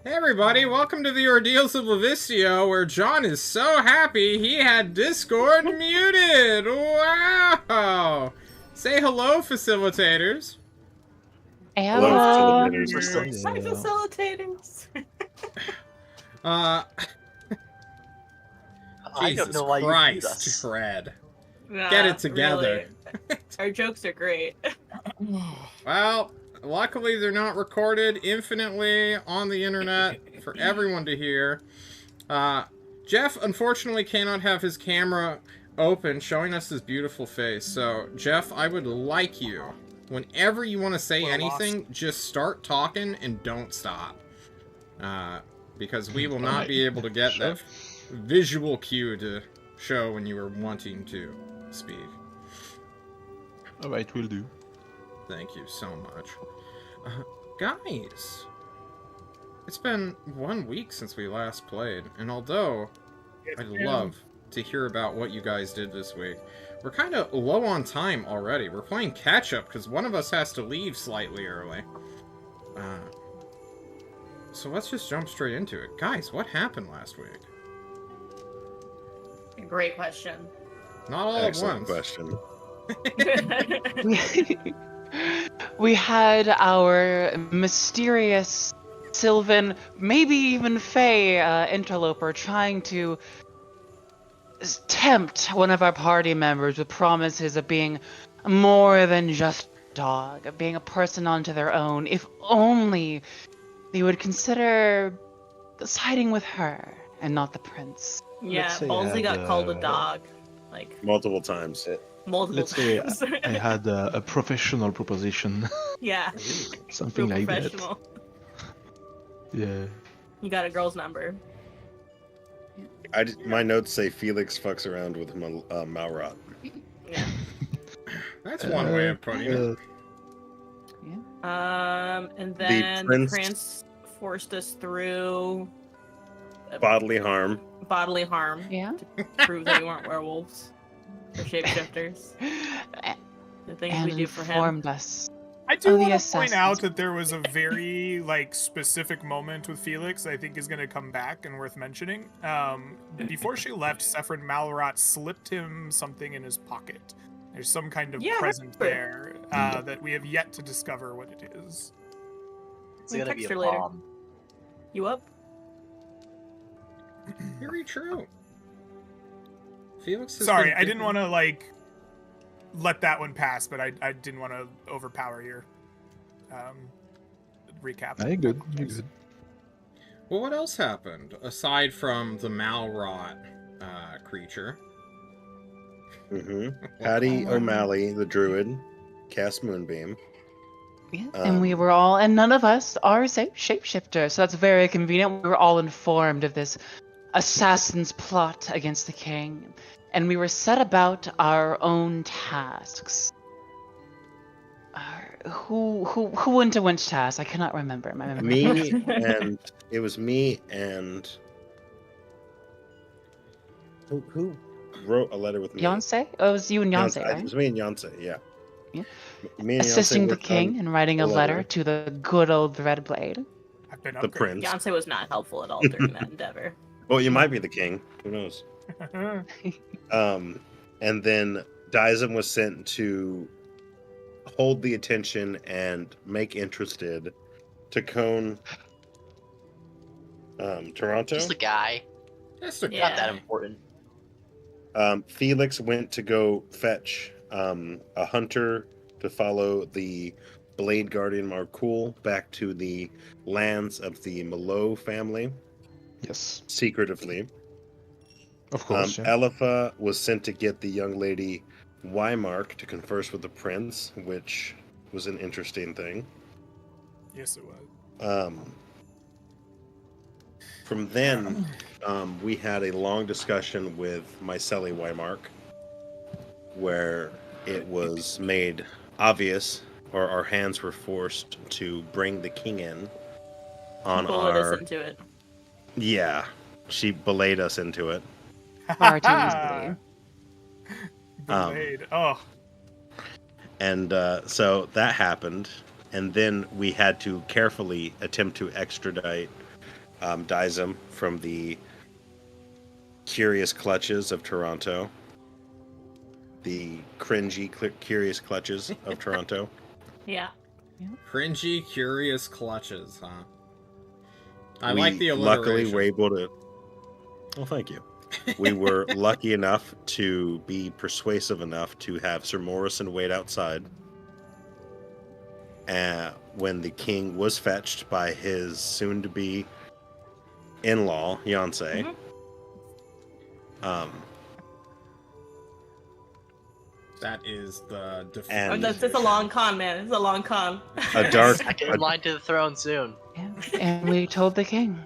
Hey everybody, welcome to the Ordeals of Livistio, where John is so happy he had Discord muted! Wow! Say hello, facilitators. Hello, Hello. facilitators. Hi, facilitators. Uh, I don't Jesus know why you mute Christ, us. Fred. Nah, Get it together. Really. Our jokes are great. Well, luckily they're not recorded infinitely on the internet for everyone to hear. Jeff unfortunately cannot have his camera open showing us his beautiful face. So, Jeff, I would like you, whenever you want to say anything, just start talking and don't stop. Because we will not be able to get the visual cue to show when you are wanting to speak. Alright, will do. Thank you so much. Guys, it's been 1 week since we last played, and although I'd love to hear about what you guys did this week, we're kind of low on time already. We're playing catch-up because one of us has to leave slightly early. So let's just jump straight into it. Guys, what happened last week? Great question. Not all Excellent at once. question. We had our mysterious Sylvan, maybe even Fey interloper trying to tempt one of our party members with promises of being more than just a dog, of being a person unto their own, if only they would consider siding with her and not the prince. Yeah, Let's say Ballsy I got had, called a dog. Like, Multiple times. multiple Let's say times. I had a professional proposition, Yeah, something real like that. professional. Yeah. You got a girl's number. My notes say Felix fucks around with Malrot. Yeah. That's one way of putting it. And then the prince- prince forced us through Bodily harm. bodily harm Yeah. to prove that we weren't werewolves or shapeshifters. The things And we do for him. informed us. I do Oh, the want to point assassins. out that there was a very specific moment with Felix I think is going to come back and worth mentioning. Before she left, Sephron Malrot slipped him something in his pocket. There's some kind of Yeah, I present remember. there that we have yet to discover what it is. It's We'll gonna be text a her later. bomb. You up? Very true. Felix has Sorry, been I didn't given- want to let that one pass, but I didn't want to overpower your recap. Hey, good. You're good. Well, what else happened aside from the Malrot creature? Mm-hmm. Patty O'Malley, the druid, cast Moonbeam. Yeah, and we were all, and none of us are shapeshifters, so that's very convenient. We were all informed of this assassin's plot against the king, and we were set about our own tasks. Who went to which task? I cannot remember. My memory. Me and it was me and who wrote a letter with me? Yonsei? Oh, it was you and Yonsei, It right? was me and Yonsei, yeah. Yeah. Me and Assisting Yonsei the worked king on and writing a a letter letter. to the good old Red Blade. I've been the upgraded. prince. Beyonce was not helpful at all during that endeavor. Well, you might be the king. Who knows? And then Dyson was sent to hold the attention and make interested to Cone Toronto. Just the guy. That's a Yeah. Not that important. Felix went to go fetch a hunter to follow the Blade Guardian Marcool back to the lands of the Malo family, Yes. secretively. Of course. yeah. Elipha was sent to get the young lady Wymark to converse with the prince, which was an interesting thing. Yes, it was. From then, we had a long discussion with Myceli Wymark, where it was made obvious, or our hands were forced to bring the king in on Bullet our... us into it. Yeah, she belayed us into it. Far too easily. Blade. Oh, And so that happened, and then we had to carefully attempt to extradite dies him from the curious clutches of Toronto. The cringy, curious clutches of Toronto. Yeah. Cringy, curious clutches, huh? I We like the luckily alliteration. were able to... Well, thank you. We were lucky enough to be persuasive enough to have Sir Morrison wait outside. When the king was fetched by his soon-to-be in-law, Yonsei. Mm-hmm. That is the And- It's a long con, man. It's a long con. A dark... Second in line to the throne soon. Yeah. And we told the king.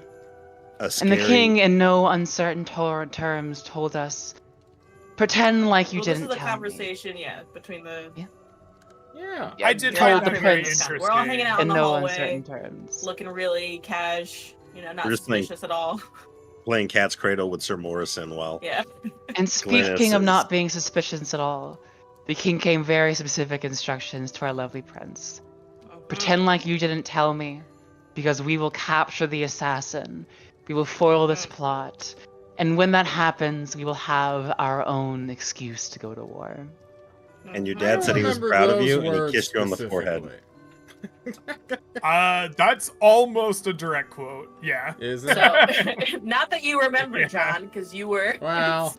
A And scary... the king, in no uncertain terms, told us, pretend like you Well, didn't this is a tell me. conversation, between the... Yeah. I did Told find the that very prince. interesting. We're all hanging out in In the no hallway, uncertain terms. looking really cash, not We're just playing- suspicious at all. playing cat's cradle with Sir Morrison while... Yeah. And speaking of is- not being suspicious at all, the king gave very specific instructions to our lovely prince. Pretend like you didn't tell me, because we will capture the assassin. We will foil this plot. And when that happens, we will have our own excuse to go to war. And your I dad don't said he was remember proud of those you, and he words kissed you on the forehead. specifically. That's almost a direct quote. Yeah. Is it? So, not that you remember, Yeah. John, because you were Wow.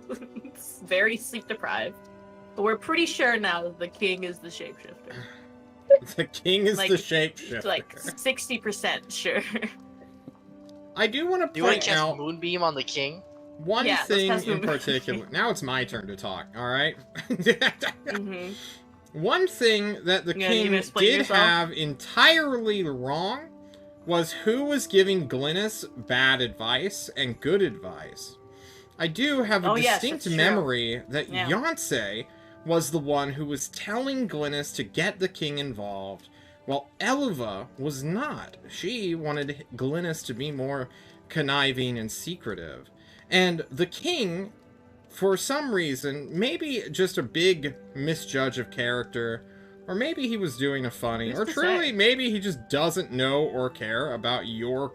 very sleep deprived. But we're pretty sure now that the king is the shapeshifter. The king is Like- the shapeshifter. Like 60% sure. I do want Do to you want point to cast out Moonbeam on the king? one Yeah, let's thing pass in the- particular. Now it's my turn to talk, alright? Mm-hmm. One thing that the Yeah, you king gonna explain did yourself? have entirely wrong was who was giving Glynis bad advice and good advice. I do have a Oh, yes, distinct that's true. memory that Yeah. Yonsei was the one who was telling Glynis to get the king involved, while Elva was not. She wanted Glynis to be more conniving and secretive. And the king, for some reason, maybe just a big misjudge of character, or maybe he was doing a funny, Who's or to truly say? maybe he just doesn't know or care about your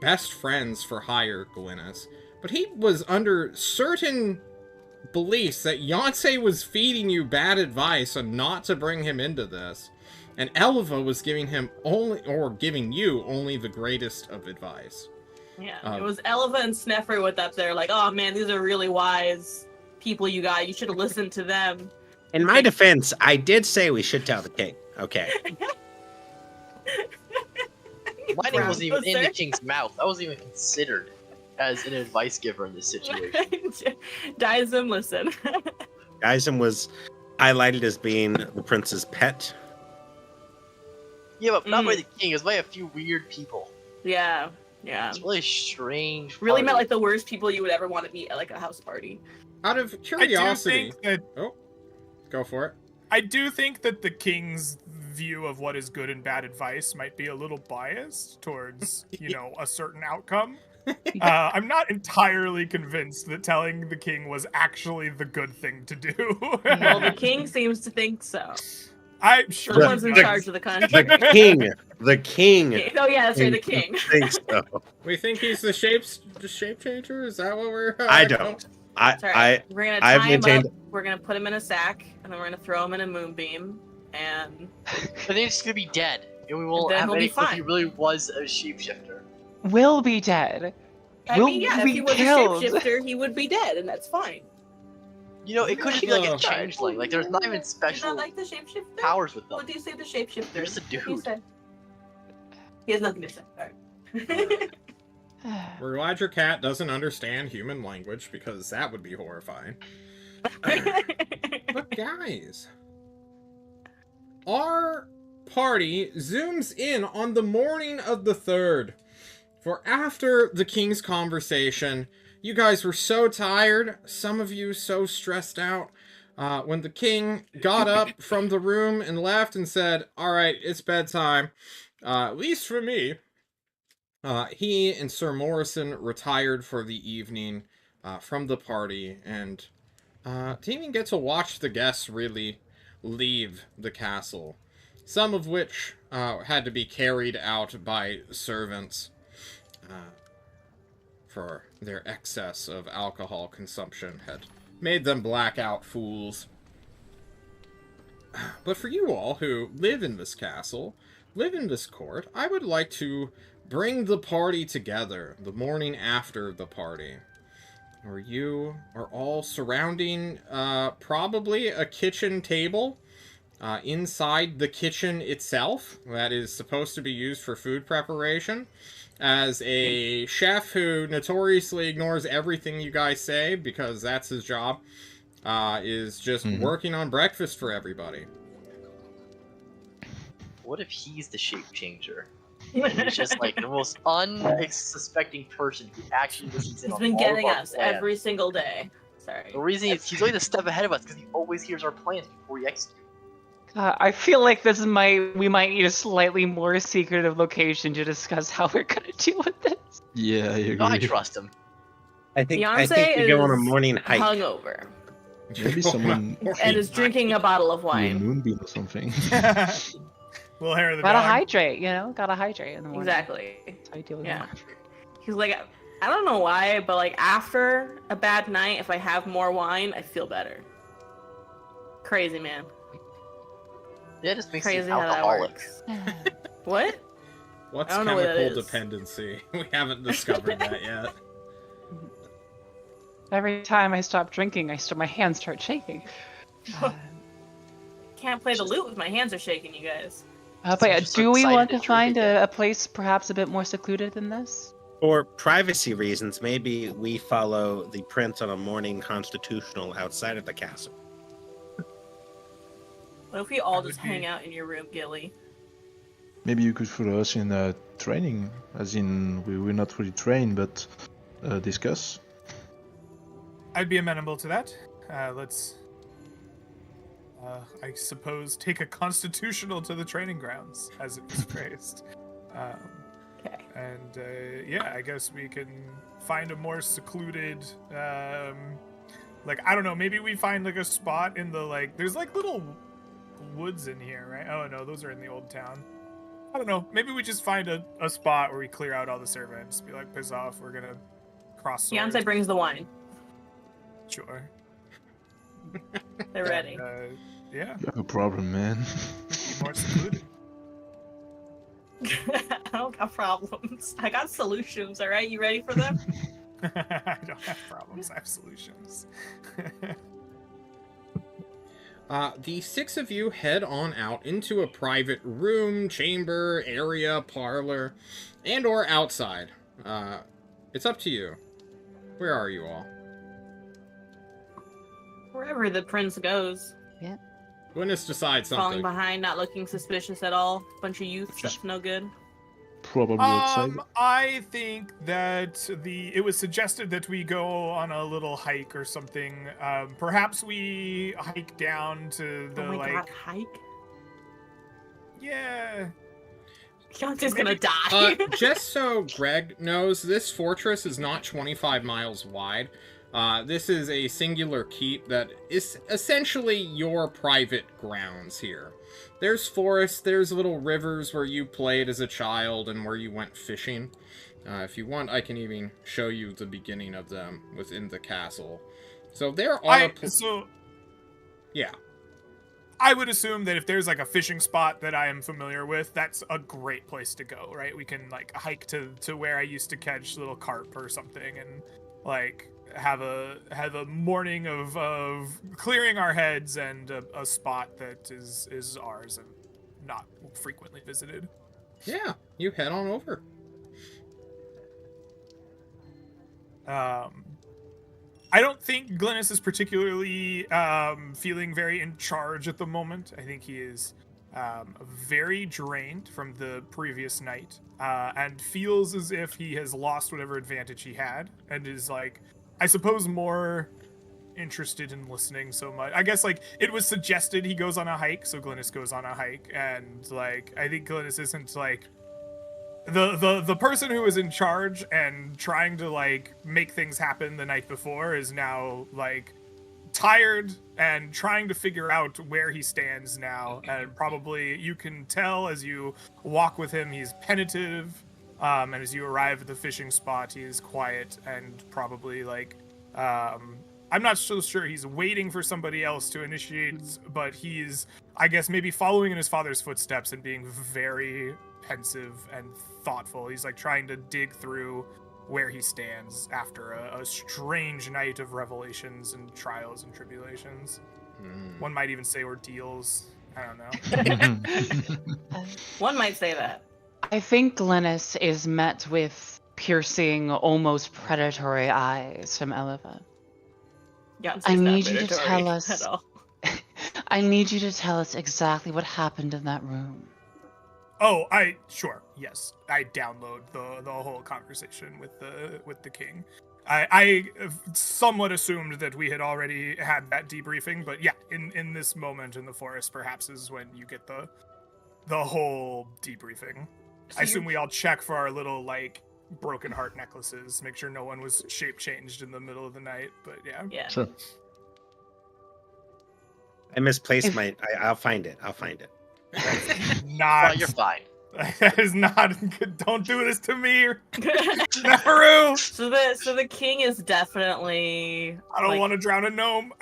best friends for hire, Glynis. But he was under certain beliefs that Yonsei was feeding you bad advice and not to bring him into this. And Elva was giving him giving you only the greatest of advice. Yeah, it was Elva and Sneffer with up there, like, oh man, these are really wise people you got. You should have listened to them. In my defense, I did say we should tell the king. Okay. My name wasn't even in the Sir. king's mouth. I wasn't even considered as an advice giver in this situation. Daism, listen. Geisem was highlighted as being the prince's pet. Yeah, but not by the king. It was by a few weird people. Yeah. It's really strange. Really party. met like the worst people you would ever want to meet at like a house party. Out of I do curiosity, think that go for it. I do think that the king's view of what is good and bad advice might be a little biased towards, a certain outcome. I'm not entirely convinced that telling the king was actually the good thing to do. Well, the king seems to think so. I'm sure The one's in the- charge of the country. The king Oh yeah, that's right, the king. thinks so. We think he's the shape changer? Is that what we're... I don't. It's all right. We're gonna I've tie him maintained- up. We're gonna put him in a sack, and then we're gonna throw him in a moonbeam, and But then he's gonna be dead, and we won't Then have he'll any be clue if he fine. really was a shapeshifter. Will be dead. I Will mean, yeah, if be he was killed. a shapeshifter, he would be dead, and that's fine. It could just be like a Oh. changeling. Like there's not even You not special like the shapeshifter? powers with them. What do you say the shapeshifter? They're just a He dude. said. He has nothing to say. Alright. We're glad your cat doesn't understand human language, because that would be horrifying. But guys, our party zooms in on the morning of the 3rd. For after the king's conversation, you guys were so tired, some of you so stressed out, when the king got up from the room and left and said, "Alright, it's bedtime," at least for me, he and Sir Morrison retired for the evening from the party, and didn't even get to watch the guests really leave the castle, some of which had to be carried out by servants. for their excess of alcohol consumption had made them blackout fools. But for you all who live in this castle, live in this court, I would like to bring the party together the morning after the party, where you are all surrounding probably a kitchen table inside the kitchen itself that is supposed to be used for food preparation, as a chef who notoriously ignores everything you guys say because that's his job, is just working on breakfast for everybody. What if he's the shape changer? He's just like the most unsuspecting person who actually listens in He's on been all getting of our us plans. every single day. Sorry. The reason is he's always a step ahead of us because he always hears our plans before we execute. I feel like we might need a slightly more secretive location to discuss how we're gonna deal with this. Yeah, I agree. No, I trust him. I think Beyonce we go on a is morning hike. hungover Maybe someone and is drinking a bottle of a wine. moonbeam or something. Little hair of the Gotta dog. hydrate, gotta hydrate in the morning. Exactly. That's how you deal with Yeah. it. He's like, I don't know why, but like after a bad night, if I have more wine, I feel better. Crazy, man. Yeah, it just makes Crazy you how that alcoholic. works. What? What's I don't know what chemical that is. dependency? We haven't discovered that yet. Every time I stop drinking, my hands start shaking. Can't play the lute with my hands are shaking, you guys. But So yeah, just so do we excited want to to drink find again. a place perhaps a bit more secluded than this? For privacy reasons, maybe we follow the prince on a morning constitutional outside of the castle. What if we all That just would be- hang out in your room, Gilly? Maybe you could follow us in training, as in we're not really trained, but discuss. I'd be amenable to that. Let's, I suppose, take a constitutional to the training grounds, as it was phrased. Okay. And yeah, I guess we can find a more secluded, like, I don't know, maybe we find like a spot in the, like, there's like little woods in here, right? Oh no, those are in the old town. I don't know, maybe we just find a spot where we clear out all the servants, be like, piss off, we're gonna cross swords. Beyonce brings the wine. Sure. They're ready. And, yeah, You have a problem, man. be more secluded. I don't got problems. I got solutions, alright? You ready for them? I don't have problems, I have solutions. The six of you head on out into a private room, chamber, area, parlor, and or outside. It's up to you. Where are you all? Wherever the prince goes. Gwyneth decides Falling something. behind, not looking suspicious at all. Bunch of youth, Just- that's no good. Probably outside. I think that it was suggested that we go on a little hike or something. Perhaps we hike down to the Oh my like. god, hike? Yeah. Beyonce's gonna die. Just so Greg knows, this fortress is not 25 miles wide. This is a singular keep that is essentially your private grounds here. There's forests, there's little rivers where you played as a child and where you went fishing. If you want, I can even show you the beginning of them within the castle. So there are... Yeah. I would assume that if there's like a fishing spot that I am familiar with, that's a great place to go, right? We can like hike to where I used to catch little carp or something and like have a morning of clearing our heads and a spot that is ours and not frequently visited. Yeah, you head on over. I don't think Glennis is particularly feeling very in charge at the moment. I think he is very drained from the previous night and feels as if he has lost whatever advantage he had and is like, I suppose, more interested in listening so much. I guess like it was suggested he goes on a hike, so Glennis goes on a hike, and like I think Glennis isn't like the person who was in charge and trying to like make things happen the night before is now like tired and trying to figure out where he stands now, and probably you can tell as you walk with him he's penitive And as you arrive at the fishing spot, he is quiet and probably like, I'm not so sure he's waiting for somebody else to initiate, but he's, I guess, maybe following in his father's footsteps and being very pensive and thoughtful. He's like trying to dig through where he stands after a strange night of revelations and trials and tribulations. One might even say ordeals. I don't know. One might say that. I think Glennis is met with piercing, almost predatory eyes from Eleva. Yeah, I need you to tell us. I need you to tell us exactly what happened in that room. Oh, sure, yes. I download the whole conversation with the king. I somewhat assumed that we had already had that debriefing, but yeah, in this moment in the forest, perhaps is when you get the whole debriefing. So I assume we all check for our little like broken heart necklaces, make sure no one was shape changed in the middle of the night. But yeah, Yeah. Sure. I misplaced my. I'll find it. I'll find it. No, you're fine. That is not good. Don't do this to me, Neferu. So the king is definitely. I don't like- want to drown a gnome.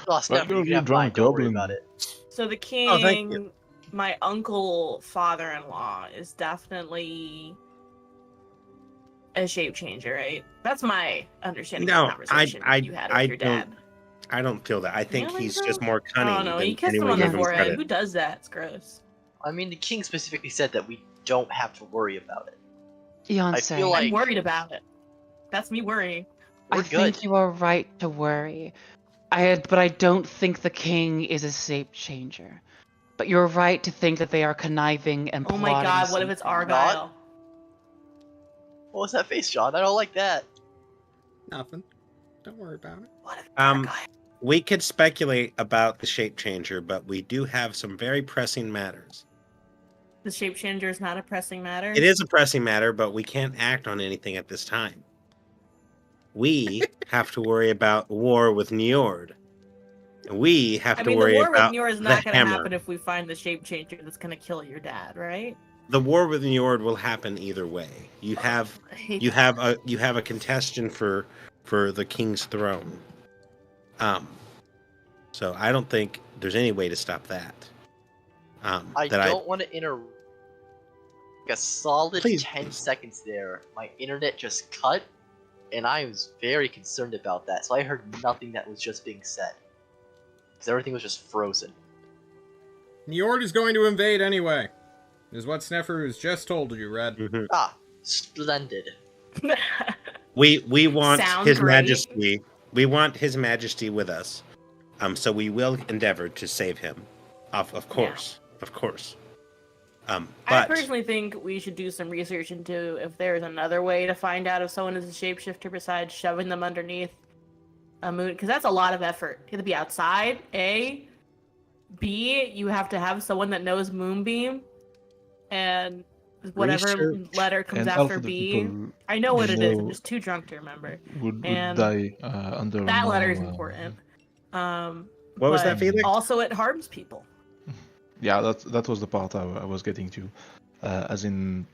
Oh, Steph, no, you you have drown mine. Don't worry goblin. about it. So the king, Oh, thank you. my uncle father-in-law, is definitely a shape changer, right? That's my understanding No, of the conversation you had with your dad. I don't feel that. I think Really, he's bro? just more cunning Oh no, than he kissed him anyone on the gives him forehead. credit. Who does that? It's gross. I mean, the king specifically said that we don't have to worry about it. Beyonce, I feel I'm like- worried about it. That's me worrying. We're I good. think you are right to worry. But I don't think the king is a shape changer. But you're right to think that they are conniving and Oh plotting. my god, what if it's something. Argyle? What was that face, John? I don't like that. Nothing. Don't worry about it. What if it's Um, Argyle? We could speculate about the shape changer, but we do have some very pressing matters. The shape changer is not a pressing matter? It is a pressing matter, but we can't act on anything at this time. We have to worry about war with Njord. And we have I to mean, the worry war with about Njord is the not going to hammer. happen if we find the shape changer that's going to kill your dad, right? The war with Njord will happen either way. You have I hate you that. have a contestant for the king's throne. So I don't think there's any way to stop that. I that don't want to interrupt. Like a solid Please, 10 please. seconds there, my internet just cut, and I was very concerned about that. So I heard nothing that was just being said, because everything was just frozen. Njord is going to invade anyway. Is what Sneffer has just told you, Red. Mhm. Ah, splendid. We want Sound His great. Majesty. We want His Majesty with us. So we will endeavor to save him. Of course. Of course. I But personally think we should do some research into if there's another way to find out if someone is a shapeshifter besides shoving them underneath a moon, because that's a lot of effort. You have to be outside, A. B, you have to have someone that knows Moonbeam, and whatever Research letter comes And half after of the B. people I know what it is, I'm know- just too drunk to remember. would And die under That no, letter is important. what was that, but Felix? Also, it harms people. Yeah, that was the part I was getting to. As in,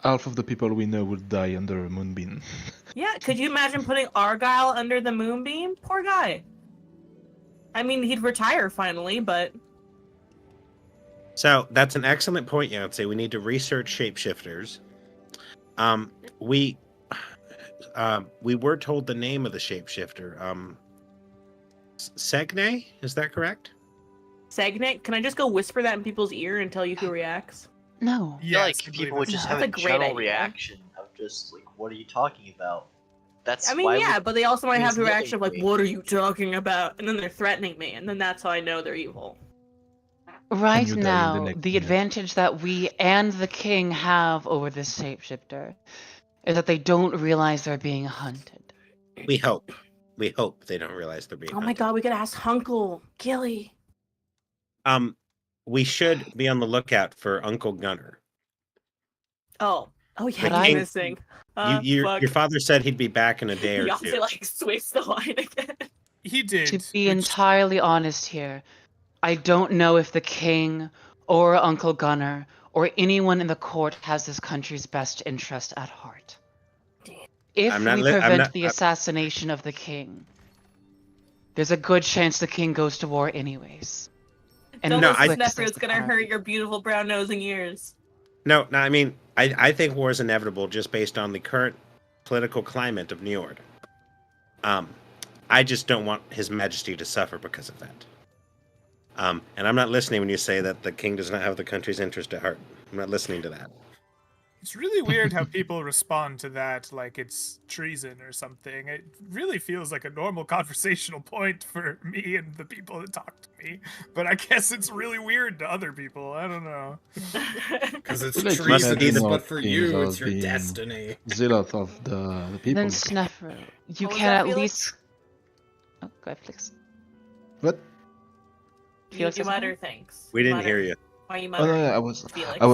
half of the people we know would die under a moonbeam. Yeah, could you imagine putting Argyle under the moonbeam? Poor guy. I mean, he'd retire finally, but So that's an excellent point, Yancey. We need to research shapeshifters. We were told the name of the shapeshifter. Segne, is that correct? Segnet, can I just go whisper that in people's ear and tell you who reacts? No. I feel like people would just have That's a a great general idea. reaction of just like, "What are you talking about?" That's I mean, why yeah, but they also might he's have the reaction of like, yelling at me. "What are you talking about?" And then they're threatening me, and then that's how I know they're evil. Right you die in the now, next the minute. advantage that we and the king have over this shapeshifter is that they don't realize they're being hunted. We hope. We hope they don't realize they're being Oh my hunted. god, we could ask Hunkle, Gilly. We should be on the lookout for Uncle Gunner. Oh yeah, But he's I- missing. Your father said he'd be back in a day or Beyonce two. like switched the line again. He did. To be which- entirely honest here, I don't know if the king or Uncle Gunner or anyone in the court has this country's best interest at heart. If I'm not we li- I'm prevent not- the I'm- assassination of the king, there's a good chance the king goes to war anyways. And No, I- Sneffer, it's gonna hurt your beautiful brown nose and ears. No, I mean, I think war is inevitable just based on the current political climate of Njord. I just don't want His Majesty to suffer because of that. And I'm not listening when you say that the king does not have the country's interest at heart. I'm not listening to that. It's really weird how people respond to that like it's treason or something. It really feels like a normal conversational point for me and the people that talk to me. But I guess it's really weird to other people. I don't know. Because it's Like treasonous, imagine but our for kings you, as it's your being destiny. zealot of the people. Then Snefru, you What was can that, at Felix? least. Oh, go ahead, Felix. What? You Felix has mutter something? thanks. We didn't hear you. Why you Oh mutter? no, I was, Felix. I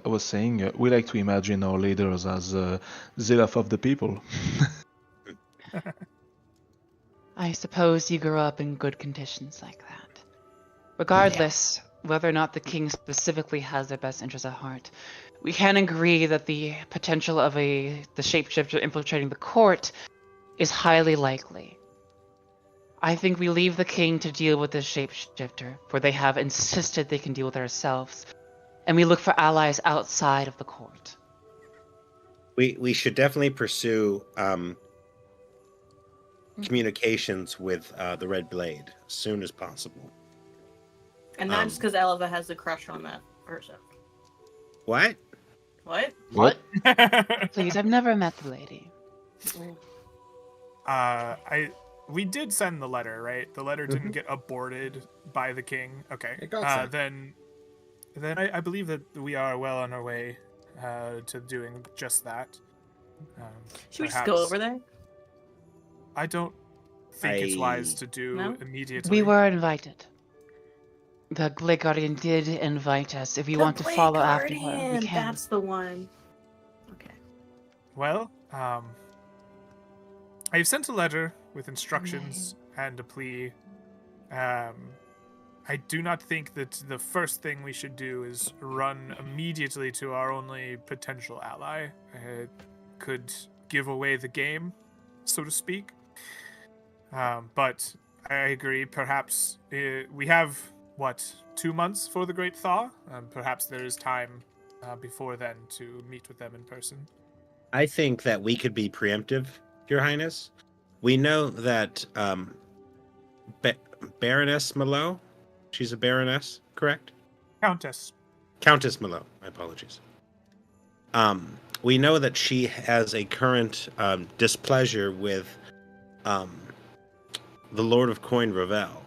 was saying we like to imagine our leaders as zealot of the people. I suppose you grew up in good conditions like that. Regardless, whether or not the king specifically has their best interests at heart, we can agree that the potential of the shapeshifter infiltrating the court is highly likely. I think we leave the king to deal with this shapeshifter, for they have insisted they can deal with it ourselves, and we look for allies outside of the court. We should definitely pursue communications with the Red Blade as soon as possible. And not just because Elva has a crush on that person. What? What? What? Please, I've never met the lady. We did send the letter, right? The letter didn't get aborted by the king. Okay. It got sent. Then I believe that we are well on our way to doing just that. Should we just go over there? I don't think it's wise to do No? immediately. We were invited. The Blade Guardian did invite us. If you The want to Blade follow after her, Guardian, we can. That's the one. Okay. Well, I've sent a letter with instructions and a plea. I do not think that the first thing we should do is run immediately to our only potential ally. It could give away the game, so to speak. But I agree, perhaps we have, 2 months for the Great Thaw? Perhaps there is time before then to meet with them in person. I think that we could be preemptive, Your Highness. We know that Baroness Malo, she's a baroness, correct? Countess. Countess Malo, my apologies. We know that she has a current displeasure with the Lord of Coin Ravel.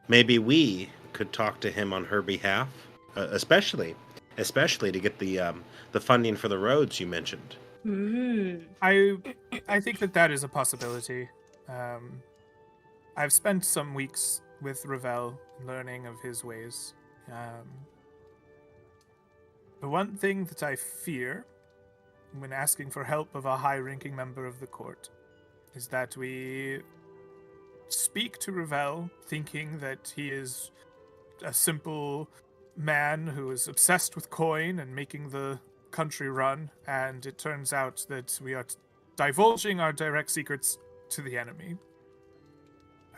Maybe we could talk to him on her behalf, especially to get the funding for the roads you mentioned. I think that is a possibility. I've spent some weeks with Ravel learning of his ways. The one thing that I fear when asking for help of a high-ranking member of the court is that we speak to Ravel thinking that he is a simple man who is obsessed with coin and making the country run, and it turns out that we are divulging our direct secrets to the enemy.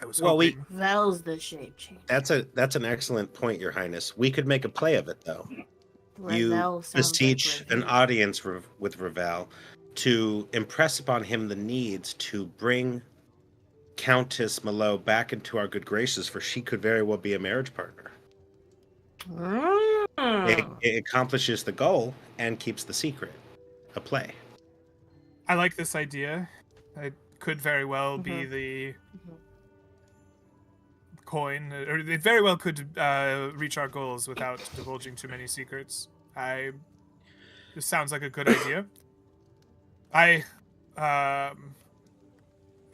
I was hoping... Vel's the shape change. That's an excellent point, Your Highness. We could make a play of it, though. Ravel sounds beseech like an audience with Ravel to impress upon him the needs to bring Countess Malo back into our good graces, for she could very well be a marriage partner. It accomplishes the goal and keeps the secret a play. I like this idea. It could very well be the coin, or it very well could reach our goals without divulging too many secrets. This sounds like a good idea. I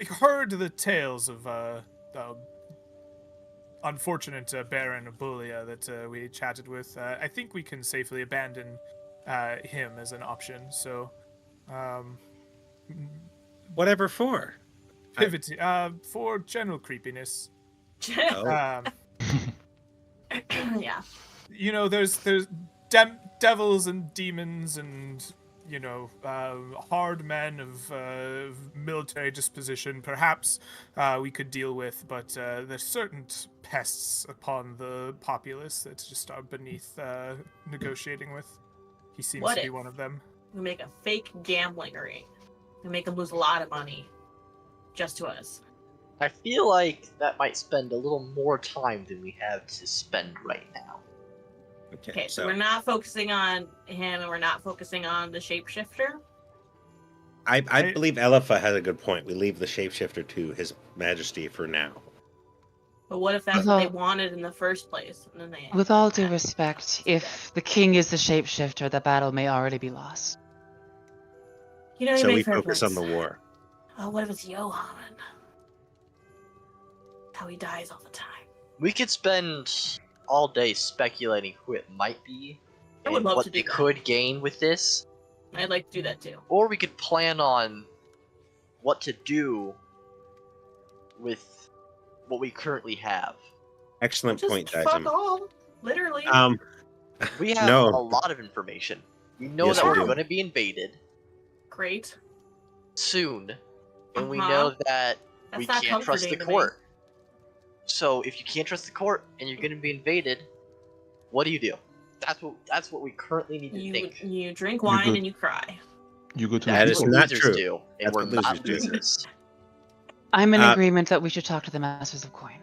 heard the tales of the unfortunate Baron of Bulia that we chatted with. I think we can safely abandon him as an option. So, Whatever for? pivot for general creepiness. Oh. yeah. You know, there's devils and demons and, hard men of military disposition, perhaps we could deal with, but there's certain pests upon the populace that just are beneath negotiating with. He seems What to be if one of them. we make a fake gambling ring and make them lose a lot of money just to us? I feel like that might spend a little more time than we have to spend right now. Okay, so we're not focusing on him and we're not focusing on the shapeshifter. I believe Elifa has a good point. We leave the shapeshifter to His Majesty for now. But what if that's what they wanted in the first place? And then they With all due respect, if the king is the shapeshifter, the battle may already be lost. You So make we fair focus on points. the war. Oh, what if it's Johan? How he dies all the time. We could spend all day speculating who it might be I would and love what to they do that. could gain with this. I'd like to do that too. Or we could plan on what to do with what we currently have. Excellent Just point, fuck Dyson. all, literally. We have No. a lot of information. We know Yes, that we we're do. going to be invaded Great. soon, and we Uh-huh. know that That's we not can't trust the comforting to me. court. So if you can't trust the court and you're going to be invaded, what do you do? That's what we currently need to think. You drink wine go- and you cry. You go to That the is That's people. what not losers true. do, and That's we're what losers not do. losers. I'm in Uh, agreement that we should talk to the Masters of Coin.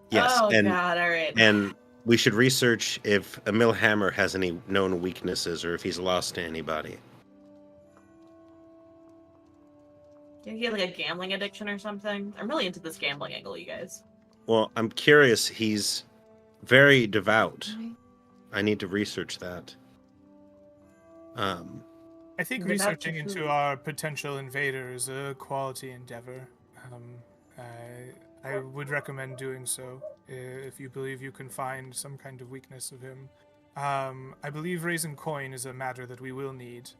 Yes, Oh and god, alright. and we should research if Emil Hammer has any known weaknesses or if he's lost to anybody. Do you get like a gambling addiction or something? I'm really into this gambling angle, you guys. Well, I'm curious. He's very devout. I need to research that. I think Without researching your into food. our potential invader is a quality endeavor. I would recommend doing so if you believe you can find some kind of weakness of him. I believe raising coin is a matter that we will need.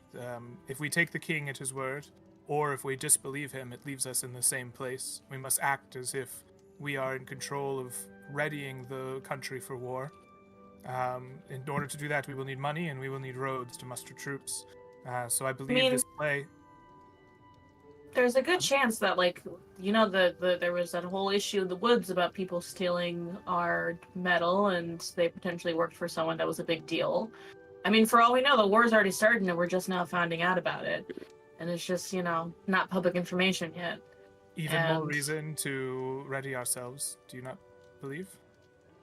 If we take the king at his word, or if we disbelieve him, it leaves us in the same place. We must act as if we are in control of readying the country for war. In order to do that, we will need money and we will need roads to muster troops. So I believe this play. There's a good chance that, like, there was that whole issue in the woods about people stealing our metal, and they potentially worked for someone that was a big deal. I mean, for all we know, the war's already started, and we're just now finding out about it. And it's just, not public information yet. Even more And- reason to ready ourselves. Do you not believe?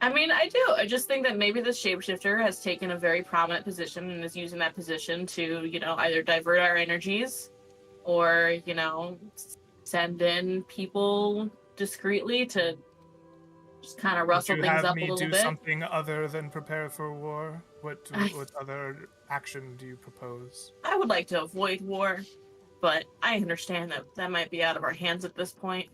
I mean, I do. I just think that maybe the shapeshifter has taken a very prominent position and is using that position to, either divert our energies or, send in people discreetly to just kind of rustle Would you things have up a me little do bit. something other than prepare for war? What other action do you propose? I would like to avoid war, but I understand that might be out of our hands at this point.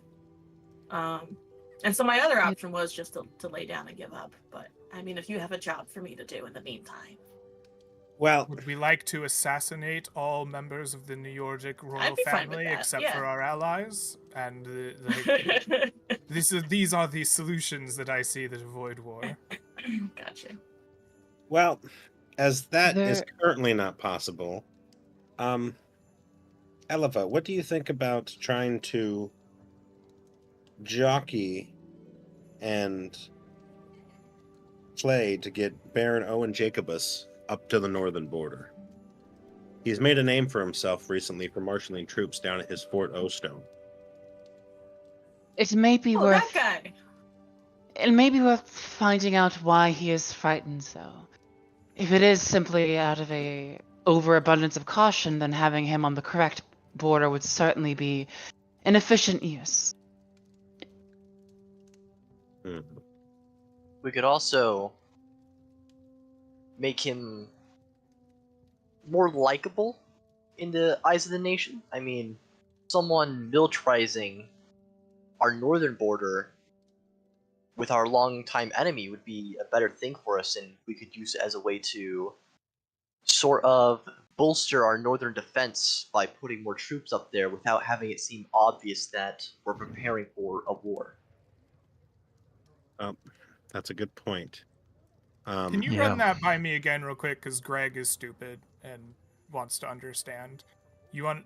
And so my other option was just to lay down and give up. But, I mean, if you have a job for me to do in the meantime. well, Would we like to assassinate all members of the New Yorgic royal I'd be fine with family that, except yeah. for our allies? And these are the solutions that I see that avoid war. Gotcha. well, as that is There- currently not possible, Elifa, what do you think about trying to jockey and play to get Baron Owen Jacobus up to the northern border? He's made a name for himself recently for marshaling troops down at his Fort Ostone. It may be Oh, worth that guy! it may be worth finding out why he is frightened so. If it is simply out of a overabundance of caution, then having him on the correct border would certainly be an efficient use. Hmm. We could also make him more likable in the eyes of the nation. I mean, someone militarizing our northern border with our longtime enemy would be a better thing for us, and we could use it as a way to sort of bolster our northern defense by putting more troops up there without having it seem obvious that we're preparing for a war. That's a good point. Can you Yeah. run that by me again real quick? Because Greg is stupid and wants to understand. We're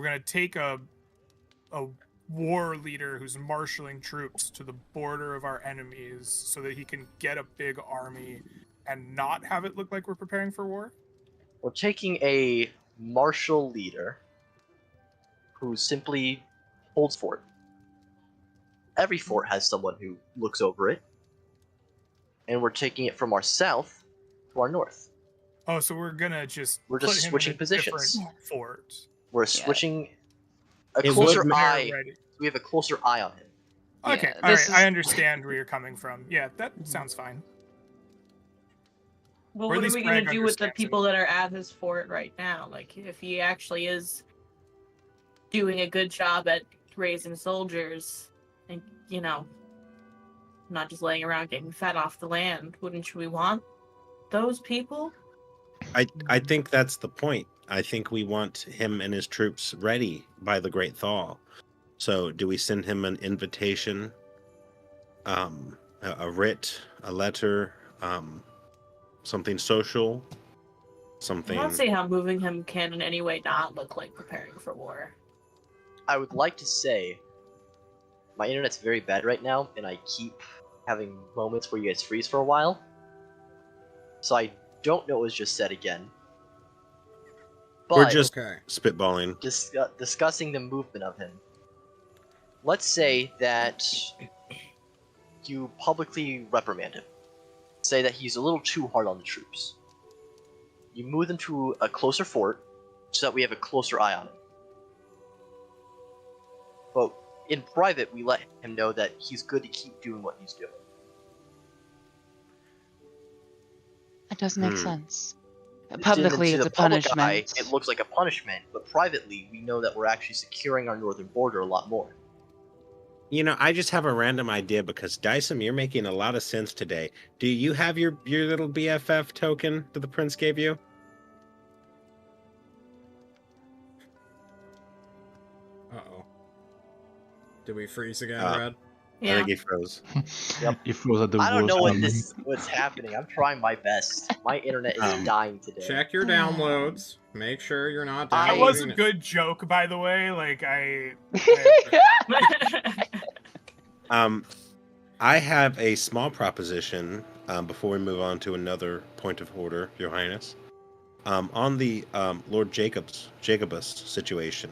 gonna take a war leader who's marshaling troops to the border of our enemies so that he can get a big army and not have it look like we're preparing for war? We're taking a martial leader who simply holds fort. Every fort has someone who looks over it, and we're taking it from our south to our north. Oh, so we're gonna just We're put just him switching in a positions. different fort. We're switching a It closer would- eye. Ready. We have a closer eye on him. Okay, Yeah, all this right. I is- understand where you're coming from. Yeah, that sounds fine. Well, Or at what are least we gonna Greg do with the understands it. people that are at his fort right now? Like, if he actually is doing a good job at raising soldiers, and not just laying around getting fed off the land, wouldn't we want those people? I think that's the point. I think we want him and his troops ready by the Great Thaw. So, do we send him an invitation, a writ, a letter, something social, I something? don't see how moving him can in any way not look like preparing for war. I would like to say my internet's very bad right now, and I keep having moments where you guys freeze for a while. So I don't know what was just said again. But We're just Okay. spitballing. discussing the movement of him. Let's say that you publicly reprimand him. Say that he's a little too hard on the troops. You move them to a closer fort so that we have a closer eye on him. But in private, we let him know that he's good to keep doing what he's doing. That does make Hmm. sense. To Publicly, it's the a public punishment. eye, it looks like a punishment, but privately, we know that we're actually securing our northern border a lot more. I just have a random idea because Dyson, you're making a lot of sense today. Do you have your little BFF token that the prince gave you? Uh-oh. Did we freeze again, Ah. Red? I Yeah. think he froze. Yep. He froze at the I don't worst know what moment. what's happening. I'm trying my best. My internet is dying today. Check your downloads. Make sure you're not I- That was a downloading it. good joke, by the way. Like I I have a small proposition before we move on to another point of order, Your Highness. On the Lord Jacobus situation,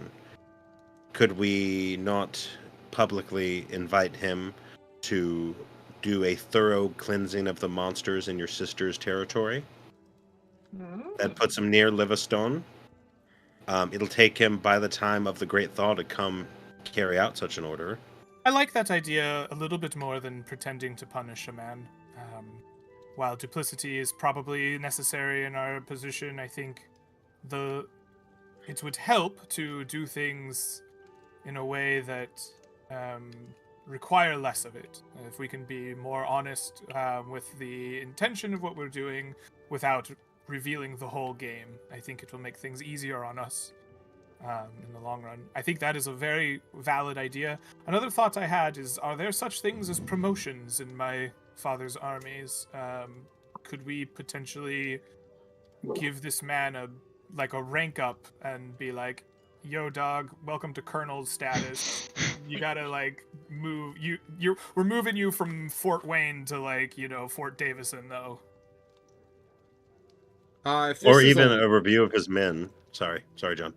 could we not publicly invite him to do a thorough cleansing of the monsters in your sister's territory? That puts him near Livistone. It'll take him by the time of the Great Thaw to come carry out such an order. I like that idea a little bit more than pretending to punish a man. While duplicity is probably necessary in our position, I think it would help to do things in a way that require less of it. If we can be more honest with the intention of what we're doing without revealing the whole game, I think it will make things easier on us in the long run. I think that is a very valid idea. Another thought I had is, are there such things as promotions in my father's armies? Could we potentially give this man a rank up and be like, yo dog, welcome to colonel status. You gotta move we're moving you from Fort Wayne to Fort Davison though. If this Or is even a review of his men. Sorry, John.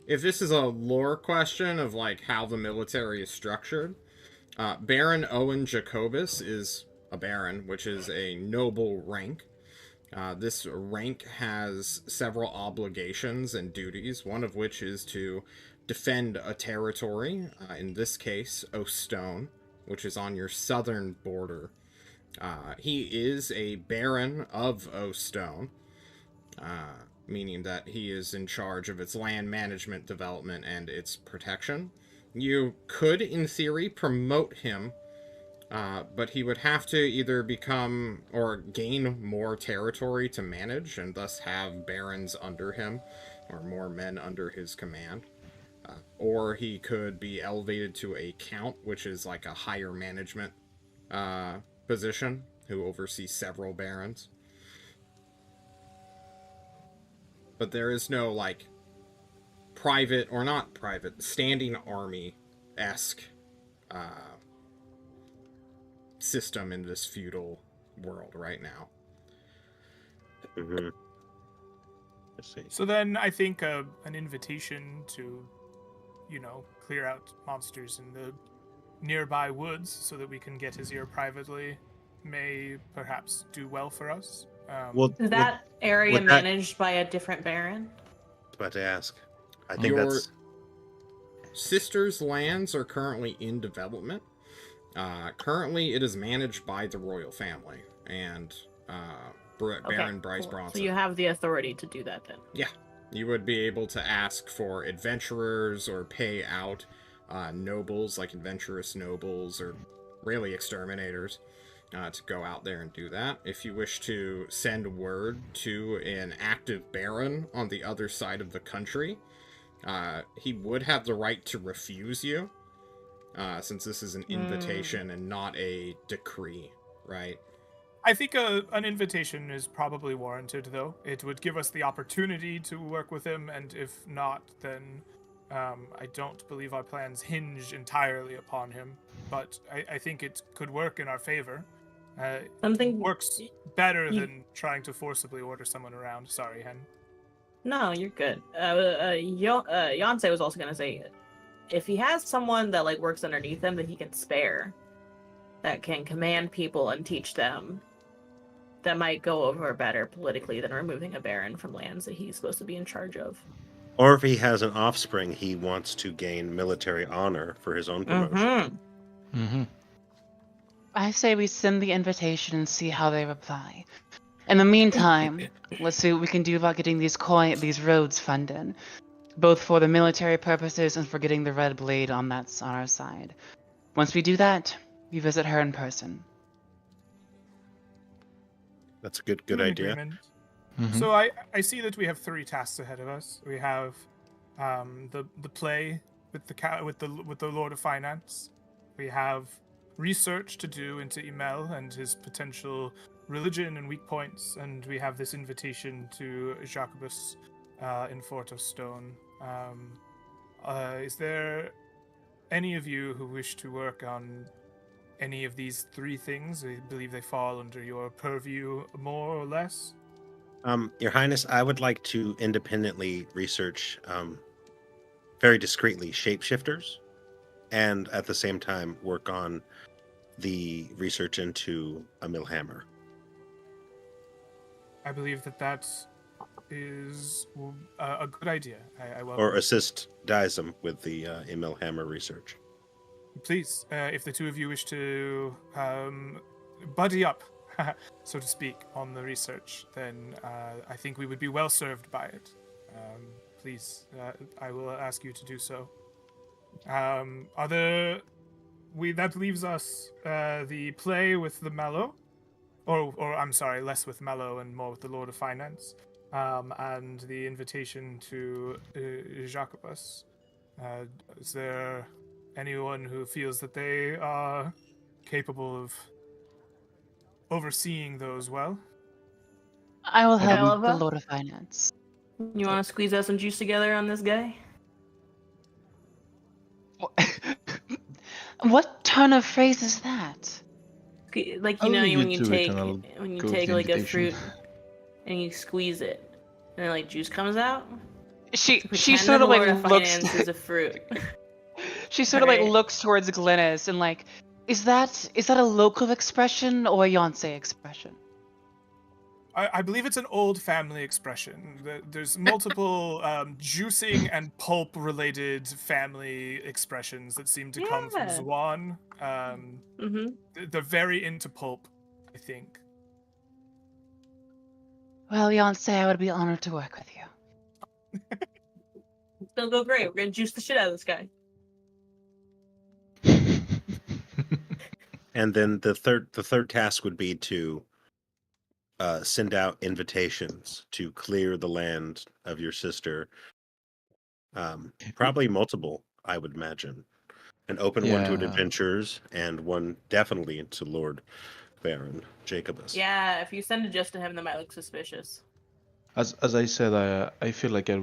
If this is a lore question of how the military is structured, Baron Owen Jacobus is a baron, which is a noble rank. This rank has several obligations and duties, one of which is to defend a territory, in this case, Ostone, which is on your southern border. He is a baron of Ostone, meaning that he is in charge of its land management, development, and its protection. You could, in theory, promote him, but he would have to either become or gain more territory to manage, and thus have barons under him, or more men under his command. Or he could be elevated to a count, which is like a higher management position. who oversees several barons. But there is no, like, private, or not private, standing army-esque system in this feudal world right now. Mm-hmm. I see. So then I think an invitation to, clear out monsters in the nearby woods so that we can get his ear privately may perhaps do well for us. Is that area would that- managed by a different baron? I was about to ask. I think Your that's sister's lands are currently in development. Currently, it is managed by the royal family and Baron Bryce cool. Bronson. So you have the authority to do that then? Yeah. You would be able to ask for adventurers or pay out nobles, like adventurous nobles or really exterminators, to go out there and do that. If you wish to send word to an active baron on the other side of the country, he would have the right to refuse you, since this is an invitation and not a decree, right? I think an invitation is probably warranted, though. It would give us the opportunity to work with him, and if not, then I don't believe our plans hinge entirely upon him. But I think it could work in our favor. Something works better than trying to forcibly order someone around. Sorry, Hen. No, you're good. Yonsei was also gonna say, if he has someone that like works underneath him that he can spare, that can command people and teach them, that might go over better politically than removing a baron from lands that he's supposed to be in charge of. Or if he has an offspring, he wants to gain military honor for his own promotion. I say we send the invitation and see how they reply. In the meantime, let's see what we can do about getting these roads funded, both for the military purposes and for getting the Red Blade on our side. Once we do that, we visit her in person. That's a good idea. So I see that we have 3 tasks ahead of us. We have the play with the Lord of Finance. We have research to do into Emil and his potential religion and weak points, and we have this invitation to Jacobus in Fort of Stone. Is there any of you who wish to work on any of these 3 things? I believe they fall under your purview more or less. Your Highness, I would like to independently research, very discreetly, shapeshifters, and at the same time work on the research into Emil Hammer. I believe that is a good idea. I will. Or assist Dizem with the Emil Hammer research. Please, if the 2 of you wish to buddy up, so to speak, on the research, then I think we would be well served by it. Please, I will ask you to do so. That leaves us the play with the Mellow, or I'm sorry, less with Mellow and more with the Lord of Finance, and the invitation to Jacobus. Is there anyone who feels that they are capable of overseeing those well? I will help Helva? the Lord of Finance. You want to squeeze out some juice together on this guy? What turn of phrase is that? Like I'll when leave you you to it take and I'll go with the like a invitation. fruit and you squeeze it, and then like juice comes out. She Pretend sort that of the like Lord of looks. Finance is a fruit. She sort of like Right. looks towards Glynis and like, is that a local expression or a Yonsei expression? I believe it's an old family expression. There's multiple juicing and pulp-related family expressions that seem to come from Yeah. Zwan. Mm-hmm. They're very into pulp, I think. Well, Yonsei, I would be honored to work with you. It's gonna go great. We're gonna juice the shit out of this guy. And then the third task would be to send out invitations to clear the land of your sister. Probably multiple, I would imagine. An open one to Yeah. adventurers and one definitely to Lord Baron Jacobus. Yeah, if you send it just to him, that might look suspicious. As I said, I feel like I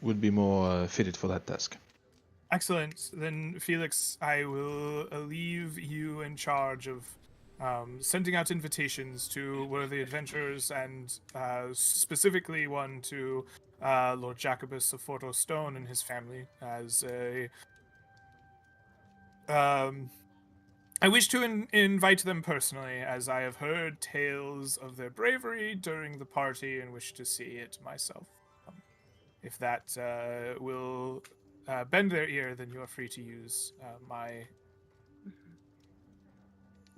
would be more fitted for that task. Excellent. Then, Felix, I will leave you in charge of sending out invitations to worthy adventurers, and specifically one to Lord Jacobus of Forto Stone and his family as a... I wish to invite them personally, as I have heard tales of their bravery during the party and wish to see it myself. If that will bend their ear, then you are free to use my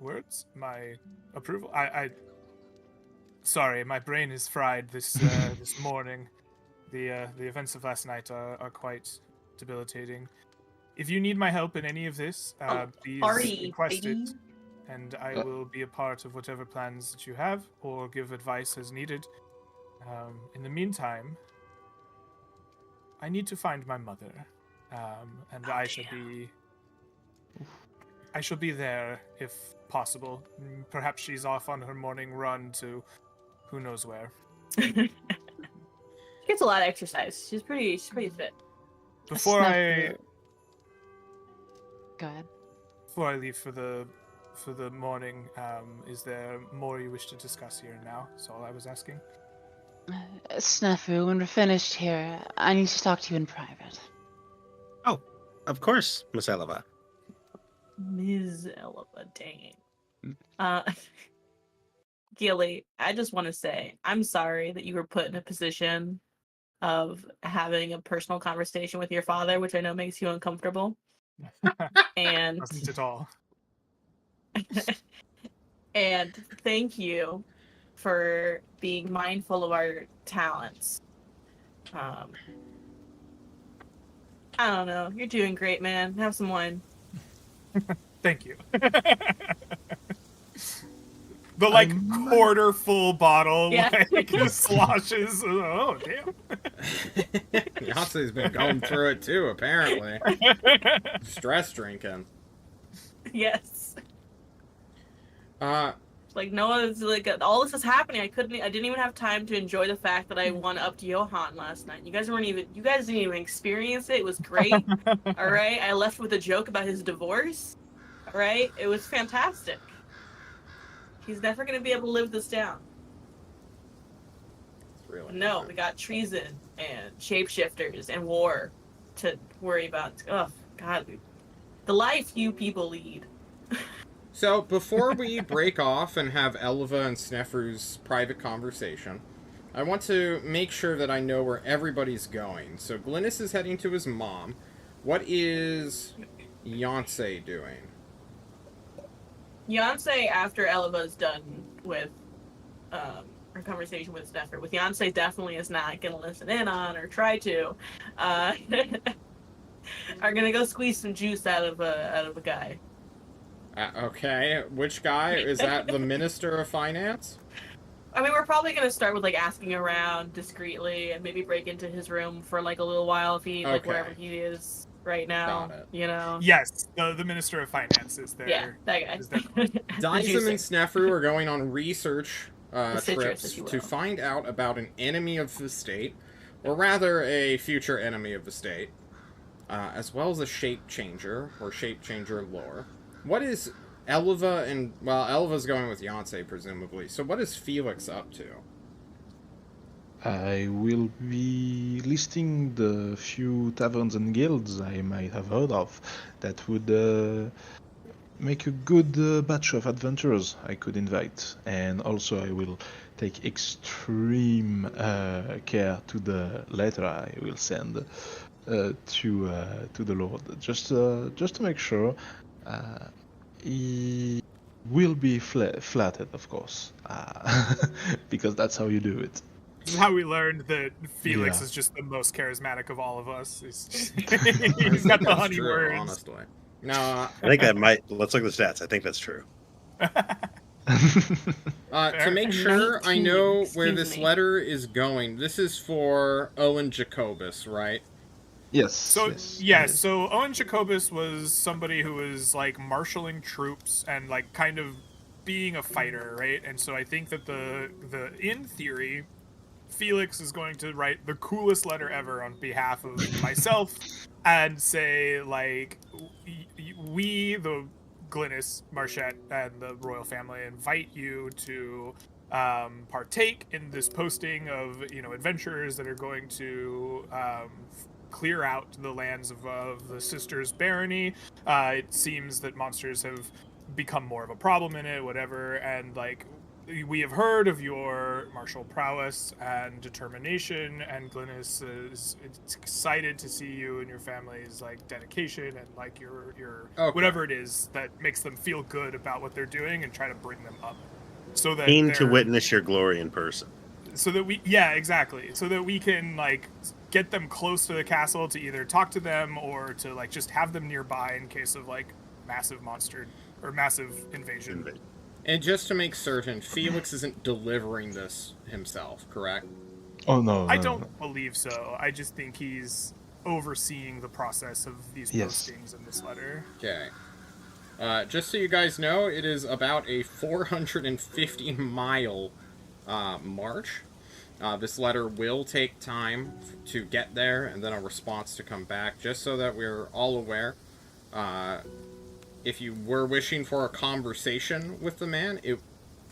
words, my approval. Sorry, my brain is fried this this morning. The events of last night are quite debilitating. If you need my help in any of this, please party, request baby. it, and I will be a part of whatever plans that you have, or give advice as needed. In the meantime, I need to find my mother, and I shall be there if possible. Perhaps she's off on her morning run to who knows where. She gets a lot of exercise. She's pretty fit. Before I Go ahead. leave for the morning, is there more you wish to discuss here now? That's all I was asking. Snafu, when we're finished here, I need to talk to you in private. Oh, of course, Miss Eleva. Ms. Eleva, dang. Gilly, I just want to say, I'm sorry that you were put in a position of having a personal conversation with your father, which I know makes you uncomfortable. And Doesn't at all. and thank you for being mindful of our talents. I don't know. You're doing great, man. Have some wine. Thank you. The quarter full bottle sloshes. Oh damn! Yancey's been going through it too, apparently. Stress drinking. Yes. No, it's like all this is happening. I didn't even have time to enjoy the fact that I won up to Johan last night. You guys didn't even experience it. It was great. All right. I left with a joke about his divorce. All right. It was fantastic. He's never going to be able to live this down. Really no, we got treason and shapeshifters and war to worry about. Oh, God. The life you people lead. So, before we break off and have Elva and Snefru's private conversation, I want to make sure that I know where everybody's going. So, Glynis is heading to his mom. What is Yancey doing? Yancey, after Elva's done with her conversation with Snefru, with Yancey definitely is not going to listen in on or try to, are going to go squeeze some juice out of a guy. Okay, which guy? Is that the Minister of Finance? I mean, we're probably going to start with, asking around discreetly and maybe break into his room for, a little while if he, wherever he is right now, you know? Yes, the Minister of Finance is there. Yeah, that guy. Dyson and Snefru are going on research trips citrus, to find out about an enemy of the state, or rather, a future enemy of the state, as well as a shape changer, or shape changer lore. What is Elva and... Well, Elva's going with Yancey, presumably. So what is Felix up to? I will be listing the few taverns and guilds I might have heard of that would make a good batch of adventurers I could invite. And also I will take extreme care to the letter I will send to the Lord. Just to make sure... he will be flattered, of course, because that's how you do it. This is how we learned that Felix is just the most charismatic of all of us. He's got the honey true, words. Honestly, no. I think that might. Let's look at the stats. I think that's true. To make sure I know 19, where this excuse me. letter is going, this is for Owen Jacobus, right? Yes. So yes. So Owen Jacobus was somebody who was marshaling troops and kind of being a fighter, right? And so I think that the in theory, Felix is going to write the coolest letter ever on behalf of myself and say, like, we, the Glynis, Marchette, and the royal family invite you to partake in this posting of, adventurers that are going to clear out the lands of the Sisters' Barony. It seems that monsters have become more of a problem in it, whatever, and, like, we have heard of your martial prowess and determination, and Glynis is excited to see you and your family's, like, dedication and, like, your Okay. whatever it is that makes them feel good about what they're doing and try to bring them up. So that Keen to witness your glory in person. So that exactly. So that we can, like, get them close to the castle to either talk to them or to, like, just have them nearby in case of, like, massive monster or massive invasion. And just to make certain, Felix isn't delivering this himself, correct? Oh no, I no, don't no. believe so. I just think he's overseeing the process of these Yes. postings in this letter. Okay. Just so you guys know, it is about a 450-mile march. This letter will take time to get there, and then a response to come back, just so that we're all aware. If you were wishing for a conversation with the man, it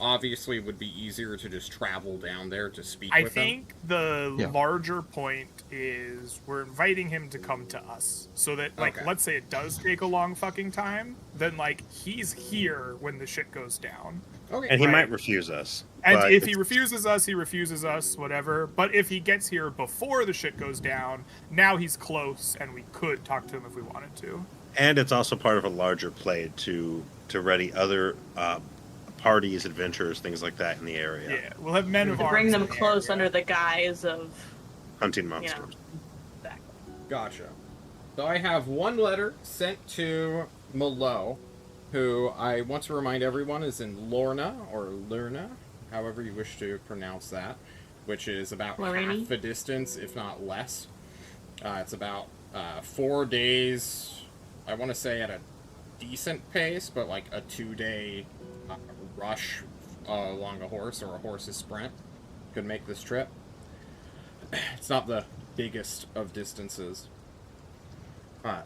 obviously would be easier to just travel down there to speak I with him. think the Yeah. larger point is we're inviting him to come to us. So that, like, Okay. let's say it does take a long fucking time, then, like, he's here when the shit goes down. Okay. And he Right. might refuse us. And but if he it's- refuses us, he refuses us, whatever. But if he gets here before the shit goes down, now he's close, and we could talk to him if we wanted to. And it's also part of a larger play to ready other parties, adventurers, things like that in the area. Yeah, we'll have men of To arms. bring them in the close area. under the guise of, Hunting you know, monsters. exactly. Gotcha. So I have one letter sent to Malo, who I want to remind everyone is in Lorna, or Lerna, however you wish to pronounce that, which is about Lorraine? half the distance, if not less. It's about 4 days, I want to say at a decent pace, but like a 2-day rush along a horse or a horse's sprint could make this trip. It's not the biggest of distances.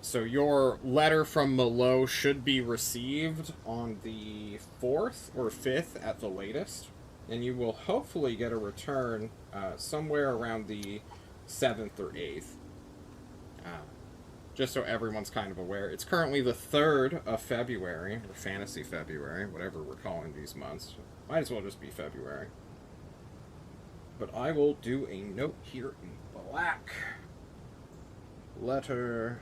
So your letter from Malo should be received on the 4th or 5th at the latest, and you will hopefully get a return somewhere around the 7th or 8th. Just so everyone's kind of aware. It's currently the 3rd of February, or Fantasy February, whatever we're calling these months. Might as well just be February. But I will do a note here in black. Letter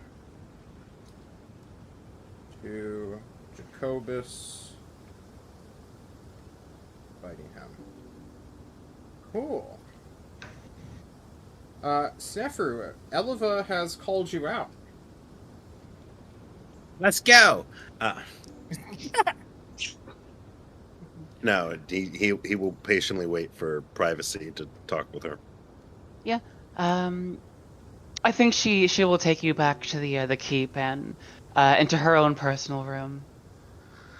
to Jacobus. Fighting him. Cool. Sefru, Eleva has called you out. Let's go. No, he will patiently wait for privacy to talk with her. Yeah. I think she will take you back to the keep and into her own personal room,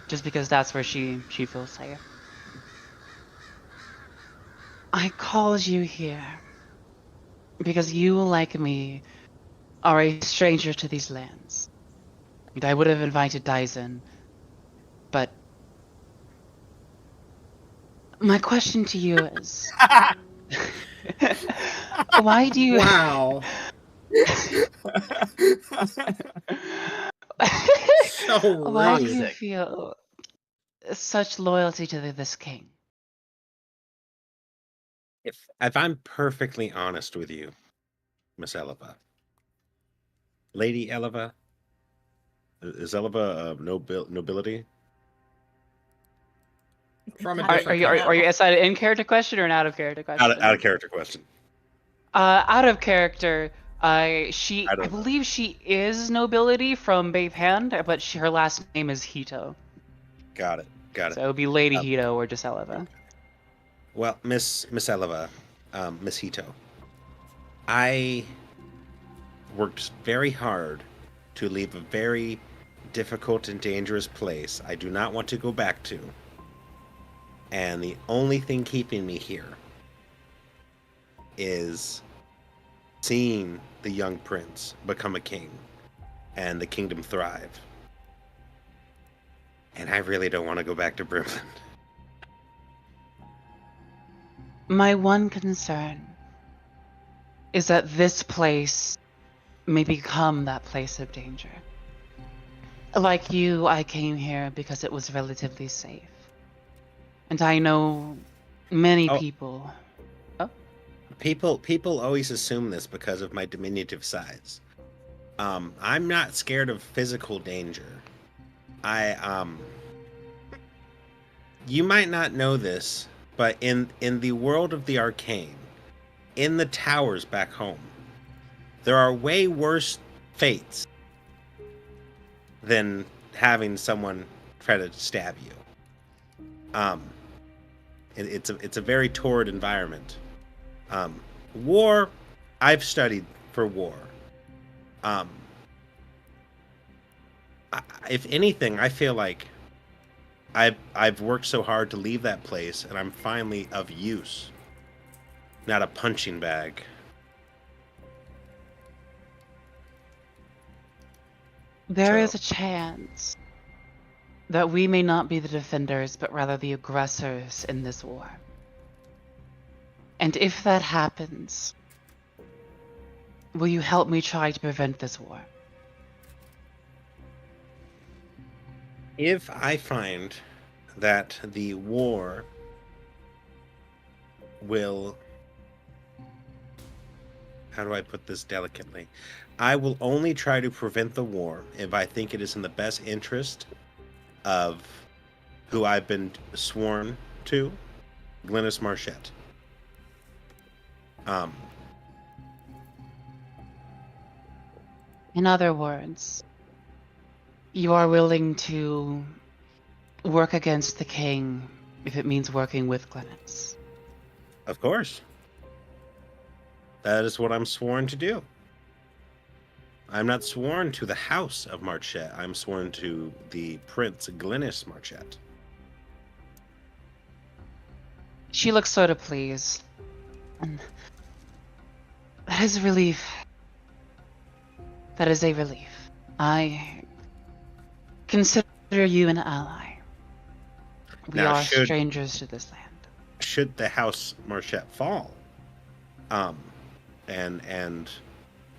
just because that's where she feels safe. I called you here because you, like me, are a stranger to these lands. And I would have invited Dyson, but my question to you is, why do you? Wow. So Why do rude. you feel such loyalty to this king? If I'm perfectly honest with you, Miss Eleva, Lady Eleva, is Eleva nobility? From a Are different you country. is that an in character question or an out of character question? Out of character question. Out of character. I don't know. believe she is nobility from Babe Hand, but her last name is Hito. Got it. So it would be Lady Hito or just Eleva. Well, Miss Eleva, Miss Hito, I worked very hard to leave a very difficult and dangerous place I do not want to go back to And the only thing keeping me here is seeing the young prince become a king and the kingdom thrive. And I really don't want to go back to Brimland. My one concern is that this place may become that place of danger. Like you, I came here because it was relatively safe. And I know many Oh. people. People always assume this because of my diminutive size. I'm not scared of physical danger. You might not know this, but in the world of the arcane, in the towers back home, there are way worse fates than having someone try to stab you. It's a very torrid environment. War, I've studied for war. If anything, I feel like I've worked so hard to leave that place, and I'm finally of use, not a punching bag. There is So- a chance that we may not be the defenders, but rather the aggressors in this war. And if that happens, will you help me try to prevent this war? If I find that the war will... How do I put this delicately? I will only try to prevent the war if I think it is in the best interest of who I've been sworn to, Glynis Marchette. In other words, you are willing to work against the king if it means working with Glynis. Of course. That is what I'm sworn to do. I'm not sworn to the house of Marchette. I'm sworn to the Prince Glynis Marchette. She looks sort of pleased. And that is a relief. That is a relief. I consider you an ally. We Now, are strangers to this land. Should the house Marchette fall, and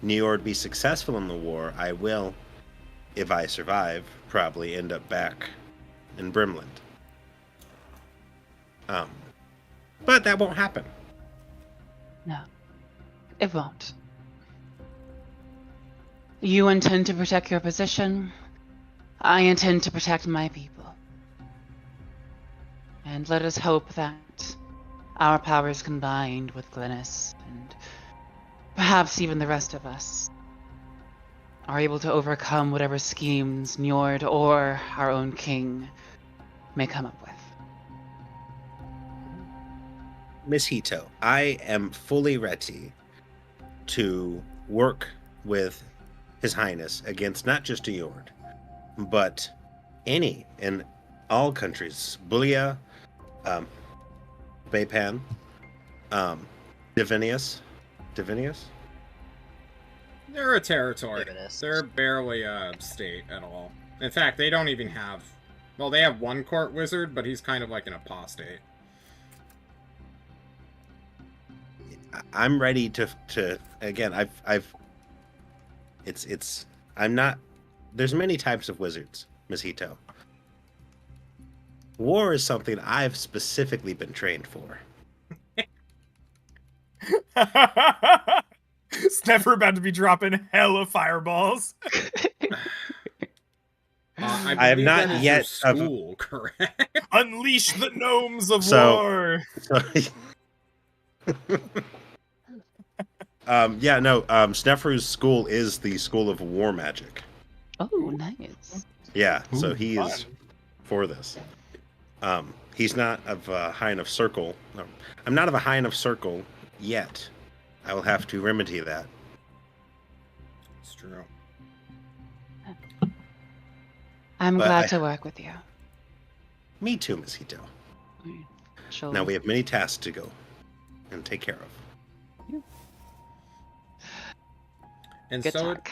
Niord be successful in the war, I will, if I survive, probably end up back in Brimland. But that won't happen. No, it won't. You intend to protect your position. I intend to protect my people. And let us hope that our powers combined with Glynis, and perhaps even the rest of us, are able to overcome whatever schemes Njord or our own king may come up with. Miss Hito, I am fully ready to work with His Highness against not just Njord, but any in all countries. Bulia, Baypan, Divinius. They're a territory. Divinus. They're barely a state at all. In fact, they don't even have... Well, they have one court wizard, but he's kind of like an apostate. I'm ready to again. I'm not. There's many types of wizards, Ms. Hito. War is something I've specifically been trained for. Sneffer about to be dropping hella fireballs. I have believe not that is yet your school, correct? Unleash the gnomes of So- war. Snefru's school is the School of War Magic. Oh, nice. Yeah, so Ooh, he is fun. for this. He's not of a high enough circle. No, I'm not of a high enough circle yet. I will have to remedy that. It's true. I'm But glad I- to work with you. Me too, Miss Hito. Now we have many tasks to go and take care of. And Good so talk.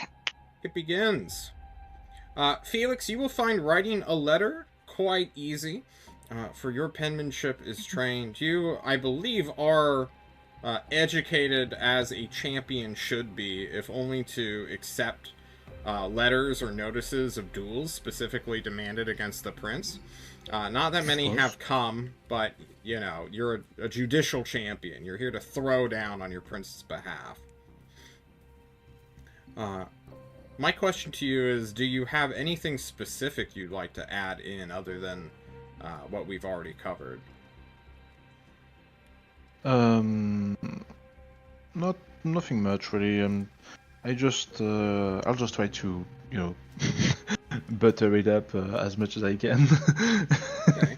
it begins. Felix, you will find writing a letter quite easy, for your penmanship is trained. You, I believe, are educated as a champion should be, if only to accept letters or notices of duels specifically demanded against the prince. Not that many have come, but, you know, you're a judicial champion. You're here to throw down on your prince's behalf. My question to you is, do you have anything specific you'd like to add in other than what we've already covered? Nothing much really. I'll just try to, butter it up as much as I can. Okay.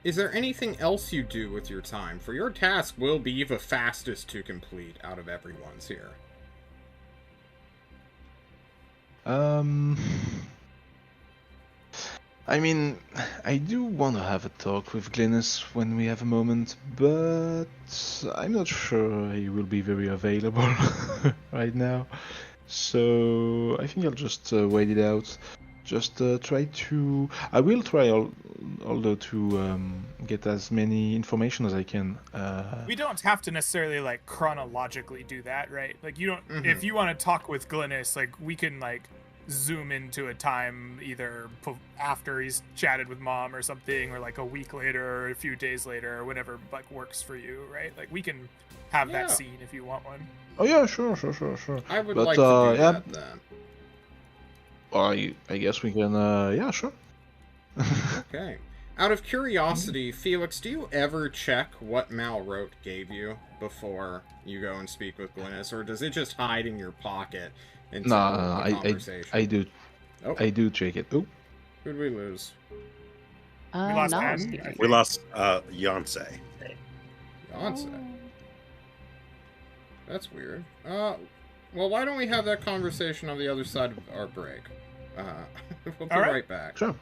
Is there anything else you do with your time? For your task will be the fastest to complete out of everyone's here. I mean, I do want to have a talk with Glynis when we have a moment, but I'm not sure he will be very available right now. So I think I'll just wait it out. Just try to. I will try, although, to get as many information as I can. We don't have to necessarily like chronologically do that, right? Like you don't. If you want to talk with Glynis, like we can like zoom into a time either after he's chatted with mom or something, or like a week later or a few days later or whatever like works for you, right? Like we can have that scene if you want one. Oh yeah, sure. I would like to do that then. I guess we can. Yeah, sure. Okay. Out of curiosity, Felix, do you ever check what Malrote gave you before you go and speak with Glynis, or does it just hide in your pocket until the conversation? I do. Oh. I do check it. Oh. Who'd we lose? We lost no, Ed, Steve. I think. We lost Yonsei. Yonsei. That's weird. Well, why don't we have that conversation on the other side of our break? We'll be right back. Sure.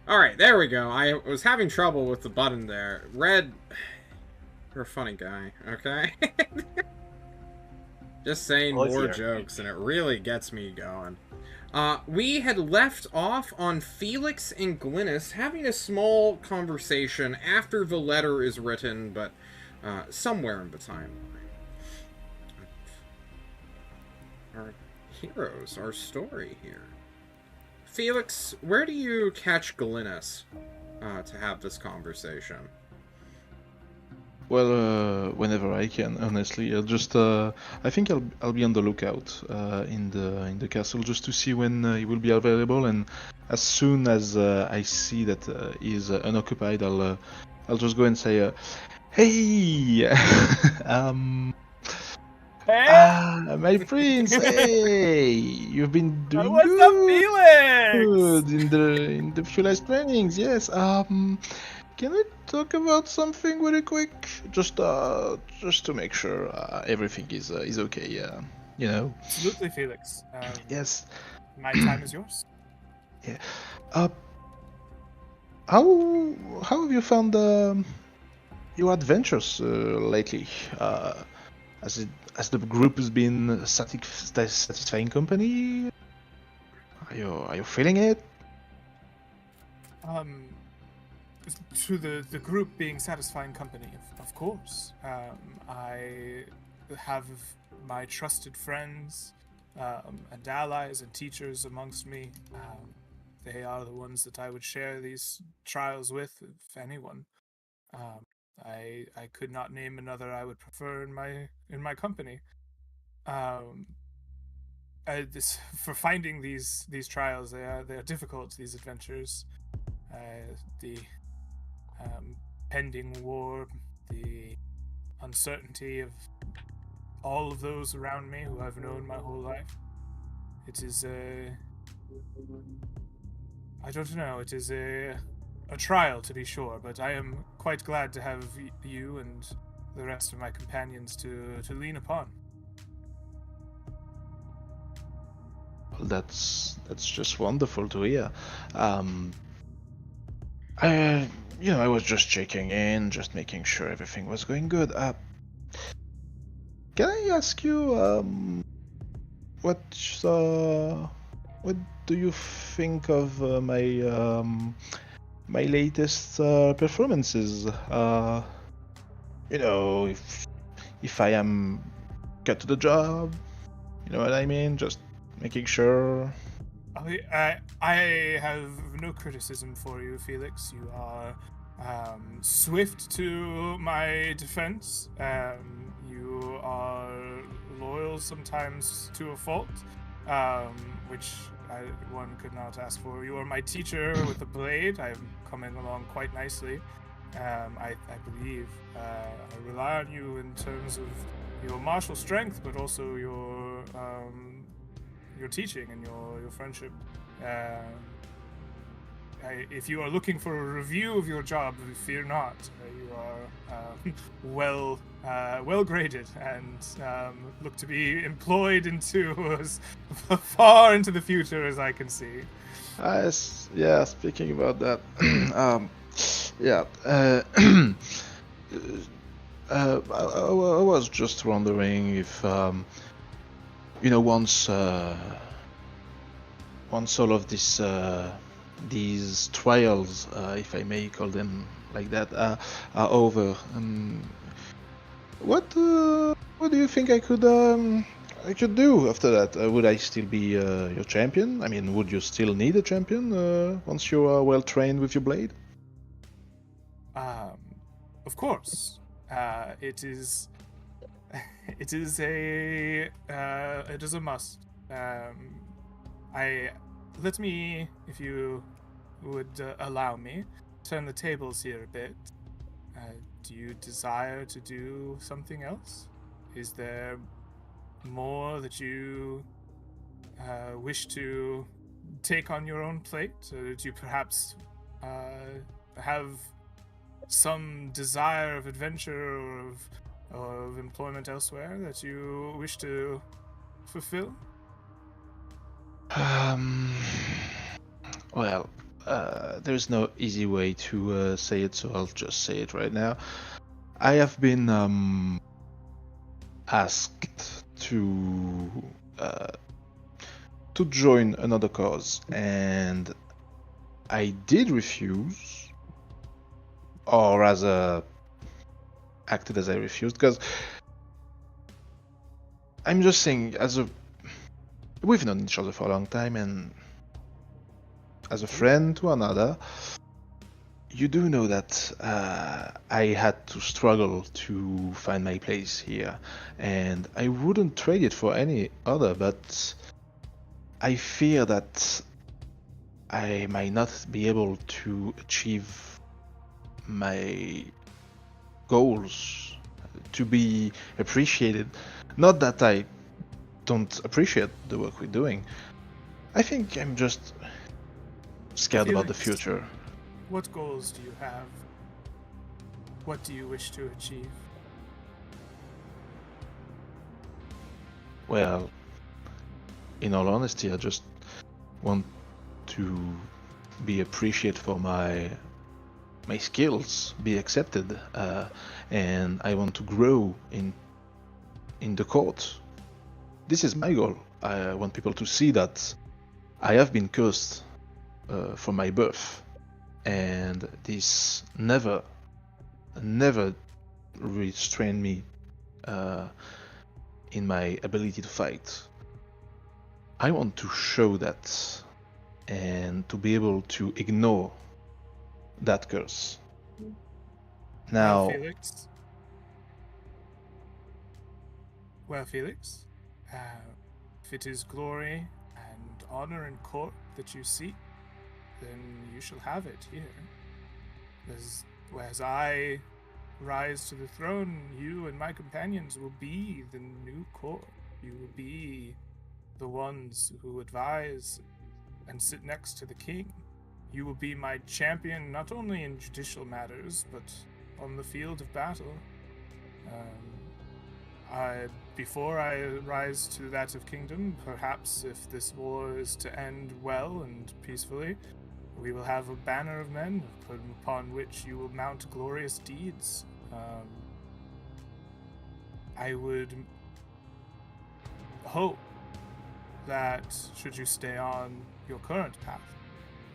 Alright, there we go. I was having trouble with the button there. Red, you're a funny guy, okay? Just saying Oh, more dear. jokes, and it really gets me going. We had left off on Felix and Glynis having a small conversation after the letter is written, but somewhere in the timeline. Our heroes, our story here. Felix, where do you catch Glynis to have this conversation? Well, whenever I can, honestly. I think I'll be on the lookout in the castle just to see when he will be available, and as soon as I see that he's unoccupied, I'll just go and say, "Hey, Hey, my prince, hey, you've been doing what's up, Felix? good in the few last trainings, yes. Can we talk about something really quick? Just to make sure everything is okay. You know. Absolutely, Felix. Yes. My time is yours. Yeah. How have you found your adventures lately? Has the group has been satisfying company? Are you feeling it? To the group being satisfying company, of course. I have my trusted friends and allies and teachers amongst me. They are the ones that I would share these trials with, if anyone. I could not name another I would prefer in my company. For finding these trials, they are difficult. These adventures, the pending war, the uncertainty of all of those around me who I've known my whole life. It is I don't know. It is a trial, to be sure, but I am quite glad to have you and the rest of my companions to lean upon. Well, that's just wonderful to hear. I was just checking in, just making sure everything was going good. Can I ask you, what do you think of my latest performances? If I am cut to the job, you know what I mean? Just making sure. I have no criticism for you, Felix. You are swift to my defense. You are loyal sometimes to a fault, which one could not ask for. You are my teacher with the blade. I'm coming along quite nicely. I believe I rely on you in terms of your martial strength, but also your teaching and your friendship If you are looking for a review of your job, fear not. You are well graded and look to be employed into as far into the future as I can see. Yeah, speaking about that, yeah, I was just wondering if, once all of these trials, if I may call them like that, are over, what do you think I could do after that? Would I still be your champion? I mean, would you still need a champion once you are well trained with your blade? Of course. It is. It is a must. Let me, if you would allow me, turn the tables here a bit. Do you desire to do something else? Is there more that you wish to take on your own plate? Or do you perhaps have some desire of adventure or of employment elsewhere that you wish to fulfill? Well, there's no easy way to say it, so I'll just say it right now. I have been asked to join another cause, and I did refuse, or rather acted as I refused, because I'm just saying, we've known each other for a long time, and as a friend to another, you do know that I had to struggle to find my place here, and I wouldn't trade it for any other, but I fear that I might not be able to achieve my goals, to be appreciated. Not that I don't appreciate the work we're doing. I think I'm just scared about the future. What goals do you have? What do you wish to achieve? Well, in all honesty, I just want to be appreciated for my skills, be accepted, and I want to grow in the court. This is my goal. I want people to see that I have been cursed from my birth, and this never restrained me in my ability to fight. I want to show that and to be able to ignore that curse. Now, Well, Felix, if it is glory and honor and court that you seek, then you shall have it here. As I rise to the throne, you and my companions will be the new court. You will be the ones who advise and sit next to the king. You will be my champion not only in judicial matters, but on the field of battle. Before I rise to that of kingdom, perhaps if this war is to end well and peacefully, we will have a banner of men upon which you will mount glorious deeds. I would hope that, should you stay on your current path,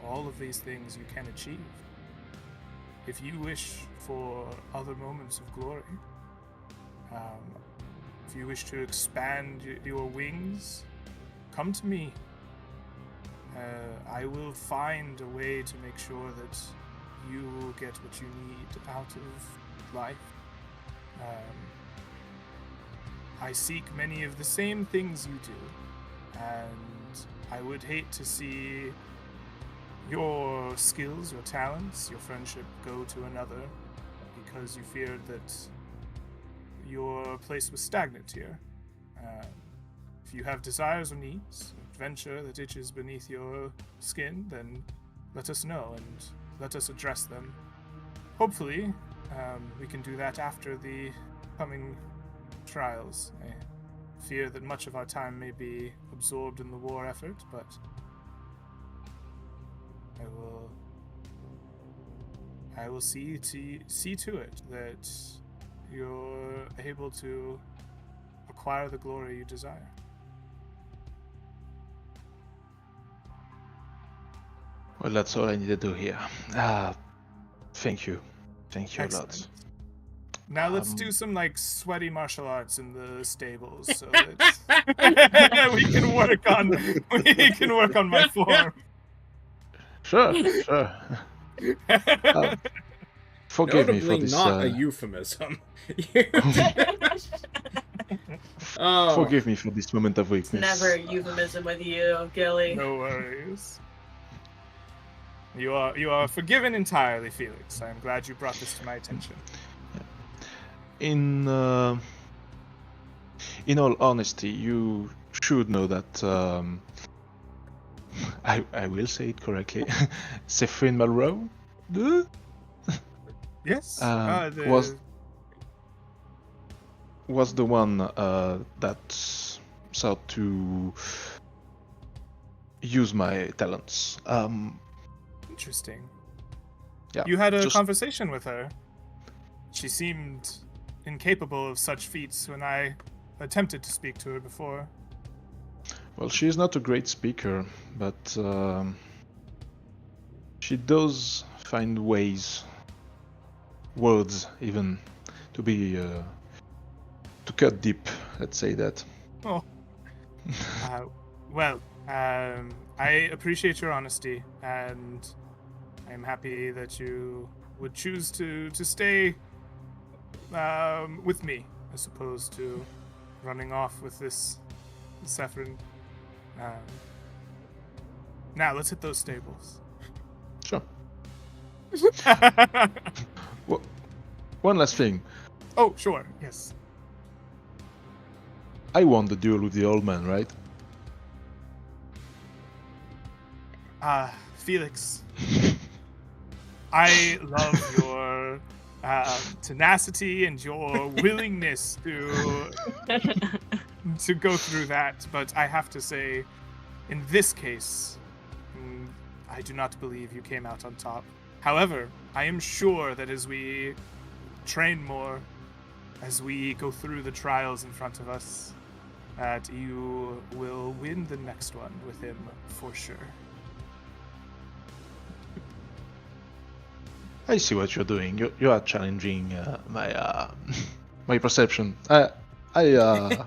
all of these things you can achieve. If you wish for other moments of glory, if you wish to expand your wings, come to me. I will find a way to make sure that you will get what you need out of life. I seek many of the same things you do, and I would hate to see your skills, your talents, your friendship go to another because you feared that your place was stagnant here. If you have desires or needs, adventure that itches beneath your skin, then let us know and let us address them. Hopefully, we can do that after the coming trials. I fear that much of our time may be absorbed in the war effort, but I will see to it that you're able to acquire the glory you desire. Well, that's all I needed to hear. Thank you. Thank you a lot. Excellent. Now let's do some like sweaty martial arts in the stables so that we can work on my form. Sure. Forgive me for Notably this. not a euphemism. Forgive me for this moment of weakness. Never a euphemism with you, Gilly. No worries. You are forgiven entirely, Felix. I am glad you brought this to my attention. In all honesty, you should know that I will say it correctly. Sephrin Malroe Yes. was the one that sought to use my talents. Interesting. Yeah. You had a just- conversation with her. She seemed incapable of such feats when I attempted to speak to her before. Well, she is not a great speaker, but she does find ways, words even, to be to cut deep. Let's say that. Oh. Well, I appreciate your honesty, and I'm happy that you would choose to stay with me, as opposed to running off with this Sephrin. Now, let's hit those stables. Sure. One last thing. Oh, sure, yes. I won the duel with the old man, right? Felix, I love your tenacity and your willingness to go through that, but I have to say, in this case, I do not believe you came out on top. However, I am sure that as we train more, as we go through the trials in front of us, that you will win the next one with him for sure. I see what you're doing. You are challenging my my perception. I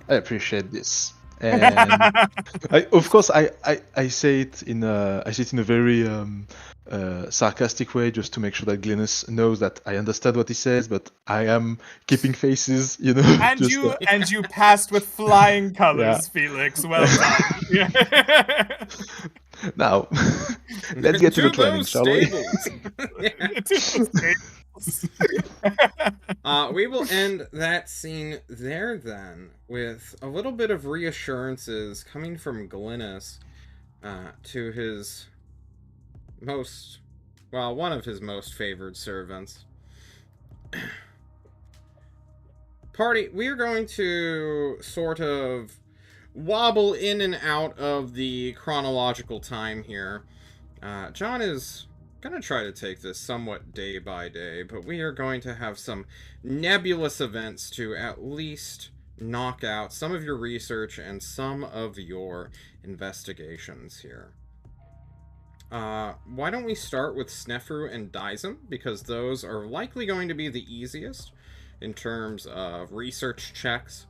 appreciate this, and of course I say it in a very sarcastic way, just to make sure that Glynis knows that I understand what he says, but I am keeping faces, you know. And just, you passed with flying colors, Yeah. Felix. Well done. Now, let's get to the training, those shall we? We will end that scene there then, with a little bit of reassurances coming from Glynis to his one of his most favored servants. Party, we are going to sort of wobble in and out of the chronological time here. John is going to try to take this somewhat day by day, but we are going to have some nebulous events to at least knock out some of your research and some of your investigations here. Why don't we start with Snefru and Dyson, because those are likely going to be the easiest in terms of research checks.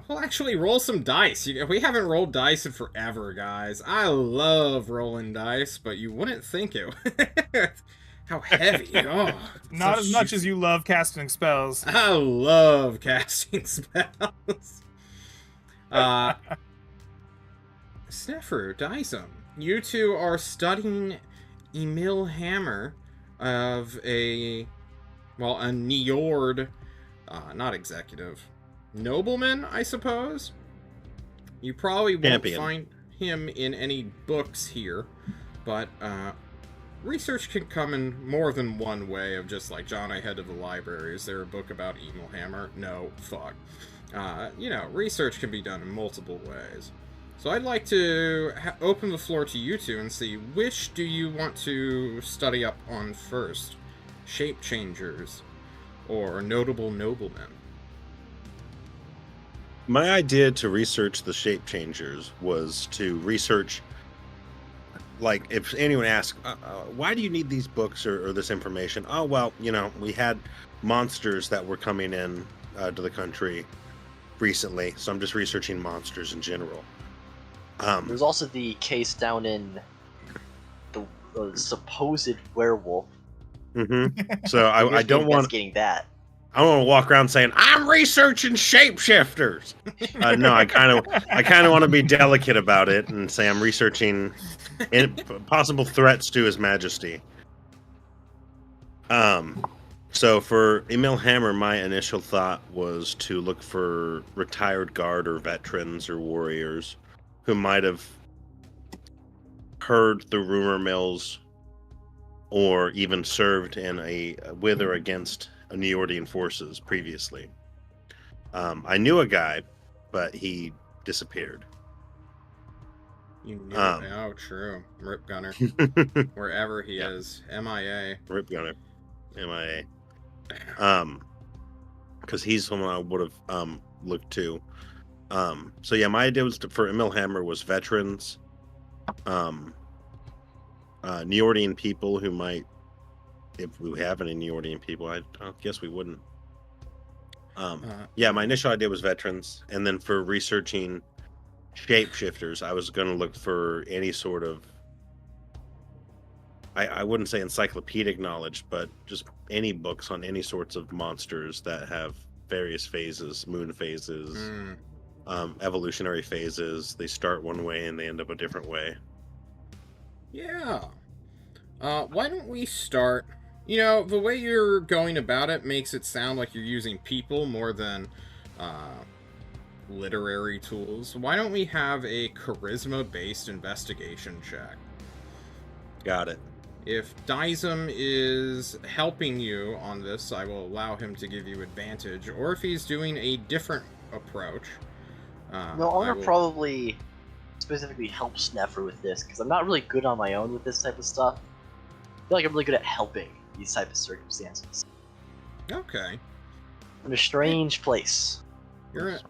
We'll actually roll some dice. We haven't rolled dice in forever, guys. I love rolling dice, but you wouldn't think it. How heavy. Oh, Not as much as you love casting spells. I love casting spells. Snefru, Dyson, you two are studying Emil Hammer of a Njord, not executive, nobleman, I suppose. You probably won't Champion. find him in any books here, but research can come in more than one way of just like, John, I head to the library. Is there a book about Emil Hammer? No, fuck. You know, research can be done in multiple ways. So I'd like to open the floor to you two and see, which do you want to study up on first? Shape changers or notable noblemen? My idea to research the shape changers was to research, like, if anyone asks, why do you need these books or this information? Oh, well, you know, we had monsters that were coming in to the country recently, so I'm just researching monsters in general. There's also the case down in the supposed werewolf. So I don't want investigating that. I don't want to walk around saying I'm researching shapeshifters. No, I kind of want to be delicate about it and say I'm researching possible threats to His Majesty. So for Emil Hammer, my initial thought was to look for retired guard or veterans or warriors who might have heard the rumor mills or even served in with or against Neordian forces previously. I knew a guy, but he disappeared. You knew it. Oh, true. Rip Gunner. Wherever he is. MIA. Rip Gunner. MIA. Because he's someone I would have looked to. So yeah, my idea was for Emil Hammer was veterans, Neordian people who might, if we have any Neordian people, I guess we wouldn't. Yeah, my initial idea was veterans, and then for researching shapeshifters, I was going to look for any sort of, I wouldn't say encyclopedic knowledge, but just any books on any sorts of monsters that have various phases, moon phases, evolutionary phases. They start one way and they end up a different way. Yeah. Why don't we start... You know, the way you're going about it makes it sound like you're using people more than literary tools. Why don't we have a charisma-based investigation check? Got it. If Dizem is helping you on this, I will allow him to give you advantage. Or if he's doing a different approach... no, I'm going to probably specifically help Sneffer with this, because I'm not really good on my own with this type of stuff. I feel like I'm really good at helping these type of circumstances. Okay. I'm in a strange place.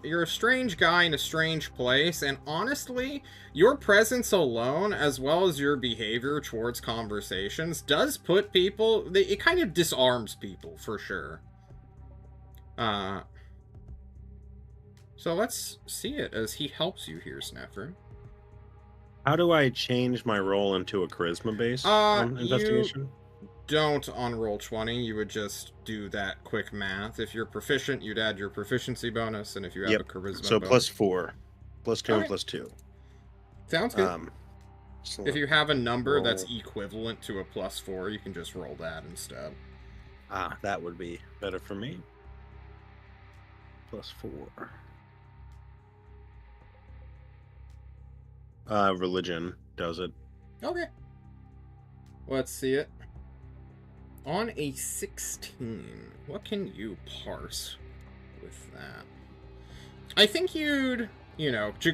You're a strange guy in a strange place, and honestly, your presence alone, as well as your behavior towards conversations, does put people... It kind of disarms people, for sure. So let's see it as he helps you here, Sneffer. How do I change my role into a charisma base on investigation? Don't on Roll20. You would just do that quick math. If you're proficient, you'd add your proficiency bonus, and if you have a charisma so bonus... +4. +2 and +2. Sounds good. If you have a number roll. that's equivalent to a +4, you can just roll that instead. That would be better for me. +4. Religion does it. Okay. Let's see it. On a 16, what can you parse with that? I think you'd,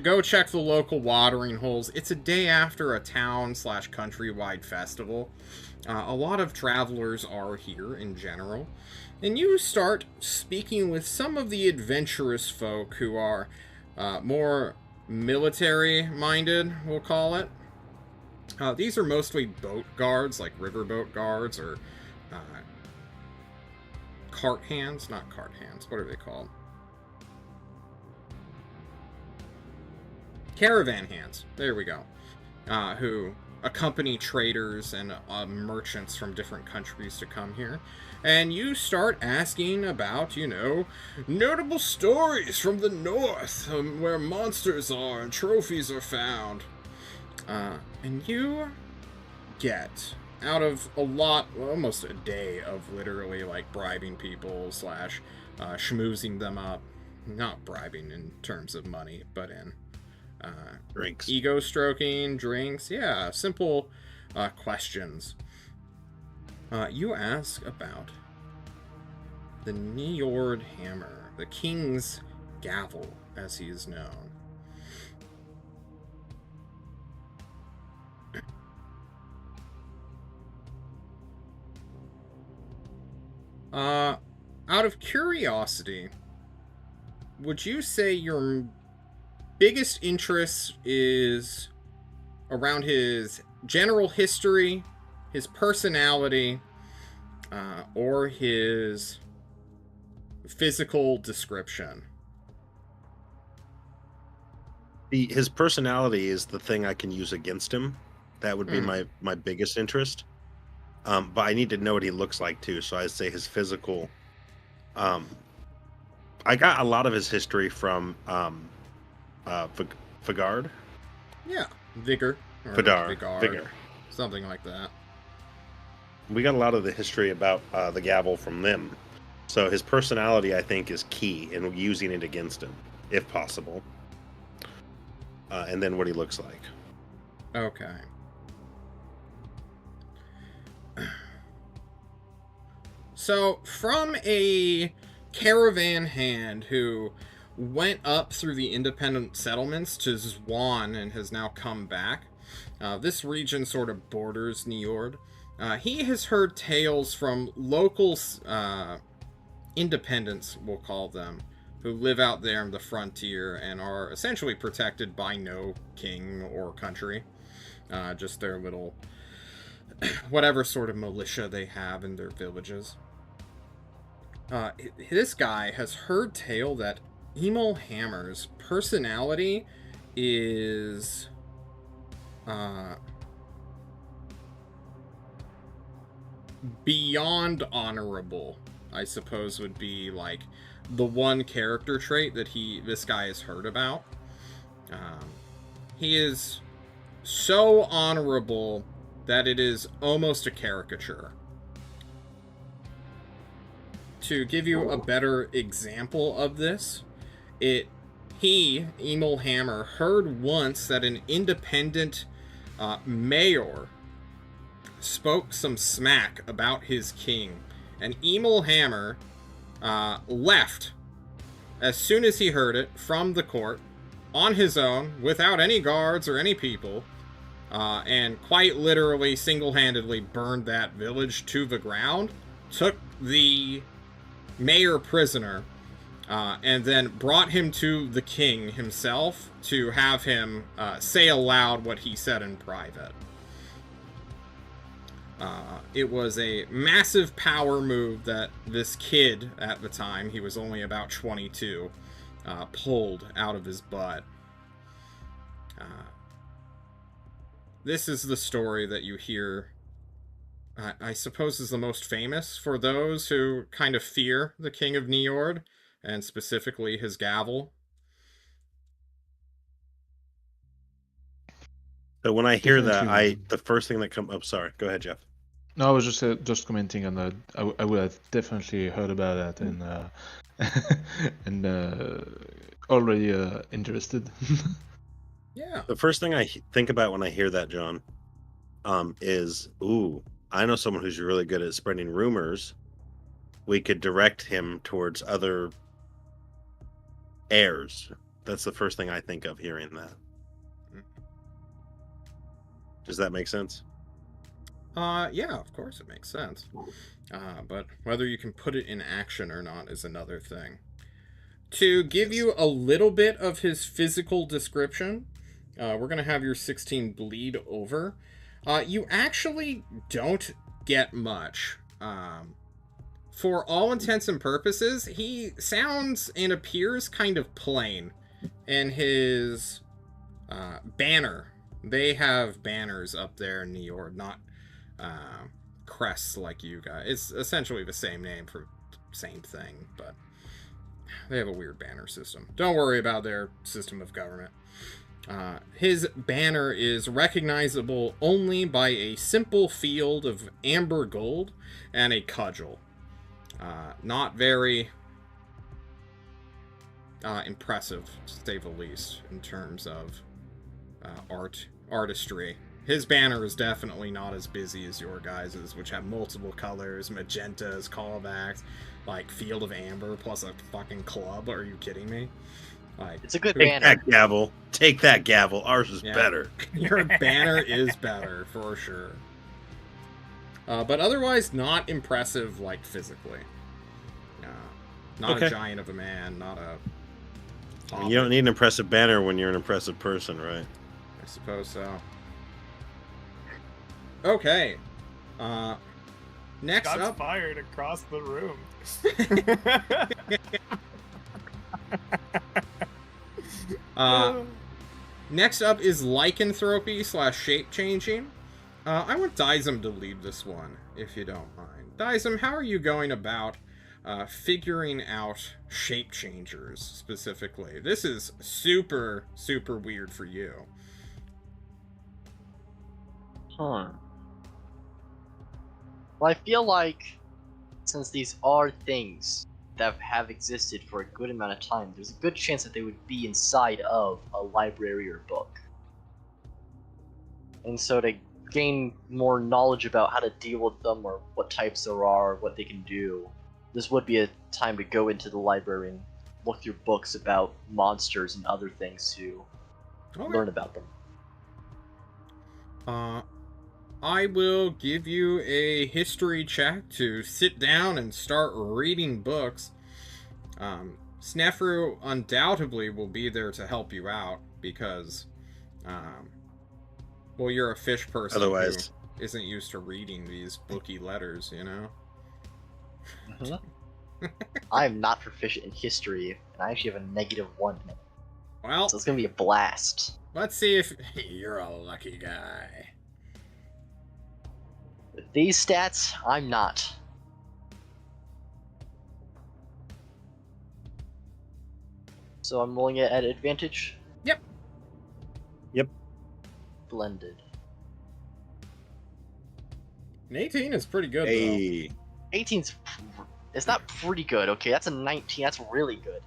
go check the local watering holes. It's a day after a town/countrywide festival. A lot of travelers are here in general. And you start speaking with some of the adventurous folk who are more military-minded, we'll call it. These are mostly boat guards, like riverboat guards, or cart hands. Not cart hands. What are they called? Caravan hands. There we go. Who accompany traders and merchants from different countries to come here. And you start asking about, notable stories from the north, where monsters are and trophies are found. And you get, out of almost a day of literally, bribing people / schmoozing them up. Not bribing in terms of money, but in Drinks. ego stroking, drinks. Yeah, simple questions. You ask about the Njord hammer, the king's gavel, as he is known. Out of curiosity, would you say your biggest interest is around his general history, his personality, or his physical description? His personality is the thing I can use against him. That would be my biggest interest. But I need to know what he looks like too. So I'd say his physical. I got a lot of his history from Fagard. Yeah, Vigor. Or Vidar. Vigard, Vigor. something like that. We got a lot of the history about the gavel from them. So his personality, I think, is key in using it against him, if possible. And then what he looks like. Okay. So, from a caravan hand who went up through the independent settlements to Zwan and has now come back, this region sort of borders Njord. He has heard tales from local independents, we'll call them, who live out there in the frontier and are essentially protected by no king or country. Just their little, whatever sort of militia they have in their villages. This guy has heard tale that Emil Hammer's personality is beyond honorable, I suppose would be like the one character trait that this guy has heard about. He is so honorable that it is almost a caricature. To give you a better example of this, Emil Hammer, heard once that an independent mayor spoke some smack about his king, and Emil Hammer left as soon as he heard it from the court on his own, without any guards or any people, and quite literally single-handedly burned that village to the ground, took the mayor prisoner, and then brought him to the king himself to have him say aloud what he said in private. It was a massive power move that this kid, at the time, he was only about 22, pulled out of his butt. This is the story that you hear, I suppose, is the most famous for those who kind of fear the King of Njord, and specifically his gavel. So when I hear that, Definitely. the first thing that comes up. Sorry, go ahead, Jeff. No, I was just commenting on that. I would have definitely heard about that and already interested. Yeah. The first thing I think about when I hear that, John, is, ooh, I know someone who's really good at spreading rumors. We could direct him towards other heirs. That's the first thing I think of hearing that. Does that make sense? Yeah, of course it makes sense. But whether you can put it in action or not is another thing. To give you a little bit of his physical description, we're going to have your 16 bleed over. You actually don't get much. For all intents and purposes, he sounds and appears kind of plain. And his banner, they have banners up there in Njord, not crests like you guys. It's essentially the same name for same thing, but they have a weird banner system. Don't worry about their system of government. His banner is recognizable only by a simple field of amber gold and a cudgel. Not very impressive, to say the least, in terms of artistry. His banner is definitely not as busy as your guys's, which have multiple colors, magentas, callbacks, like Field of Amber plus a fucking club. Are you kidding me? Like, It's a good Take banner. that gavel. Take that gavel. Ours is Yeah. better. Your banner is better, for sure. But otherwise, not impressive, like, physically. Not Okay. a giant of a man, not a... You don't need an impressive banner when you're an impressive person, right? I suppose so. Okay. Next Shots up... fired across the room. Next up is lycanthropy / shape changing. I want Dizem to lead this one, if you don't mind. Dizem, how are you going about figuring out shape changers specifically? This is super, super weird for you. Well, I feel like since these are things that have existed for a good amount of time, there's a good chance that they would be inside of a library or book. And so to gain more knowledge about how to deal with them or what types there are, what they can do, this would be a time to go into the library and look through books about monsters and other things to learn about them. I will give you a history check to sit down and start reading books. Snefru undoubtedly will be there to help you out because, well, you're a fish person Otherwise, who isn't used to reading these booky letters, you know? I am not proficient in history, and I actually have a -1. Well, So it's gonna be a blast. let's see if you're a lucky guy. With these stats, I'm not. So I'm rolling it at advantage? Yep. Yep. Blended. An 18 is pretty good, hey, 18's... It's not pretty good, okay? That's a 19, that's really good.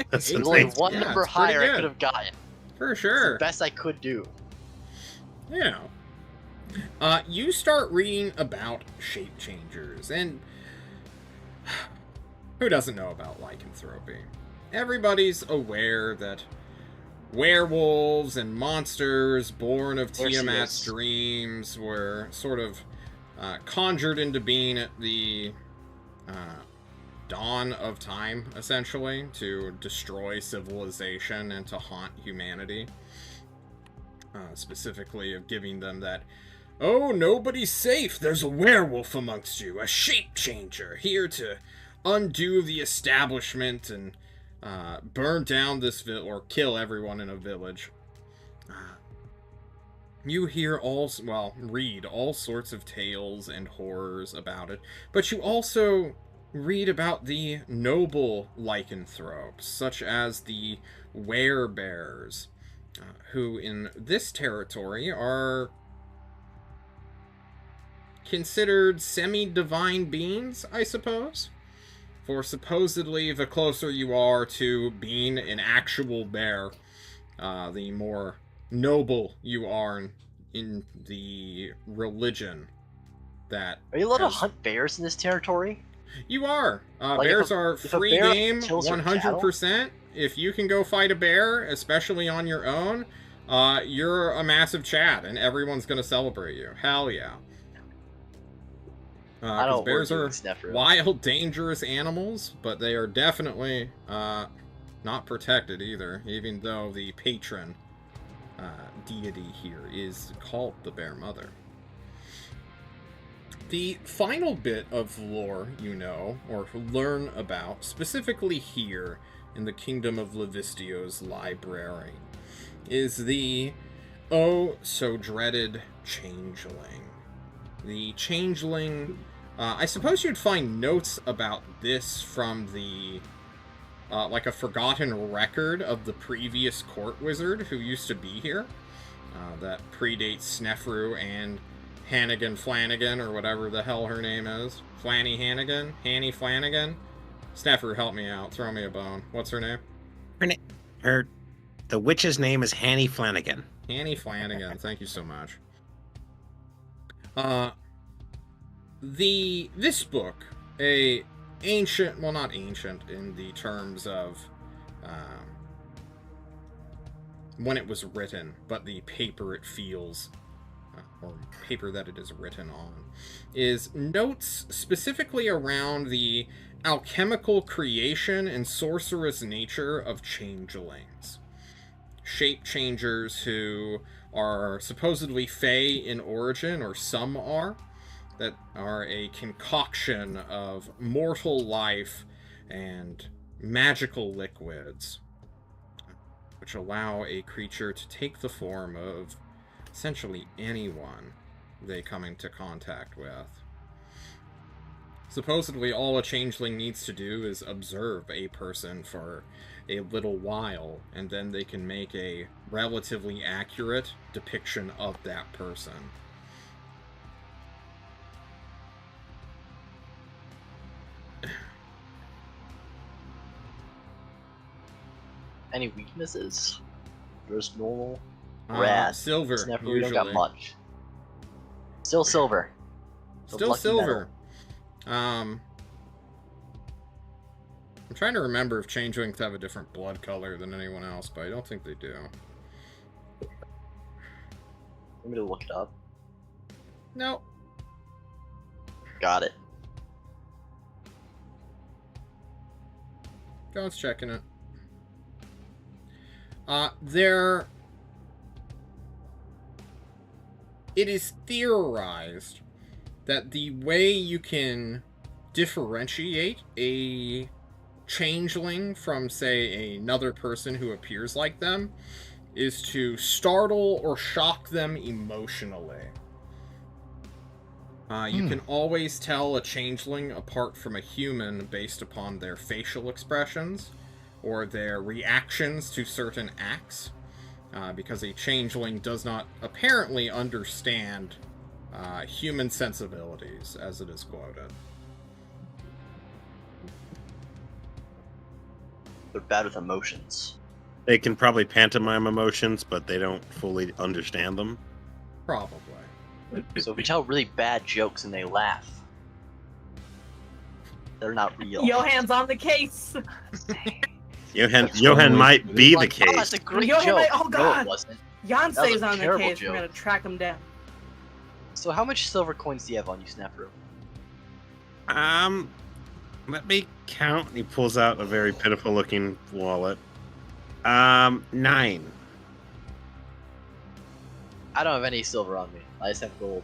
that's There's only nice. one Yeah, number it's pretty higher I good. could have gotten. though. For It's sure. the best I could do. You know. You start reading about shape changers, and who doesn't know about lycanthropy? Everybody's aware that werewolves and monsters born of There she Tiamat's is. dreams were sort of conjured into being at the dawn of time, essentially, to destroy civilization and to haunt humanity. Specifically of giving them that, oh, nobody's safe, there's a werewolf amongst you, a shape changer, here to undo the establishment and burn down this village, or kill everyone in a village. You hear read all sorts of tales and horrors about it, but you also read about the noble lycanthropes, such as the werebears, who in this territory are considered semi-divine beings, I suppose. For supposedly, the closer you are to being an actual bear, the more noble you are in the religion that... Are you allowed to has- hunt bears in this territory? You are. Like, Bears if a- are if a free bear game, kills your 100%. If you can go fight a bear, especially on your own, you're a massive Chad, and everyone's going to celebrate you. Hell yeah. I 'Cause don't bears work are doing Snefru. wild, dangerous animals, but they are definitely not protected either, even though the patron deity here is called the Bear Mother. The final bit of lore you know, or learn about, specifically here in the Kingdom of Livistio's library, is the oh so dreaded changeling. The changeling, I suppose you'd find notes about this from the, like a forgotten record of the previous court wizard who used to be here, that predates Snefru and Hannigan Flanagan, or whatever the hell her name is. Flanny Hannigan? Hanny Flanagan? Snefru, help me out. Throw me a bone. What's her name? The witch's name is Hanny Flanagan. Annie Flanagan, thank you so much. This book, a ancient, well, not ancient in the terms of when it was written, but the paper it feels, or paper that it is written on, is notes specifically around the alchemical creation and sorcerous nature of changelings. Shape changers who are supposedly fey in origin, or some are, that are a concoction of mortal life and magical liquids, which allow a creature to take the form of essentially anyone they come into contact with. Supposedly, all a changeling needs to do is observe a person for a little while, and then they can make a relatively accurate depiction of that person. Any weaknesses? There's normal. Rad. Silver, Snapper, usually. we don't got much. Still silver. The Still lucky silver. metal. I'm trying to remember if changelings have a different blood color than anyone else, but I don't think they do. Let me look it up. Nope. Got it. God's checking it. It is theorized that the way you can differentiate a changeling from, say, another person who appears like them is to startle or shock them emotionally. You can always tell a changeling apart from a human based upon their facial expressions or their reactions to certain acts, because a changeling does not apparently understand human sensibilities, as it is quoted. They're bad with emotions. They can probably pantomime emotions, but they don't fully understand them. Probably. So if we tell really bad jokes and they laugh, they're not real. Johan's on the case. Johan might be the Like, oh, that's case. a great Johan joke. might- oh, No, God. it wasn't. Yancey's That was a on the terrible case. joke. We're gonna track him down. So how much silver coins do you have on you, Snapper? Let me count. He pulls out a very pitiful looking wallet. 9. I don't have any silver on me. I just have gold,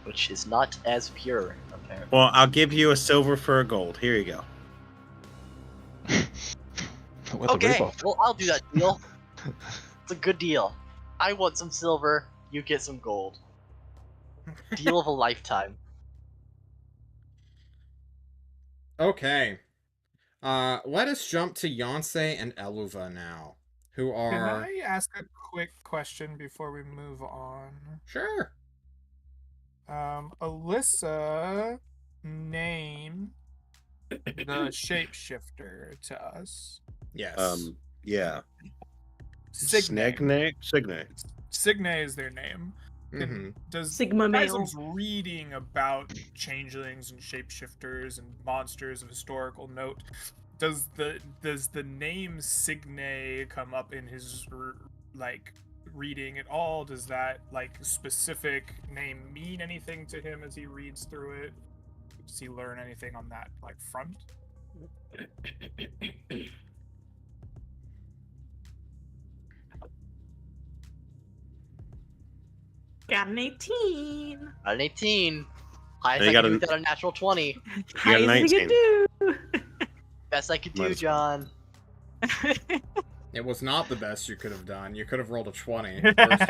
which is not as pure, apparently. Well, I'll give you a silver for a gold. Here you go. What a Okay, ripoff. well, I'll do that deal. It's a good deal. I want some silver, you get some gold. Deal of a lifetime. Okay. Let us jump to Yancey and Eluva now, who Can are... I ask a quick question before we move on? Sure. Alyssa, name the shapeshifter to us. Yes. Yeah. Signe. Signe. Signe is their name. Mm-hmm. Does Sigma guys, I male. was reading about changelings and shapeshifters and monsters of historical note. Does the name Signe come up in his reading at all? Does that specific name mean anything to him as he reads through it? Does he learn anything on that front? Got an 18. An 18. Highest You I got can do a- without a natural 20. got a Highest I 19. could do. Best I could do, Minus- John. It was not the best you could have done. You could have rolled a 20, first of all.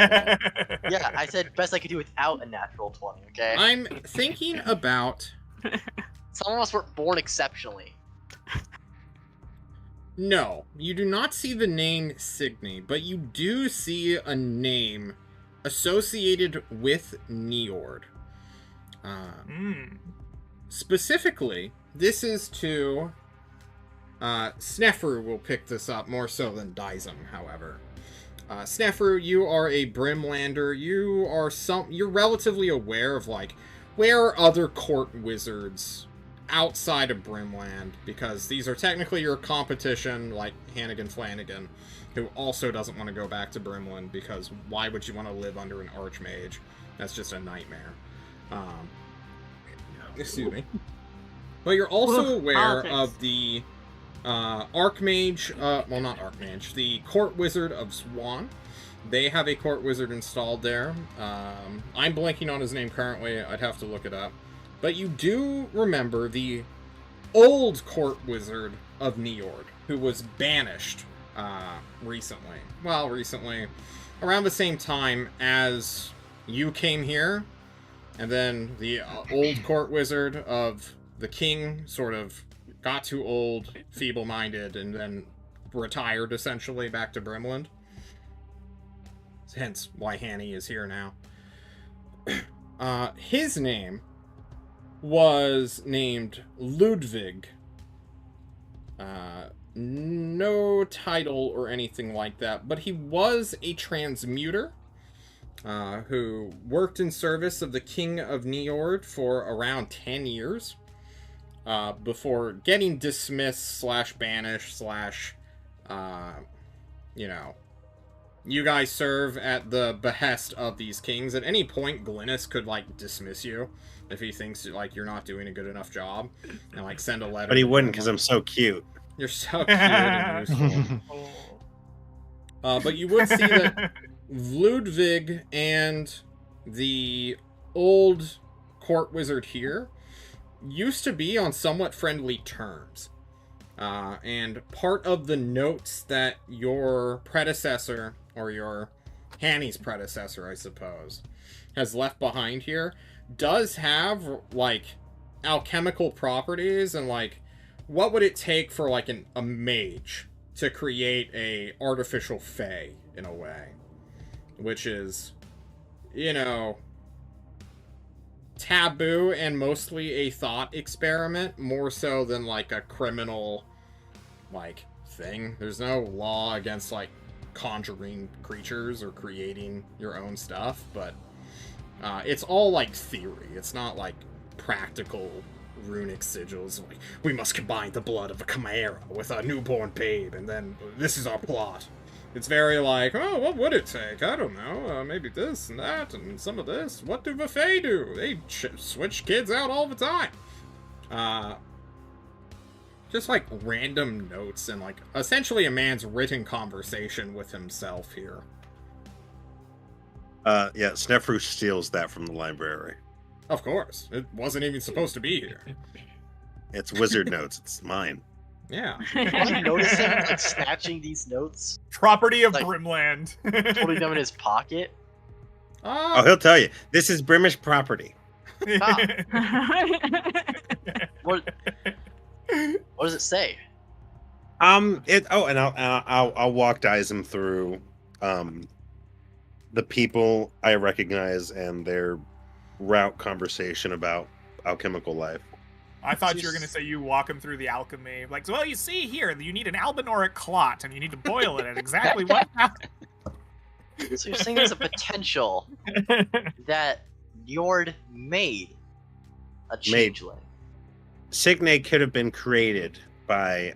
Yeah, I said best I could do without a natural 20, okay? I'm thinking about... Some of us were born exceptionally. No, you do not see the name Signe, but you do see a name associated with Neord. Specifically, this is to... Snefru will pick this up more so than Dizem, however. Snefru, you are a Brimlander. You're relatively aware of, like, where are other court wizards outside of Brimland, because these are technically your competition, like Hannigan Flanagan, who also doesn't want to go back to Brimland, because why would you want to live under an archmage? That's just a nightmare. Excuse me. But you're also aware of the Archmage, well, not Archmage, the Court Wizard of Swan. They have a Court Wizard installed there. I'm blanking on his name currently. I'd have to look it up. But you do remember the old Court Wizard of Niord, who was banished recently. Well, recently. Around the same time as you came here. And then the old Court Wizard of the King sort of got too old, feeble-minded, and then retired, essentially, back to Brimland. Hence why Hanny is here now. His name was named Ludwig. No title or anything like that, but he was a transmuter who worked in service of the King of Niord for around 10 years. Before getting dismissed / banished / you know, you guys serve at the behest of these kings. At any point, Glynis could, like, dismiss you if he thinks, like, you're not doing a good enough job, and, like, send a letter. But he wouldn't, because I'm so cute. You're so cute and useful. But you would see that Ludwig and the old court wizard here used to be on somewhat friendly terms. And part of the notes that your predecessor, or your Hanny's predecessor, I suppose, has left behind here, does have, like, alchemical properties, and, like, what would it take for, like, a mage to create a artificial fae, in a way? Which is, you know, taboo and mostly a thought experiment, more so than, like, a criminal, like, thing. There's no law against, like, conjuring creatures or creating your own stuff, but it's all, like, theory. It's not, like, practical runic sigils. Like, we must combine the blood of a chimera with a newborn babe, and then this is our plot. It's very like, oh, what would it take? I don't know. Maybe this and that and some of this. What do the Fae do? They switch kids out all the time. Just like random notes and like essentially a man's written conversation with himself here. Yeah, Snefru steals that from the library. Of course. It wasn't even supposed to be here. It's wizard notes. It's mine. Yeah. Was you noticing, like, snatching these notes, Property of Like- Brimland. putting them in his pocket? Oh, he'll tell you. This is Brimish property. What does it say? And I'll walk Dizem through the people I recognize and their route conversation about alchemical life. I thought you were going to say you walk him through the alchemy. Like, well, you see here, you need an albinoric clot, and you need to boil it at exactly 1,000. So you're saying there's a potential that Njord made a changeling. Signe could have been created by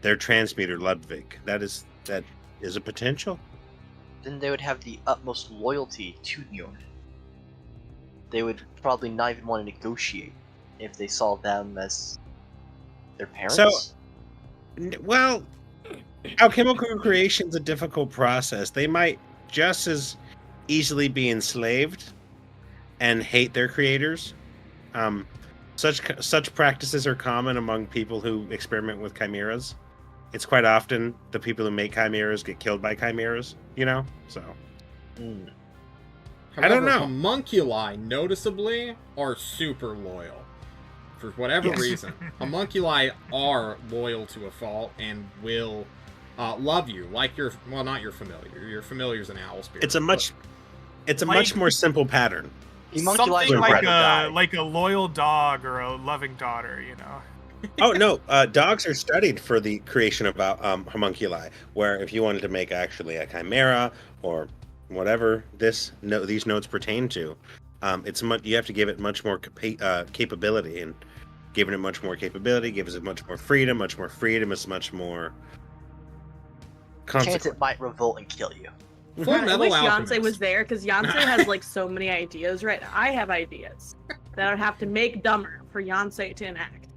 their transmuter Ludwig. That is a potential. Then they would have the utmost loyalty to Njord. They would probably not even want to negotiate if they saw them as their parents. So- Well, alchemical creation is a difficult process. They might just as easily be enslaved and hate their creators. Such practices are common among people who experiment with chimeras. It's quite often the people who make chimeras get killed by chimeras, you know? So I don't know. Homunculi, noticeably, are super loyal. For whatever reason. Homunculi are loyal to a fault and will love you. Like your, well, not your familiar. Your familiar's an owl spirit. it's a much more simple pattern. Homunculi Something would rather die. like a loyal dog or a loving daughter, you know. Oh no, dogs are studied for the creation of homunculi. Where if you wanted to make actually a chimera or whatever these nodes pertain to, you have to give it much more capability, and giving it much more capability gives it much more freedom. Much more freedom is much more Chance consequence. it might revolt and kill you. Full I Metal wish Alchemist. Yonsei was there because Yonsei has like so many ideas. Right, I have ideas that I would have to make dumber for Yonsei to enact.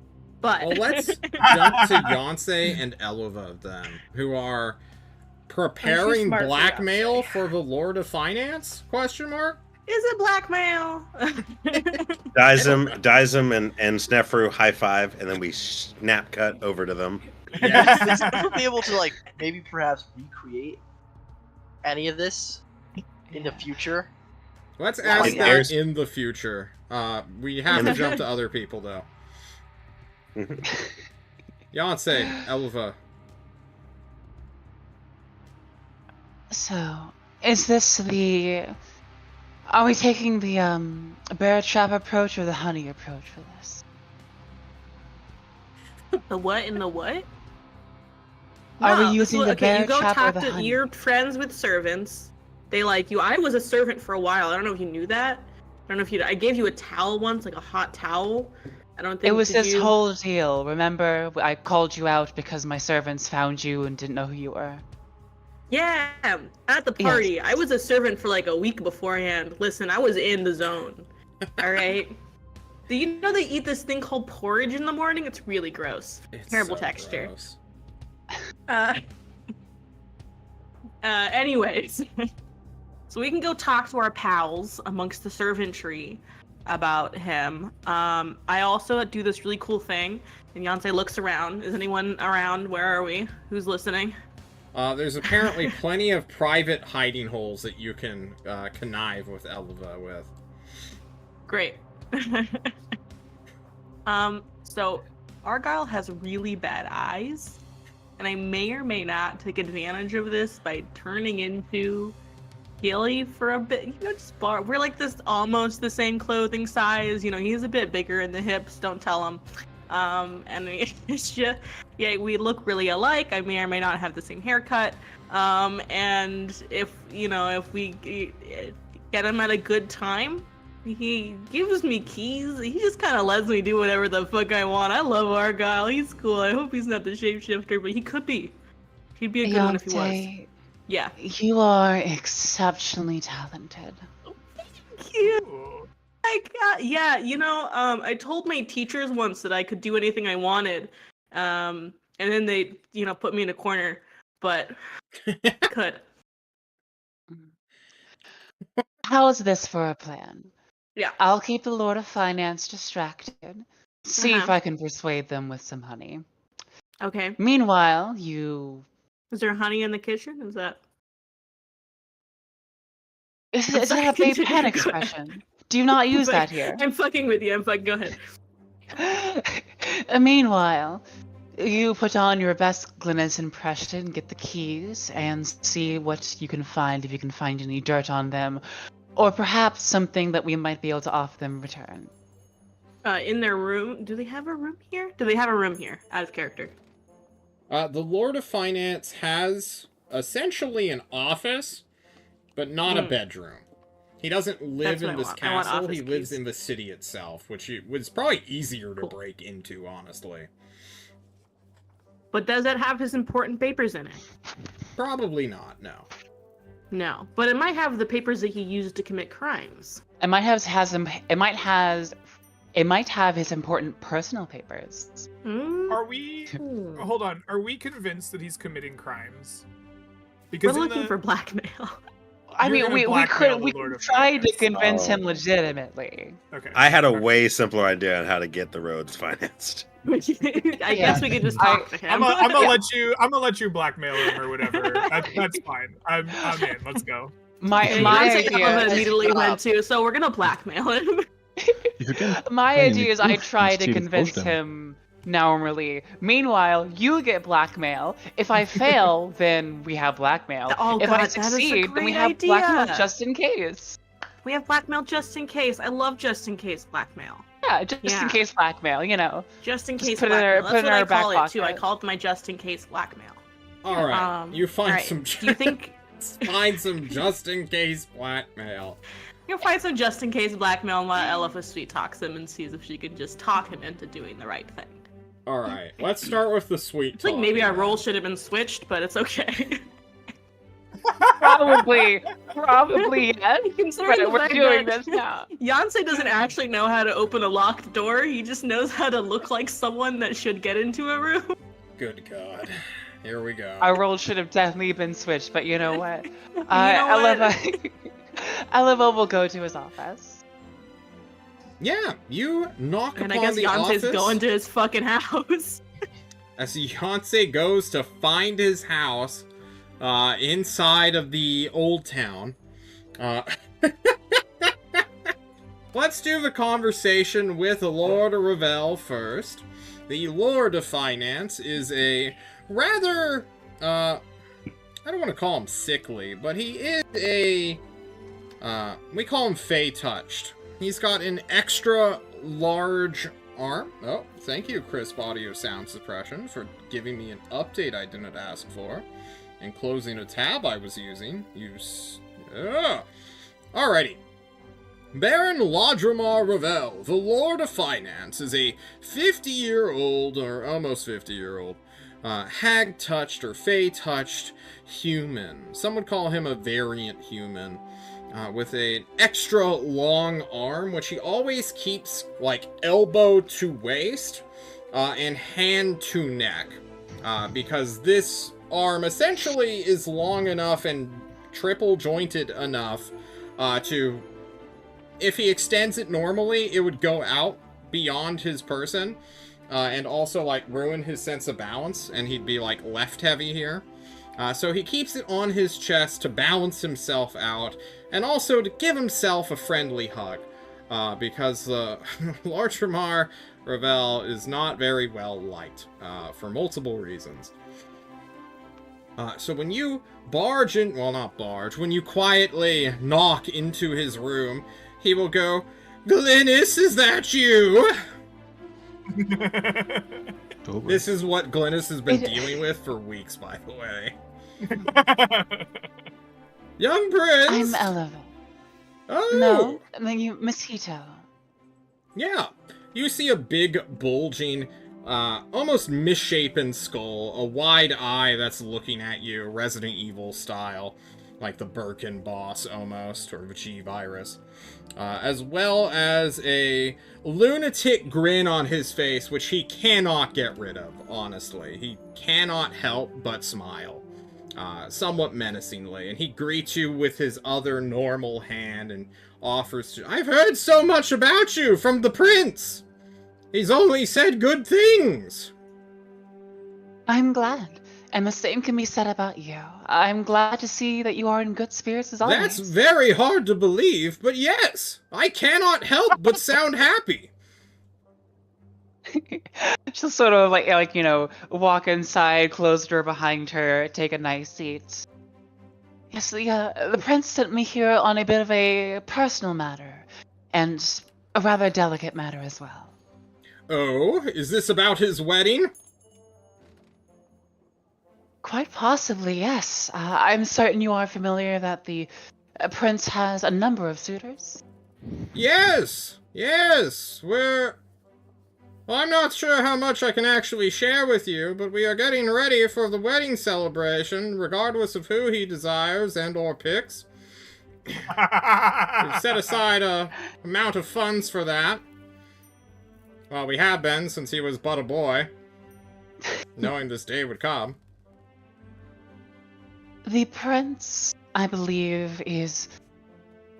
But Well, let's jump to Yonsei and Eleva then, who are preparing smart for blackmail Yonsei. for the Lord of Finance? Question mark. Is it blackmail? Dizem and Snefru high five, and then we snap cut over to them. Yes. Would you be able to maybe perhaps recreate any of this in the future? Let's Yeah, ask yeah. that in the future. We have to jump to other people though. Yonsei, Eleva. So, is this the... Are we taking the bear trap approach or the honey approach for this? The what in the what? Are we No, this using was- the okay, bear you go trap or talk the to honey? you're friends with servants. They like you. I was a servant for a while. I don't know if you knew that. I don't know if you. I gave you a towel once, like a hot towel. I don't think It was did this you... whole deal. Remember, I called you out because my servants found you and didn't know who you were. Yeah, at the party. I was a servant for like a week beforehand. Listen, I was in the zone. All right. Do you know they eat this thing called porridge in the morning? It's really gross. It's Terrible so texture. gross. Anyways. So we can go talk to our pals amongst the servantry about him. I also do this really cool thing, and Yonsei looks around. Is anyone around? Where are we? Who's listening? There's apparently plenty of private hiding holes that you can connive with Eleva with. Great. So Argyle has really bad eyes, and I may or may not take advantage of this by turning into Gilly for a bit. Just we're like this almost the same clothing size. He's a bit bigger in the hips. Don't tell him. And it's just, yeah, we look really alike. I may or may not have the same haircut. And if we get him at a good time, he gives me keys. He just kind of lets me do whatever the fuck I want. I love Argyle. He's cool. I hope he's not the shapeshifter, but he could be. He'd be a good one if he was. Yonsei, Yeah. you are exceptionally talented. Cute. Ooh. I told my teachers once that I could do anything I wanted. And then they, put me in a corner, but could. How's this for a plan? Yeah. I'll keep the Lord of Finance distracted. See if Uh-huh. I can persuade them with some honey. Okay. Meanwhile, you... Is there honey in the kitchen? Is that... Is I'm that sorry, a big continue. pen Go expression? Do you not use that here? I'm fucking with you. Go ahead. Meanwhile, you put on your best Glynis impression, get the keys, and see what you can find, if you can find any dirt on them, or perhaps something that we might be able to offer them in return. In their room. Do they have a room here? Do they have a room here? Out of character. The Lord of Finance has essentially an office, but not a bedroom. He doesn't live That's what in I this want. I want castle. office He lives keys. in the city itself, which was probably easier to Cool. break into, honestly. But does it have his important papers in it? Probably not, no. No. But it might have the papers that he used to commit crimes. It might have his important personal papers. Hmm? Are we? Hold on. Are we convinced that he's committing crimes? We're Because in looking the- for blackmail. I You're mean, gonna we blackmail could the Lord of try to Finance. convince him Oh. legitimately. Okay. I had a Okay. way simpler idea on how to get the roads financed. I guess we could just talk to him. I'm gonna let you blackmail him or whatever. That's fine. I'm in. Let's go. My Yeah, my Yonsei idea immediately went to, so we're gonna blackmail him. If you can my find idea any is I proof try and to still convince forge them. him normally. Meanwhile, you get blackmail. If I fail, then we have blackmail. Oh, if God, I that is a succeed, then we great have blackmail idea. just in case. We have blackmail just in case. I love just in case blackmail. Yeah, just in Yeah. case blackmail, you know. Just in Just case put it in blackmail. our- That's put it in what I our back call it too. I pocket. call it my just in case blackmail. All right, you find alright. some. Do you think Find some just in case blackmail. you'll find some just in case blackmail and let Ella sweet talks him and sees if she can just talk him into doing the right thing? All right, let's start with the sweet I think talk. maybe our roles should have been switched, but it's okay. Probably yes. Considering the But we're fact doing that this now. Yancey doesn't actually know how to open a locked door. He just knows how to look like someone that should get into a room. Good God, here we go. Our roles should have definitely been switched, but you know what? know what? Eleva will go to his office. Yeah, you knock And I upon guess the Yancey's office. going to his fucking house. As Yancey goes to find his house inside of the old town. Let's do the conversation with Lord Ravel first. The Lord of Finance is a rather, I don't want to call him sickly, but he is a, we call him Fey-touched. He's got an extra large arm. Oh, thank you, Crisp Audio Sound Suppression, for giving me an update I didn't ask for. And closing a tab I was using. Alrighty. Baron Laudramar Ravel, the Lord of Finance, is a 50-year-old, or almost 50-year-old, hag-touched or fey-touched human. Some would call him a variant human. With an extra long arm, which he always keeps, like, elbow to waist, and hand to neck. Because this arm essentially is long enough and triple-jointed enough to... If he extends it normally, it would go out beyond his person, and also, like, ruin his sense of balance, and he'd be, like, left-heavy here. So he keeps it on his chest to balance himself out, and also to give himself a friendly hug, because Lord Tramar Ravel is not very well liked, for multiple reasons. So when you barge in, well, not barge, when you quietly knock into his room, he will go, "Glynis, is that you?" This is what Glynis has been dealing with for weeks, by the way. Young Prince! I'm Eleva. Oh! No, I mean you, Mosquito. Yeah. You see a big, bulging, almost misshapen skull, a wide eye that's looking at you, Resident Evil style, like the Birkin boss almost, or the G-Virus. As well as a lunatic grin on his face, which he cannot get rid of, honestly. He cannot help but smile. Somewhat menacingly, and he greets you with his other normal hand and offers to... I've heard so much about you from the prince! He's only said good things! I'm glad. And the same can be said about you. I'm glad to see that you are in good spirits as always. That's very hard to believe, but yes! I cannot help but sound happy! She'll sort of like you know, walk inside, close the door behind her, take a nice seat. Yes, the prince sent me here on a bit of a personal matter, and a rather delicate matter as well. Oh, is this about his wedding? Quite possibly, yes. I'm certain you are familiar that the prince has a number of suitors. Yes! Yes! Well, I'm not sure how much I can actually share with you, but we are getting ready for the wedding celebration, regardless of who he desires and or picks. We've set aside a amount of funds for that. Well, we have been since he was but a boy, knowing this day would come. The prince, I believe, is,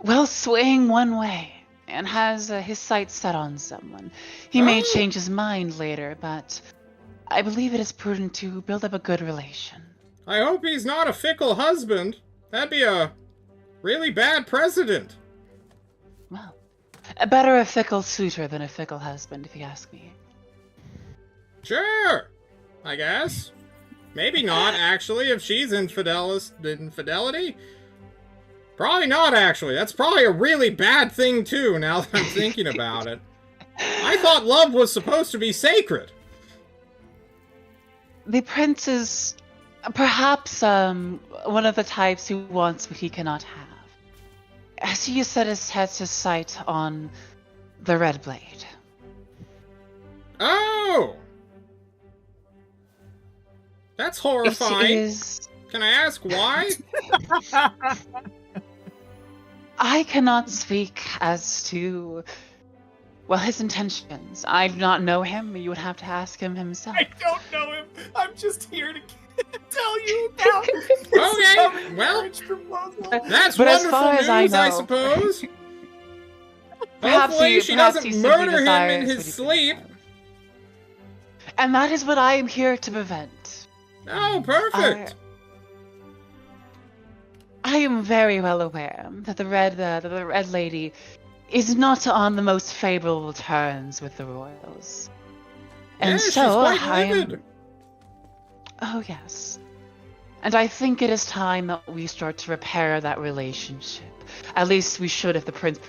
well, swaying one way, and has his sights set on someone. He may change his mind later, but I believe it is prudent to build up a good relation. I hope he's not a fickle husband. That'd be a really bad precedent. Well, better a fickle suitor than a fickle husband, if you ask me. Sure, I guess. Maybe not, actually, if she's infidelity. Probably not, actually. That's probably a really bad thing, too, now that I'm thinking about it. I thought love was supposed to be sacred. The prince is perhaps one of the types who wants what he cannot have. As he has set his sight on the Red Blade. Oh! That's horrifying. It is... Can I ask why? I cannot speak as to, well, his intentions. I do not know him. You would have to ask him himself. I don't know him. I'm just here to tell you about this Okay, well, marriage proposal. That's But as wonderful far as I news, I know- suppose. Perhaps Hopefully she perhaps doesn't he simply murder him desires in what his he sleep. cannot have. And that is what I am here to prevent. Oh, perfect. I am very well aware that the Red Lady is not on the most favorable terms with the royals. And Yeah, so she's quite I am... livid. Oh, yes. And I think it is time that we start to repair that relationship. At least we should if the prince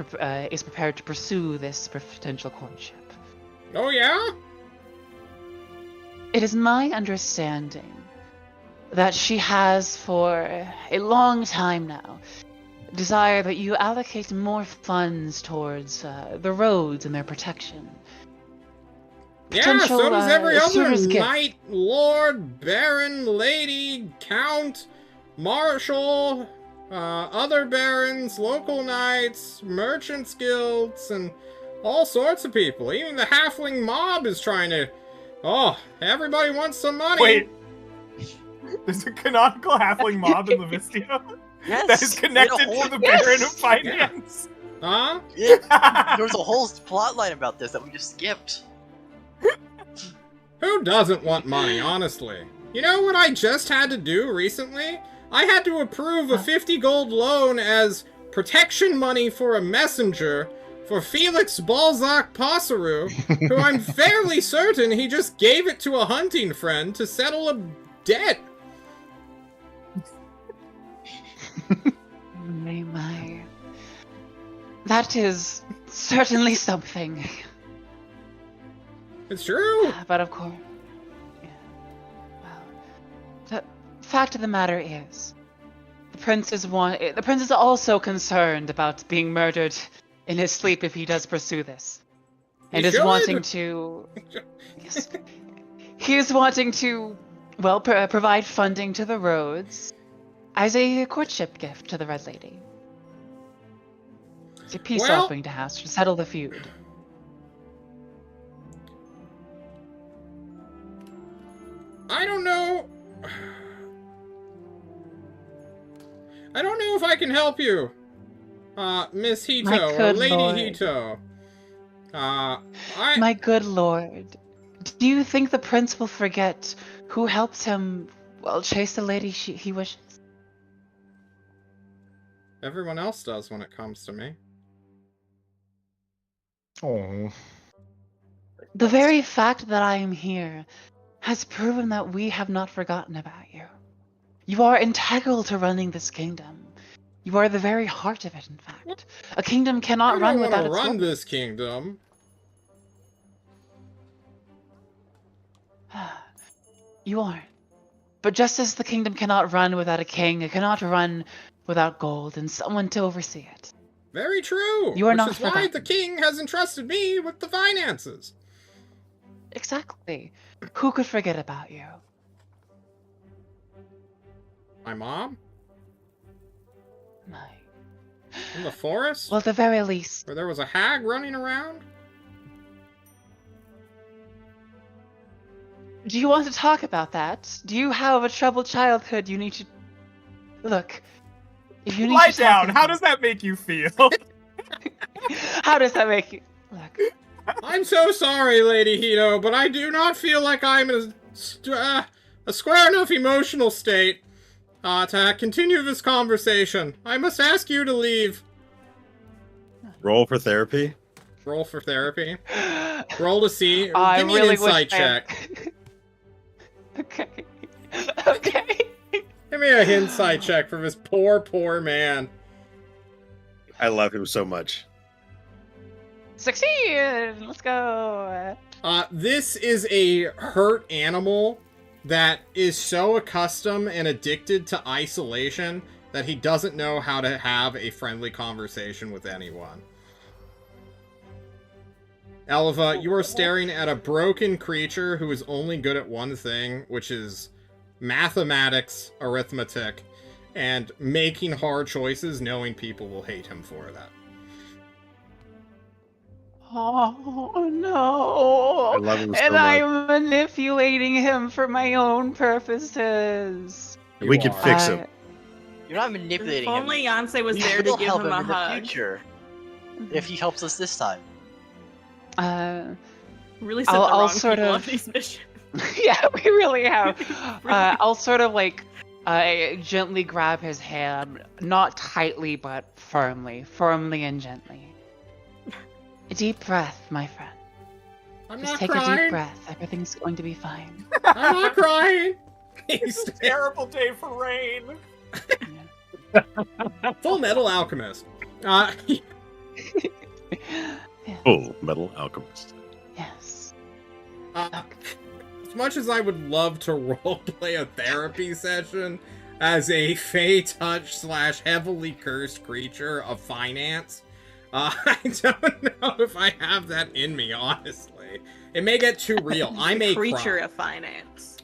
is prepared to pursue this potential courtship. Oh, yeah? It is my understanding that she has for a long time now desire that you allocate more funds towards the roads and their protection. Yeah, so Potential, does every other suitor's gift. knight, lord, baron, lady, count, marshal, other barons, local knights, merchants guilds, and all sorts of people. Even the halfling mob is trying to... Oh, everybody wants some money. Wait. There's a canonical halfling mob in Livistio Yes. that is connected we had a to the whole- Baron of Finance. Huh? Yeah, there was a whole plot line about this that we just skipped. Who doesn't want money, honestly? You know what I just had to do recently? I had to approve a 50 gold loan as protection money for a messenger for Felix Balzac Passeru, who I'm fairly certain he just gave it to a hunting friend to settle a debt. My. That is certainly something. It's true. But of course, yeah. Well, the fact of the matter is, the prince is also concerned about being murdered in his sleep if he does pursue this, and He is should. wanting to. Yes, he is wanting to, well, provide funding to the roads as a courtship gift to the Red Lady. It's a peace Well- offering to have to settle the feud. I don't know. I don't know if I can help you, Miss My Hito or good Lady lord. Hito. My good lord, do you think the prince will forget who helped him, well, chase the lady he wishes? Everyone else does when it comes to me. Oh, The very fact that I am here has proven that we have not forgotten about you. You are integral to running this kingdom. You are the very heart of it, in fact. A kingdom cannot I run don't want without to its run lord. this kingdom. You aren't. But just as the kingdom cannot run without a king, it cannot run without gold and someone to oversee it. Very true. You are which not is why forgotten. the king has entrusted me with the finances. Exactly. Who could forget about you? My mom? My. In the forest? Well, at the very least, Where there was a hag running around? do you want to talk about that? Do you have a troubled childhood you need to... Look, if you need Lie to down. talk How does that make you feel? How does that make you... Look, I'm so sorry, Lady Hito, but I do not feel like I'm in a square enough emotional state to continue this conversation. I must ask you to leave. Roll for therapy. Roll for therapy. Roll to see. I Give me really an insight wish I- check. Okay. Okay. Give me an insight check for this poor, poor man. I love him so much. Succeed! Let's go! This is a hurt animal that is so accustomed and addicted to isolation that he doesn't know how to have a friendly conversation with anyone. Elva, you are staring at a broken creature who is only good at one thing, which is mathematics, arithmetic, and making hard choices knowing people will hate him for that. Oh no! I love him so And much. I'm manipulating him for my own purposes. We could fix him. You're not manipulating If him. only Yancey was We there to will give help him a in the hug. future if he helps us this time. Really set I'll the wrong sort people of- on these missions. Yeah, we really have. Really? I'll sort of like gently grab his hand, not tightly but firmly and gently. A deep breath, my friend. I'm Just not take a deep crying. breath. Everything's going to be fine. I'm not crying. It's a terrible day for rain. Full Metal Alchemist. Full Metal Alchemist. Yes. As much as I would love to roleplay a therapy session as a Fey Touch / heavily cursed creature of finance, I don't know if I have that in me, honestly. It may get too real. I may creature cry. of finance.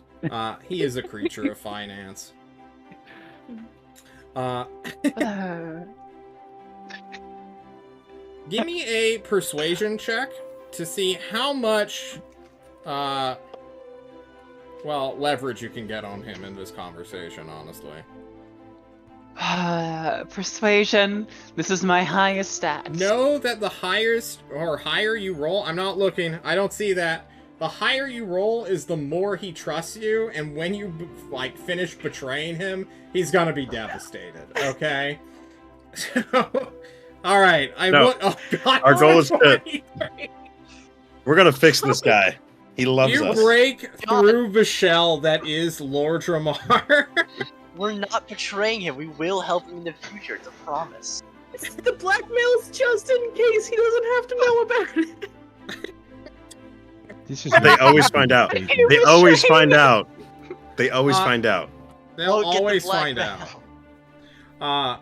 He is a creature of finance. Give me a persuasion check to see how much, leverage you can get on him in this conversation, honestly. Persuasion. This is my highest stat. Know that the higher you roll, I'm not looking, I don't see that. The higher you roll is the more he trusts you, and when you, finish betraying him, he's gonna be devastated, okay? So, alright, oh god. Our goal is to- 23. We're gonna fix this guy. He loves You us. break through the shell that is Lord Dramar. We're not betraying him. We will help him in the future. It's a promise. The blackmail's just in case he doesn't have to know about it. This is They not always find out. complicated. They always find out. They always find out. They'll Oh, get the always black find out. belt.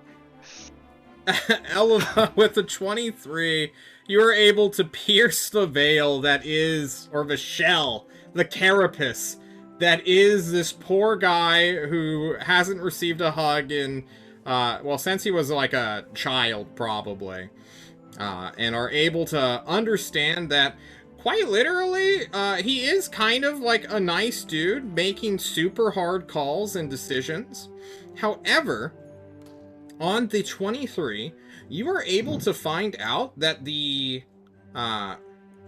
Elva, with the 23, you are able to pierce the veil that is, or the shell, the carapace, that is this poor guy who hasn't received a hug in, since he was like a child, probably. And are able to understand that, quite literally, he is kind of like a nice dude, making super hard calls and decisions. However, on the 23, you are able to find out that the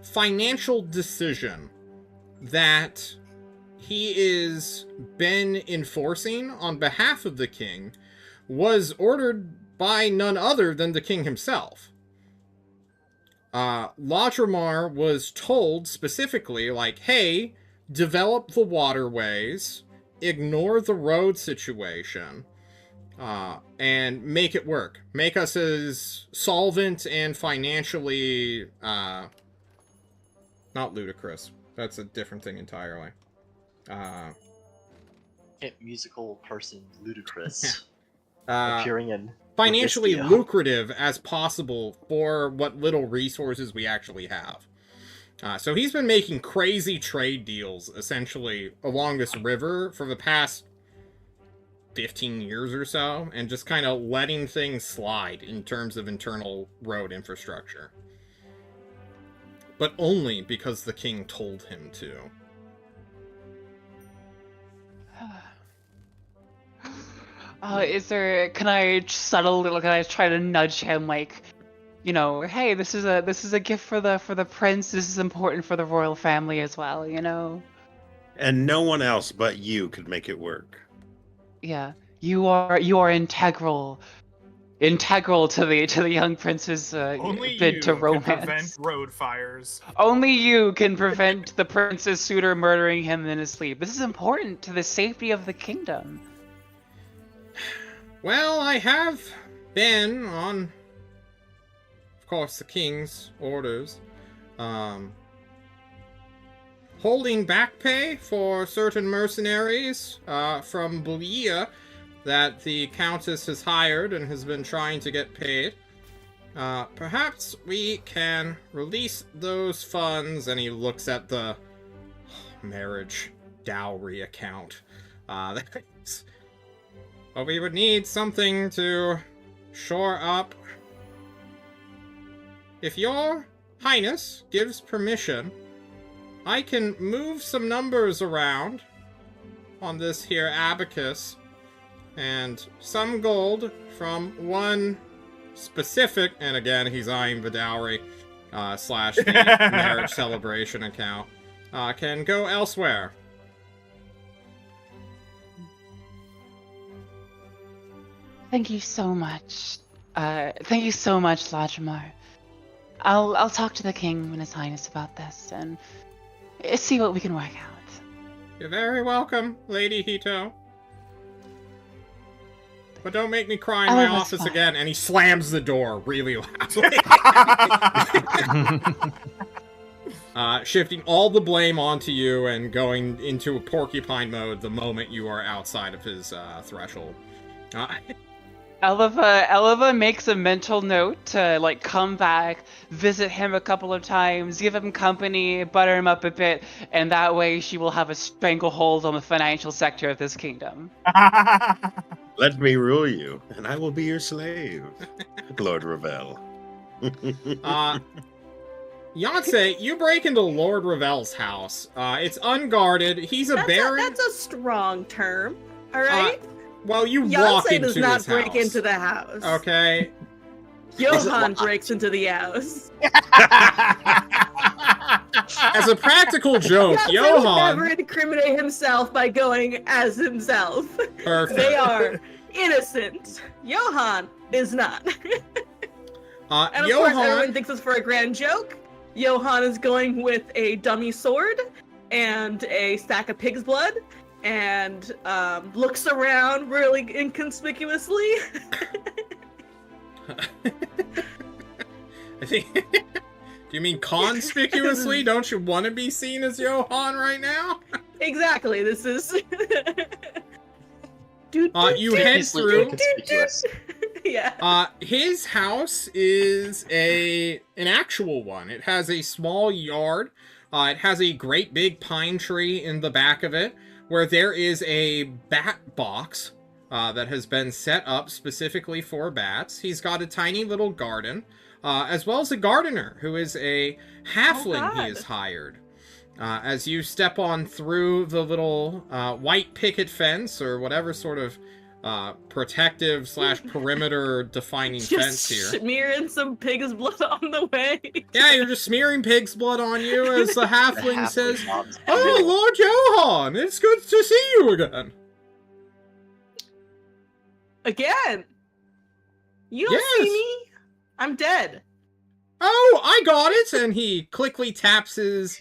financial decision that he is been enforcing on behalf of the king was ordered by none other than the king himself. Ladramar was told specifically, hey, develop the waterways, ignore the road situation, and make it work. Make us as solvent and financially, not ludicrous. That's a different thing entirely. Musical person, ludicrous, Uh, appearing in financially Livistio. lucrative as possible for what little resources we actually have. So he's been making crazy trade deals, essentially, along this river for the past 15 years or so, and just kind of letting things slide in terms of internal road infrastructure. But only because the king told him to. Can I try to nudge him, hey, this is a gift for the prince. This is important for the royal family as well, And no one else but you could make it work. Yeah, you are integral to the young prince's Only bid you to can romance. prevent road fires. Only you can prevent the prince's suitor murdering him in his sleep. This is important to the safety of the kingdom. Well, I have been on of course, the king's orders, holding back pay for certain mercenaries from Bulia that the Countess has hired and has been trying to get paid. Perhaps we can release those funds, and he looks at the marriage dowry account. But we would need something to shore up. If your highness gives permission, I can move some numbers around on this here abacus, and some gold from one specific, and again, he's eyeing the dowry, slash the marriage celebration account, can go elsewhere. Thank you so much. Thank you so much, Lajamar. I'll talk to the king and his highness about this and see what we can work out. You're very welcome, Lady Hito. But don't make me cry in my office again. And he slams the door really loudly. Shifting all the blame onto you and going into a porcupine mode the moment you are outside of his threshold. Eleva makes a mental note to like come back, visit him a couple of times, give him company, butter him up a bit, and that way she will have a stranglehold on the financial sector of this kingdom. Let me rule you, and I will be your slave, Lord Ravel. Yonsei, you break into Lord Ravel's house. It's unguarded. He's a baron. That's a strong term. All right. Well, you walk Yonsei into does not his break house. into the house. Okay. Johan breaks into the house. As a practical joke, Yonsei Johan... would never incriminate himself by going as himself. Perfect. They are innocent. Johan is not. And of course, everyone thinks it's for a grand joke. Johan is going with a dummy sword and a sack of pig's blood, and looks around really inconspicuously. I think... Do you mean conspicuously? Don't you want to be seen as Johan right now? Exactly, this is... you head through... Yeah. His house is an actual one. It has a small yard. It has a great big pine tree in the back of it, where there is a bat box that has been set up specifically for bats. He's got a tiny little garden, as well as a gardener who is a halfling he has hired. As you step on through the little white picket fence, or whatever sort of protective / perimeter defining fence here. Just smearing some pig's blood on the way. Yeah, you're just smearing pig's blood on you as the halfling says, "Oh, Lord Johan, it's good to see you again." Again? You don't see me? I'm dead. Oh, I got it! And he quickly taps his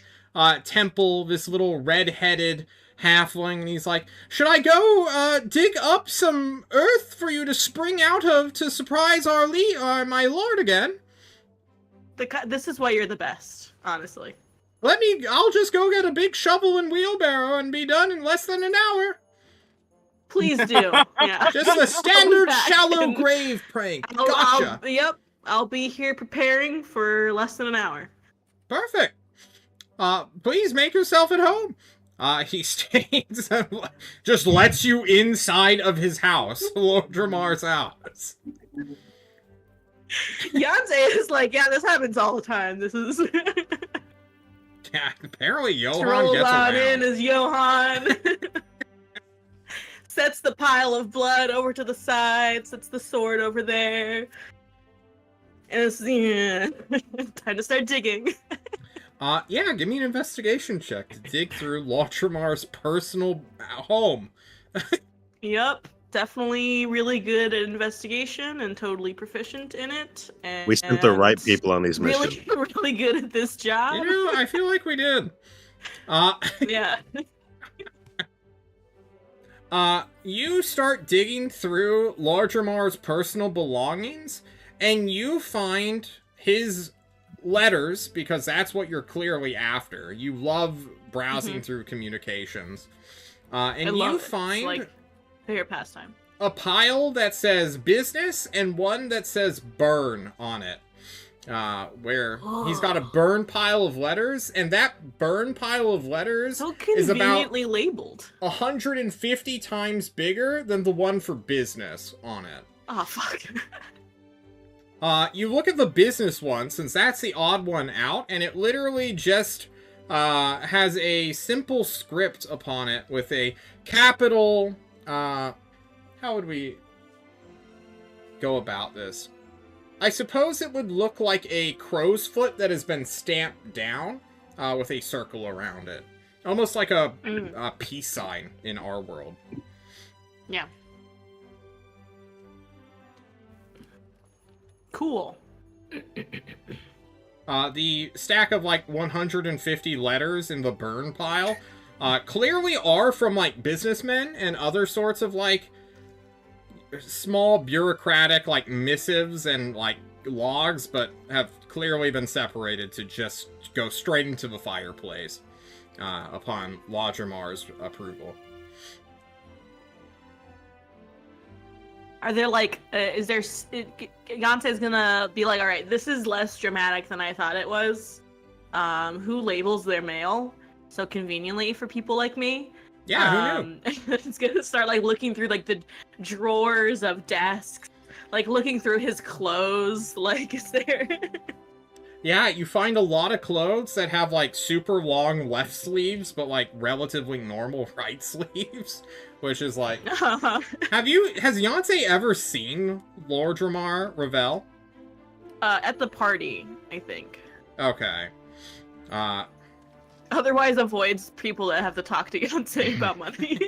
temple, this little red-headed halfling, and he's like, "Should I go dig up some earth for you to spring out of to surprise my lord again?" This is why you're the best, honestly. I'll just go get a big shovel and wheelbarrow and be done in less than an hour. Please do. Yeah. Just a standard shallow grave prank. Gotcha. I'll be here preparing for less than an hour. Perfect. Please make yourself at home. He stays and just lets you inside of his house, Lord Dramar's house. Yonsei is like, yeah, this happens all the time. This is... Yeah, apparently Johan Strolls gets on around. in as Johan. Sets the pile of blood over to the side, sets the sword over there. And it's, time to start digging. Yeah, give me an investigation check to dig through Lautramar's personal home. Yep, definitely really good at investigation and totally proficient in it. And We sent the right people on these missions. Really good at this job. You know, I feel like we did. Yeah. You start digging through Largermar's personal belongings, and you find his letters, because that's what you're clearly after. You love browsing through communications. And I love you it. find It's like favorite pastime. a pile that says business and one that says burn on it. Where he's got a burn pile of letters, and that burn pile of letters So is about conveniently labeled. 150 times bigger than the one for business on it. Oh, fuck. You look at the business one, since that's the odd one out, and it literally just has a simple script upon it with a capital. How would we go about this? I suppose it would look like a crow's foot that has been stamped down with a circle around it. Almost like a peace sign in our world. Yeah. Cool. The stack of like 150 letters in the burn pile clearly are from like businessmen and other sorts of like small bureaucratic like missives and like logs, but have clearly been separated to just go straight into the fireplace upon Lodgermar's approval. Are there like, is there, Yante's gonna be like, all right, this is less dramatic than I thought it was. Who labels their mail so conveniently for people like me? Yeah, who knew? It's gonna start like looking through like the drawers of desks, like looking through his clothes. Like, is there? Yeah, you find a lot of clothes that have like super long left sleeves, but like relatively normal right sleeves, which is like, has Yonsei ever seen Lord Ramar Ravel? At the party, I think. Okay. Otherwise avoids people that have to talk to Yonsei about money.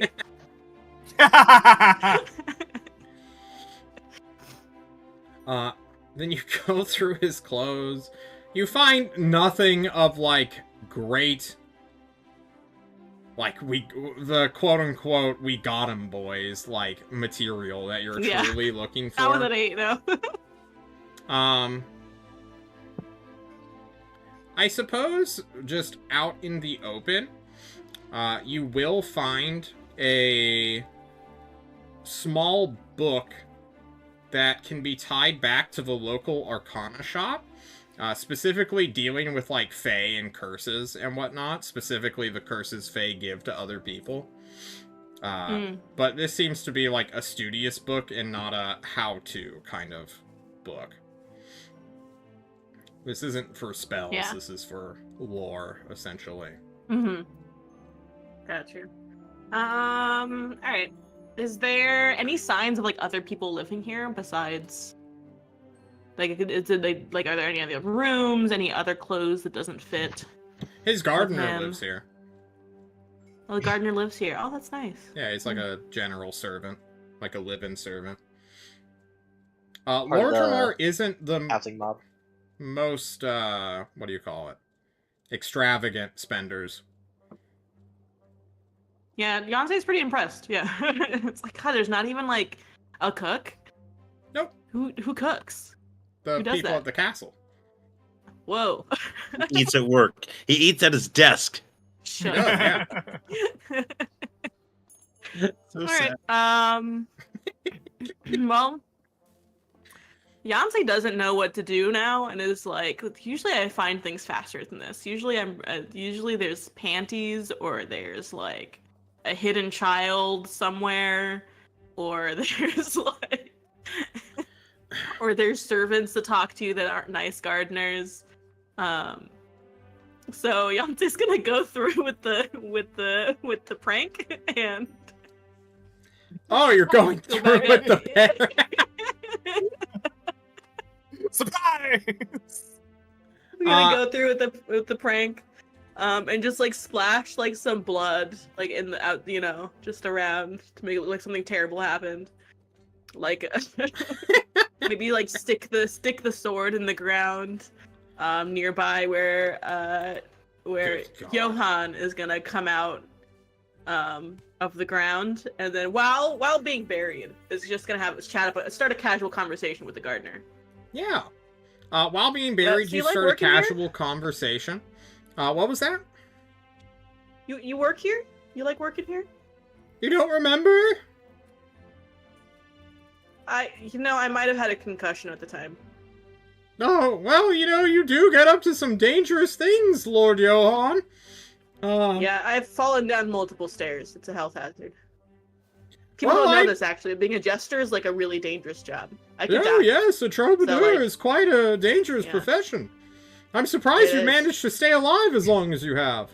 Then you go through his clothes. You find nothing of, like, great... Like, the quote-unquote, we got him, boys, like, material that you're truly looking for. That was an 8, though. I suppose, just out in the open, you will find a small book that can be tied back to the local Arcana shop, specifically dealing with, like, Fae and curses and whatnot, specifically the curses Fae give to other people. But this seems to be, like, a studious book and not a how-to kind of book. This isn't for spells, This is for lore, essentially. Mm-hmm. Gotcha. Alright. Is there any signs of, like, other people living here besides... Like, are there any other rooms, any other clothes that doesn't fit? His gardener lives here. Oh, the gardener lives here. Oh, that's nice. Yeah, he's like a general servant. Like a live-in servant. Lord Ramar isn't the housing mob. Most, what do you call it? Extravagant spenders. Yeah, Yonsei's pretty impressed. Yeah. It's like, God, there's not even, like, a cook? Nope. Who cooks? The Who does people that? at the castle. Whoa. He eats at work. He eats at his desk. Shut Oh, up. yeah. So Alright, sad. well, Yonsei doesn't know what to do now, and is like, usually I find things faster than this. Usually usually there's panties, or there's like a hidden child somewhere, or there's like, or there's servants to talk to that aren't nice gardeners. So Yonsei's gonna go through with the prank and. Oh, you're going Go through back. with the pen. Surprise! I'm gonna go through with the prank, and just like splash like some blood like in the out, just around to make it look like something terrible happened. Like maybe like stick the sword in the ground, nearby where Good God. Johan is gonna come out, of the ground, and then while being buried, is just gonna start a casual conversation with the gardener. Yeah. While being buried, so you you like start a working here? casual conversation. What was that? You work here? You like working here? You don't remember? I might have had a concussion at the time. Oh, well, you do get up to some dangerous things, Lord Johann. Yeah, I've fallen down multiple stairs. It's a health hazard. People Well, don't know this, actually. Being a jester is, like, a really dangerous job. I could Oh, die. yes, a troubadour So, like- is quite a dangerous Yeah. profession. I'm surprised It you is. managed to stay alive as long as you have.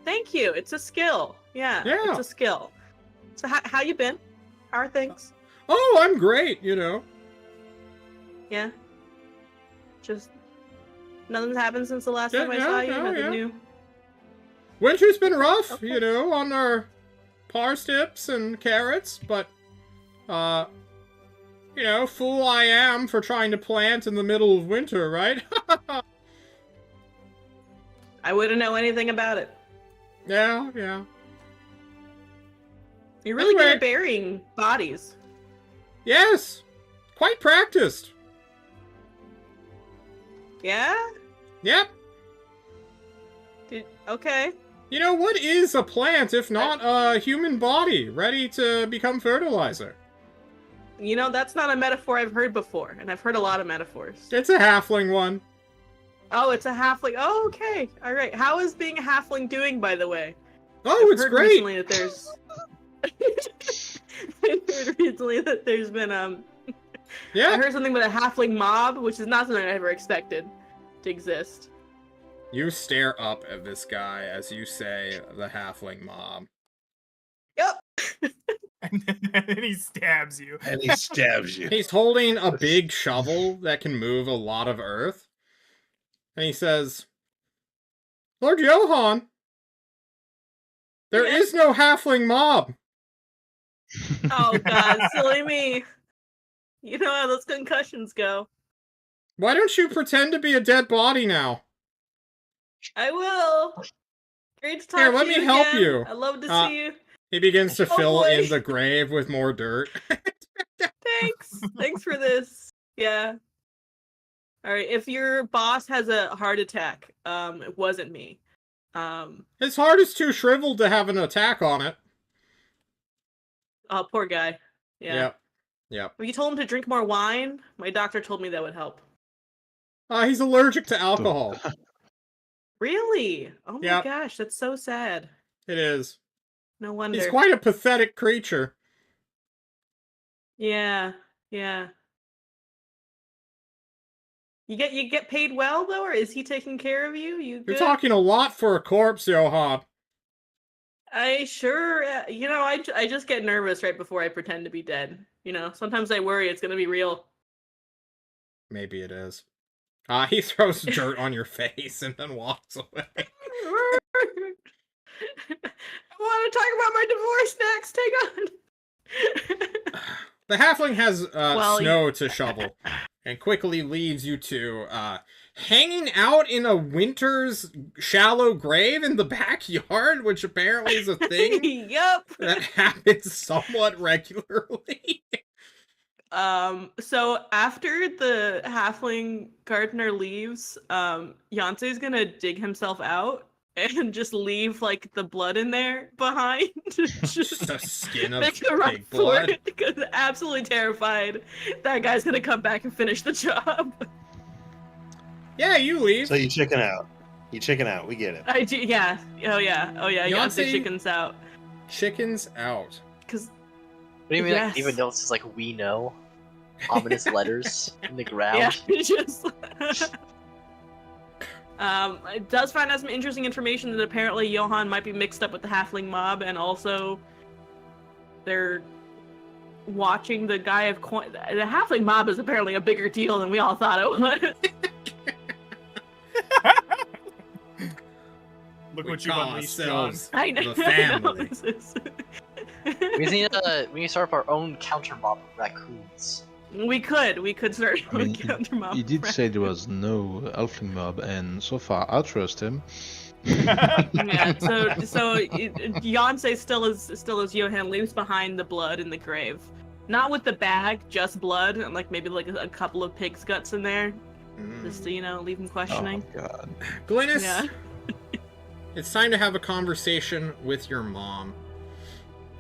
Thank you. It's a skill. Yeah, Yeah. it's a skill. So how you been? How are things? Oh, I'm great, Yeah. Just nothing's happened since the last Yeah, time I yeah, saw you. yeah, Nothing yeah. new. Winter's been rough, Okay. on our parsnips and carrots, but, fool I am for trying to plant in the middle of winter, right? I wouldn't know anything about it. Yeah. You're really good Anyway. at burying bodies. Yes, quite practiced. Yeah? Yep. Okay. What is a plant if not a human body ready to become fertilizer? That's not a metaphor I've heard before, and I've heard a lot of metaphors. It's a halfling one. Oh, it's a halfling. Oh, okay. All right. How is being a halfling doing, by the way? Oh, I've it's heard great. recently that there's. I heard recently that there's been I Yeah. heard something about a halfling mob, which is not something I ever expected to exist. You stare up at this guy as you say the halfling mob. Yep. And then he stabs you. And he stabs you. He's holding a big shovel that can move a lot of earth. And he says, Lord Johann, there Yeah? is no halfling mob. Oh God, silly me. You know how those concussions go. Why don't you pretend to be a dead body now? I will. Great to talk Here, to let you me help again. you. I love to Uh, see you. He begins to Oh, fill boy. in the grave with more dirt. Thanks. Thanks for this. Yeah. All right. If your boss has a heart attack, it wasn't me. His heart is too shriveled to have an attack on it. Oh, poor guy. Yeah. Yep. Have you told him to drink more wine? My doctor told me that would help. He's allergic to alcohol. Really? Oh my Yep. gosh, that's so sad. It is. No wonder. He's quite a pathetic creature. Yeah. You get paid well though, or is he taking care of you? You You're good? talking a lot for a corpse, Johann. I sure, I just get nervous right before I pretend to be dead. Sometimes I worry it's gonna be real. Maybe it is. He throws dirt on your face and then walks away. I want to talk about my divorce next. Take on. The halfling has Well, snow to shovel and quickly leaves you two hanging out in a winter's shallow grave in the backyard, which apparently is a thing Yup. that happens somewhat regularly. So after the halfling gardener leaves, Yancey's gonna dig himself out and just leave like the blood in there behind. Just a skin of make a run pig for blood. it because absolutely terrified that guy's gonna come back and finish the job. Yeah, you leave. So you chicken out. You chicken out. We get it. I do, yeah. Oh yeah. Yancey- Yancey chickens out. Chickens out. Cause But even Yes. even notices like we know ominous letters in the ground. yeah, it just. It does find out some interesting information that apparently Johann might be mixed up with the halfling mob, and also they're watching the guy of coin. The halfling mob is apparently a bigger deal than we all thought it was. Look We what you've call unleashed, John. ourselves I know. the I know, family. this is- We need to start up our own counter mob of raccoons. we could start I mean, counter mob. He did say there was no elfling mob, and so far I trust him. Yeah, so Yancey still as Johann leaves behind the blood in the grave. Not with the bag, just blood, and like maybe like a couple of pig's guts in there. Just to, leave him questioning. Oh god. Glynis, Yeah. it's time to have a conversation with your mom.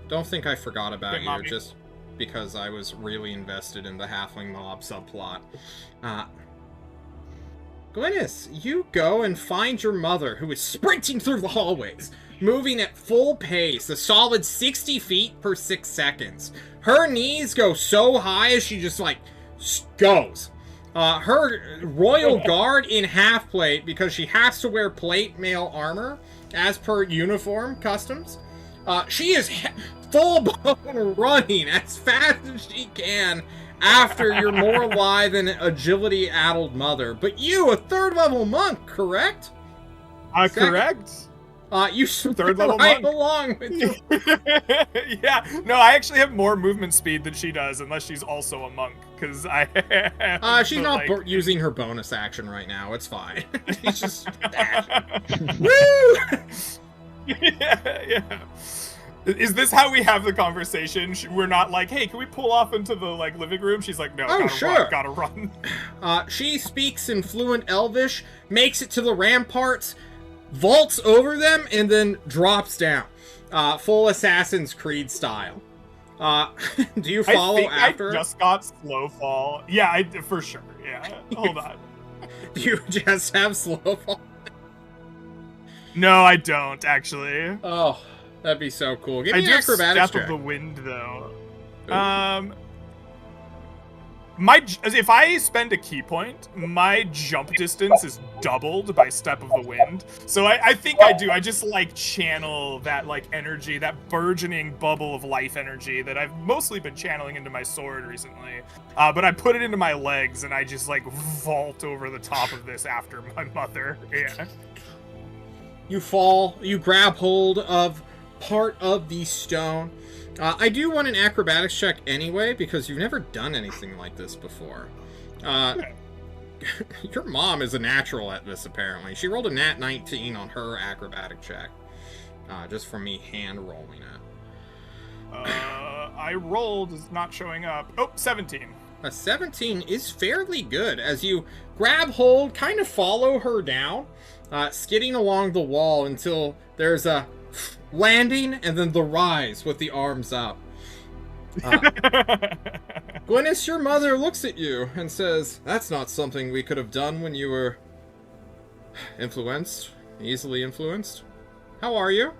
Don't think I forgot about Good you, mommy. just because I was really invested in the halfling mob subplot. Glynis, you go and find your mother, who is sprinting through the hallways, moving at full pace, a solid 60 feet per 6 seconds. Her knees go so high as she just, goes. Her royal guard in half plate, because she has to wear plate mail armor, as per uniform customs. She is full blown running as fast as she can after your more lithe and agility-addled mother. But you, a third-level monk, correct? Correct. You Third level right monk. along with your... Yeah, no, I actually have more movement speed than she does, unless she's also a monk, because I she's but, not using her bonus action right now. It's fine. She's just... Woo! yeah. Is this how we have the conversation? We're not like, hey, can we pull off into the living room? She's like, no, gotta run. She speaks in fluent Elvish, makes it to the ramparts, vaults over them, and then drops down. Full Assassin's Creed style. Do you follow I think after? I just got slow fall. Yeah, for sure. Yeah. Hold on. Do you just have slow fall? No, I don't actually. Oh, that'd be so cool. Give I me do an have acrobatics Step check. of the Wind though. Ooh. If I spend a key point, my jump distance is doubled by Step of the Wind. So I think I do. I just channel that energy, that burgeoning bubble of life energy that I've mostly been channeling into my sword recently. But I put it into my legs and I just vault over the top of this after my mother. Yeah. You fall, you grab hold of part of the stone. I do want an acrobatics check anyway, because you've never done anything like this before. Your mom is a natural at this, apparently. She rolled a nat 19 on her acrobatic check. Just from me hand-rolling it. I rolled, is not showing up. Oh, 17. A 17 is fairly good, as you grab hold, kind of follow her down, skidding along the wall until there's a landing and then the rise with the arms up. Glynis, your mother looks at you and says, "That's not something we could have done when you were easily influenced. How are you?"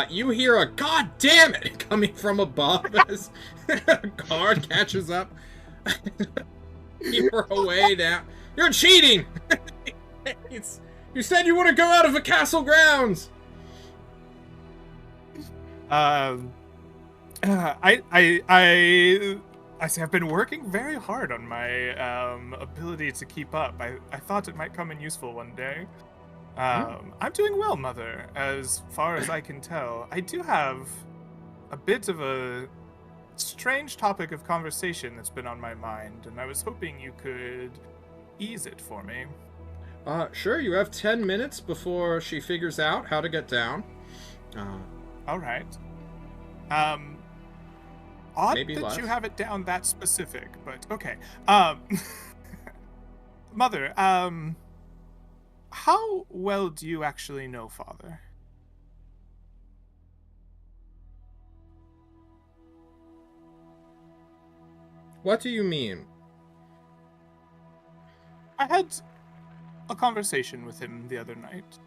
You hear a "God damn it" coming from above as a guard catches up. Keep her away now. You're cheating! You said you want to go out of the castle grounds! I have been working very hard on my ability to keep up. I thought it might come in useful one day. I'm doing well, Mother, as far as I can tell. I do have a bit of a strange topic of conversation that's been on my mind, and I was hoping you could ease it for me. Sure, you have 10 minutes before she figures out how to get down. All right. Odd Maybe that less. you have it down that specific, but okay. Mother, how well do you actually know Father? What do you mean? I had a conversation with him the other night.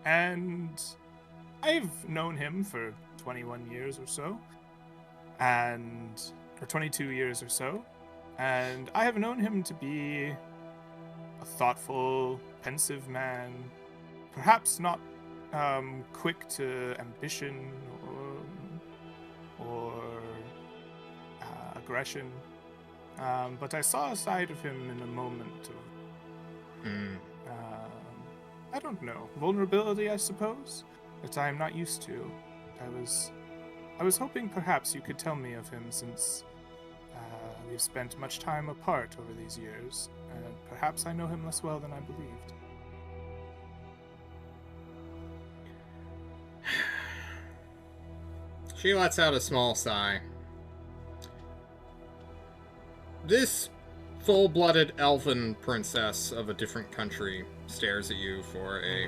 And I've known him for 21 years or so, or 22 years or so, and I have known him to be a thoughtful, pensive man, perhaps not quick to ambition or aggression, but I saw a side of him in a moment of I don't know, vulnerability, I suppose, that I am not used to. I was hoping perhaps you could tell me of him, since we've spent much time apart over these years, and perhaps I know him less well than I believed. She lets out a small sigh. This full-blooded elven princess of a different country stares at you for a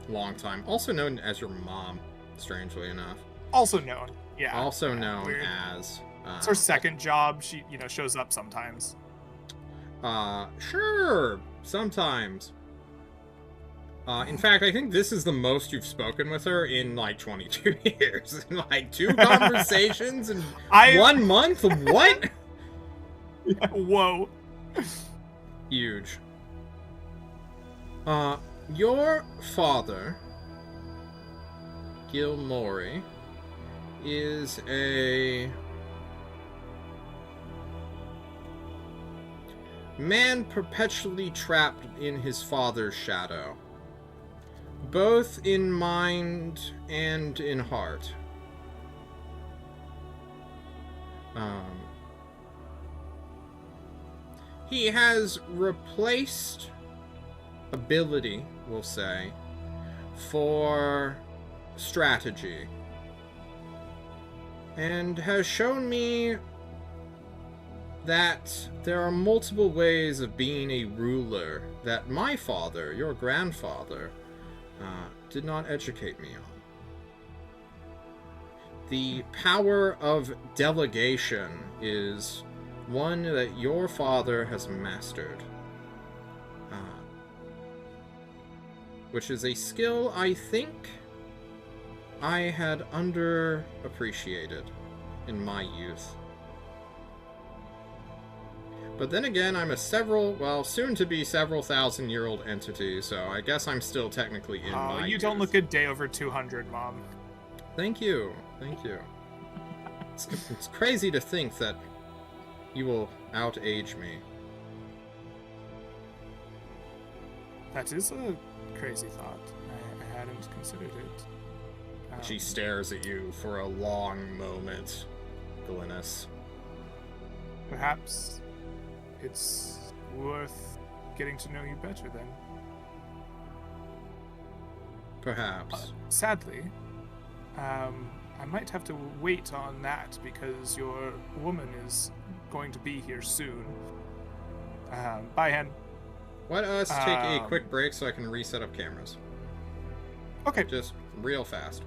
long time. Also known as your mom, strangely enough. Also known. Yeah. Also yeah, known weird. as... It's her second job. She, shows up sometimes. Sure. Sometimes. In fact, I think this is the most you've spoken with her in, like, 22 years. Like, 2 conversations in 1 month? What? Whoa. Huge. Your father, Gilmore, is a man perpetually trapped in his father's shadow, both in mind and in heart. He has replaced ability, we'll say, for strategy, and has shown me that there are multiple ways of being a ruler that my father, your grandfather, did not educate me on. The power of delegation is one that your father has mastered, which is a skill I think I had underappreciated in my youth. But then again, I'm a soon-to-be several thousand-year-old entity, so I guess I'm still technically in my you youth. don't look a day over 200, Mom. Thank you. Thank you. It's crazy to think that you will outage me. That is a crazy thought. I hadn't considered it. She stares at you for a long moment, Glynis. Perhaps it's worth getting to know you better then. Perhaps. Sadly, I might have to wait on that because your woman is going to be here soon. Bye, Hen. Let us take a quick break so I can reset up cameras. Okay. Just real fast.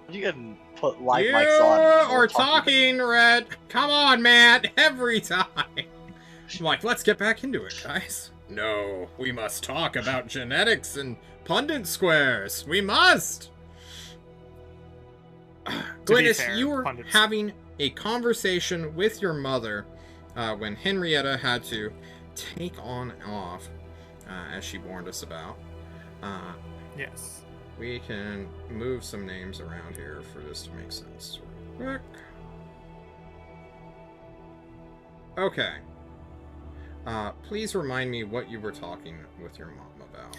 You can put live You mics on. are talking, Red. Come on, Matt. Every time. I'm like, let's get back into it, guys. No, we must talk about genetics and pundit squares. We must. Glynis, fair, you were pundits. having a conversation with your mother when Henrietta had to take on off, as she warned us about. Yes. We can move some names around here for this to make sense. Quick. Okay. Please remind me what you were talking with your mom about.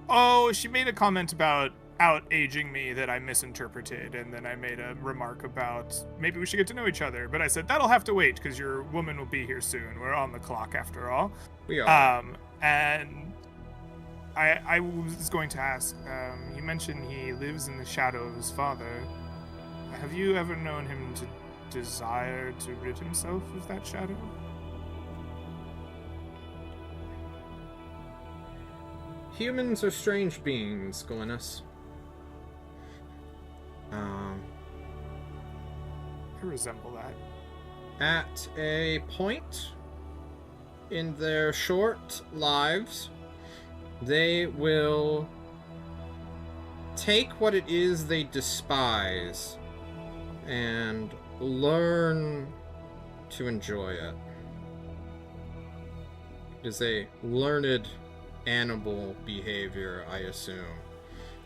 Oh, she made a comment about out-aging me that I misinterpreted, and then I made a remark about maybe we should get to know each other, but I said that'll have to wait because your woman will be here soon. We're on the clock after all. We are. And I was going to ask, you mentioned he lives in the shadow of his father. Have you ever known him to desire to rid himself of that shadow? Humans are strange beings, Glynis. I resemble that. At a point in their short lives, they will take what it is they despise and learn to enjoy it. It is a learned animal behavior, I assume,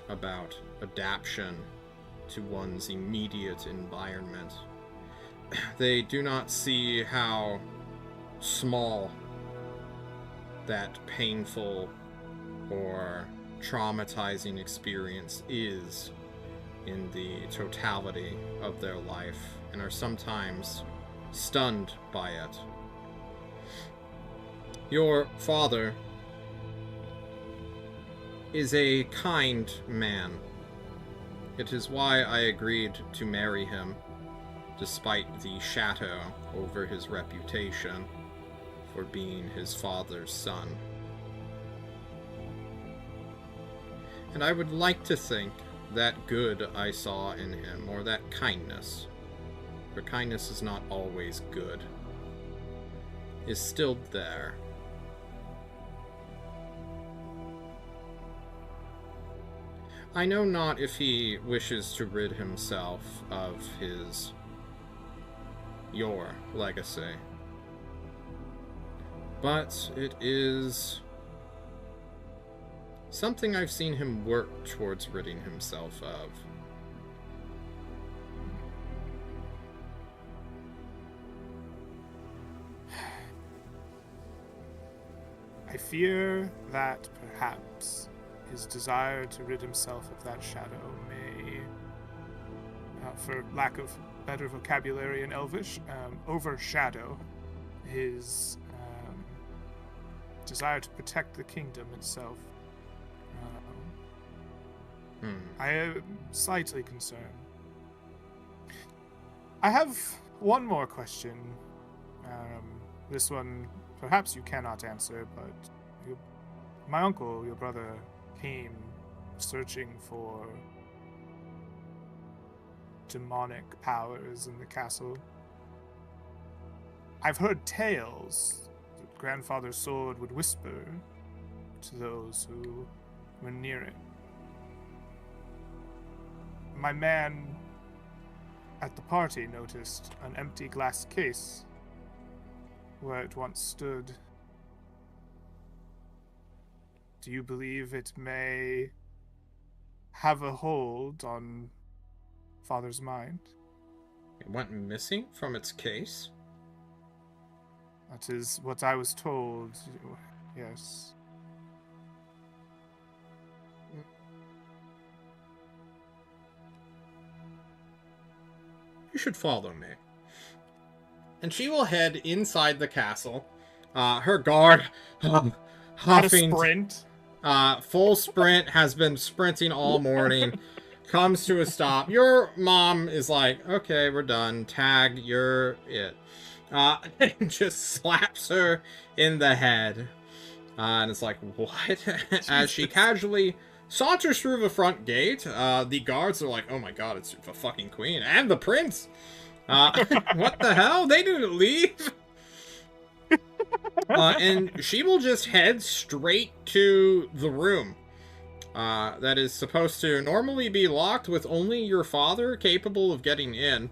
about adaptation to one's immediate environment. They do not see how small that painful or traumatizing experience is in the totality of their life, and are sometimes stunned by it. Your father is a kind man. It is why I agreed to marry him, despite the shadow over his reputation for being his father's son. And I would like to think that good I saw in him, or that kindness, for kindness is not always good, is still there. I know not if he wishes to rid himself of your legacy, but it is something I've seen him work towards ridding himself of. I fear that perhaps his desire to rid himself of that shadow may, for lack of better vocabulary in Elvish, overshadow his desire to protect the kingdom itself. I am slightly concerned. I have one more question. This one perhaps you cannot answer, but my uncle, your brother, came searching for demonic powers in the castle. I've heard tales that grandfather's sword would whisper to those who were near it. My man at the party noticed an empty glass case where it once stood. Do you believe it may have a hold on Father's mind? It went missing from its case? That is what I was told, yes. You should follow me. And she will head inside the castle. Her guard, At a huffing, sprint. full sprint, has been sprinting all morning. Comes to a stop. Your mom is like, okay, we're done. Tag, you're it. And just slaps her in the head. And it's like, what? As she casually saunters through the front gate, the guards are like, oh my god, it's the fucking queen and the prince. What the hell? They didn't leave. And she will just head straight to the room that is supposed to normally be locked with only your father capable of getting in.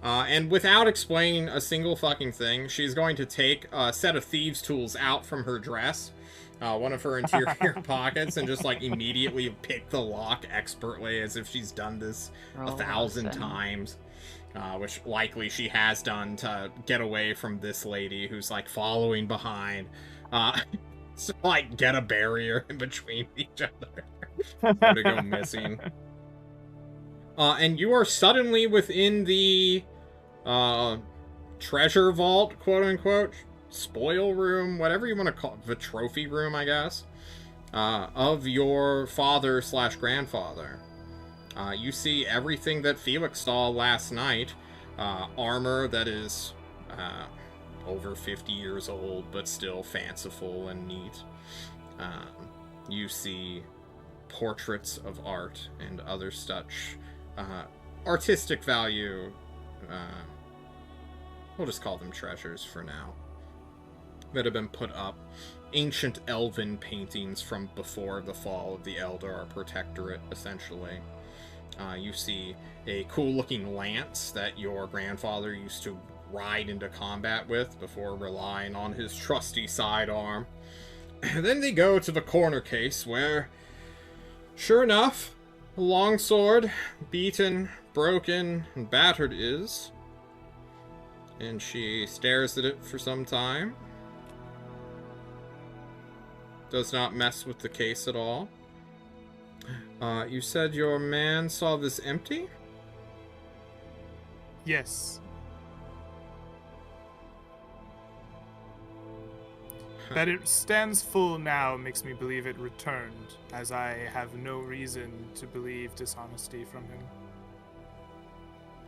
And without explaining a single fucking thing, she's going to take a set of thieves' tools out from her dress, one of her interior pockets, and just, like, immediately pick the lock expertly, as if she's done this 1,000 times. Which likely she has done to get away from this lady who's, like, following behind. So, like, get a barrier in between each other. So to go missing. And you are suddenly within the treasure vault, quote-unquote, spoil room, whatever you want to call it, the trophy room, I guess, of your father/grandfather. You see everything that Felix saw last night. Armor that is over 50 years old, but still fanciful and neat. You see portraits of art and other such artistic value. We'll just call them treasures for now. That have been put up. Ancient elven paintings from before the fall of the Eldar Protectorate, essentially. You see a cool-looking lance that your grandfather used to ride into combat with before relying on his trusty sidearm. And then they go to the corner case where, sure enough, a longsword, beaten, broken, and battered is. And she stares at it for some time. Does not mess with the case at all. You said your man saw this empty? Yes. That it stands full now makes me believe it returned, as I have no reason to believe dishonesty from him.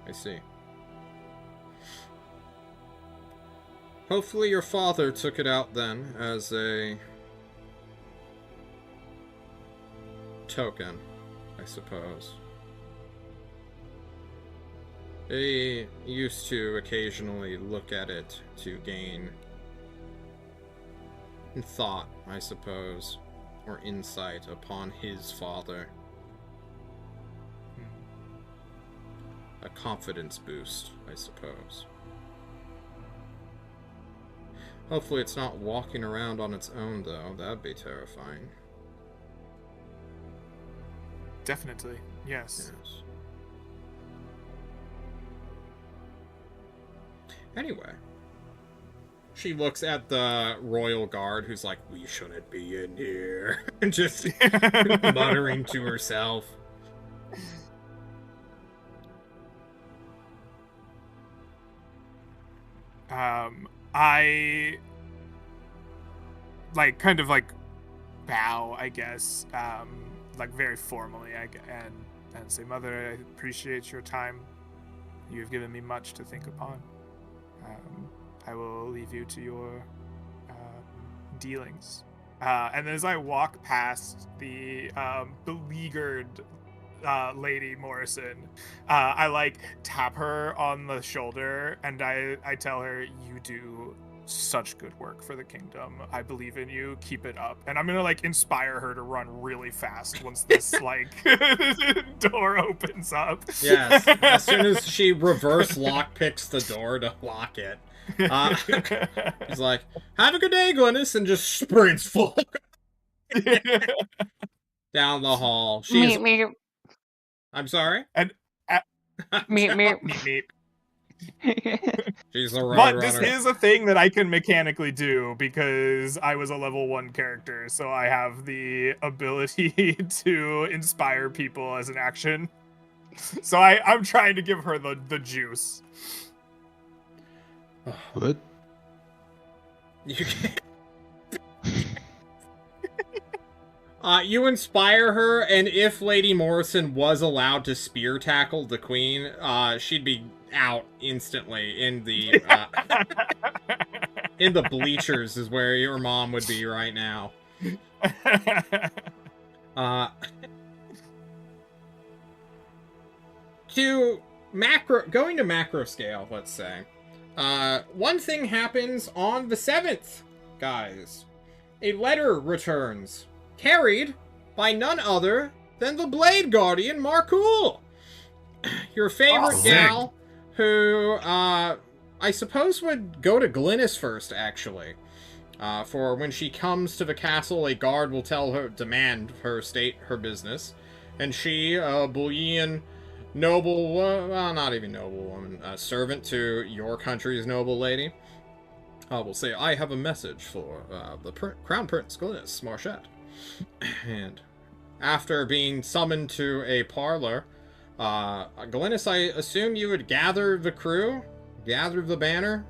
I see. Hopefully your father took it out then as a token, I suppose. They used to occasionally look at it to gain thought, I suppose, or insight upon his father. A confidence boost, I suppose. Hopefully it's not walking around on its own, though. That'd be terrifying. Definitely, yes. Anyway. She looks at the royal guard, who's like, we shouldn't be in here. And just muttering to herself. I kind of bow, I guess, very formally, and say, Mother, I appreciate your time. You have given me much to think upon. I will leave you to your dealings. And as I walk past the beleaguered Lady Morrison, I tap her on the shoulder, and I tell her, you do such good work for the kingdom. I believe in you. Keep it up. And I'm gonna inspire her to run really fast once this door opens up. Yes. As soon as she reverse lockpicks the door to lock it, he's like, have a good day, Glynis, and just sprints full down the hall. Me. I'm sorry? And Me. She's a road But this runner. is a thing that I can mechanically do because I was a level 1 character, so I have the ability to inspire people as an action. So I'm trying to give her the juice. What? You can't. You inspire her, and if Lady Morrison was allowed to spear tackle the queen, she'd be out instantly in the in the bleachers is where your mom would be right now. Going to macro scale, let's say. One thing happens on the 7th, guys. A letter returns, carried by none other than the Blade Guardian Marcool. Your favorite gal, who, I suppose would go to Glynis first, actually. For when she comes to the castle, a guard will demand her state her business. And she, a bullion noble, well, not even noble woman, a servant to your country's noble lady, will say, I have a message for the Crown Prince Glynis Marchette. And after being summoned to a parlor, Glynis, I assume you would gather the crew? Gather the banner?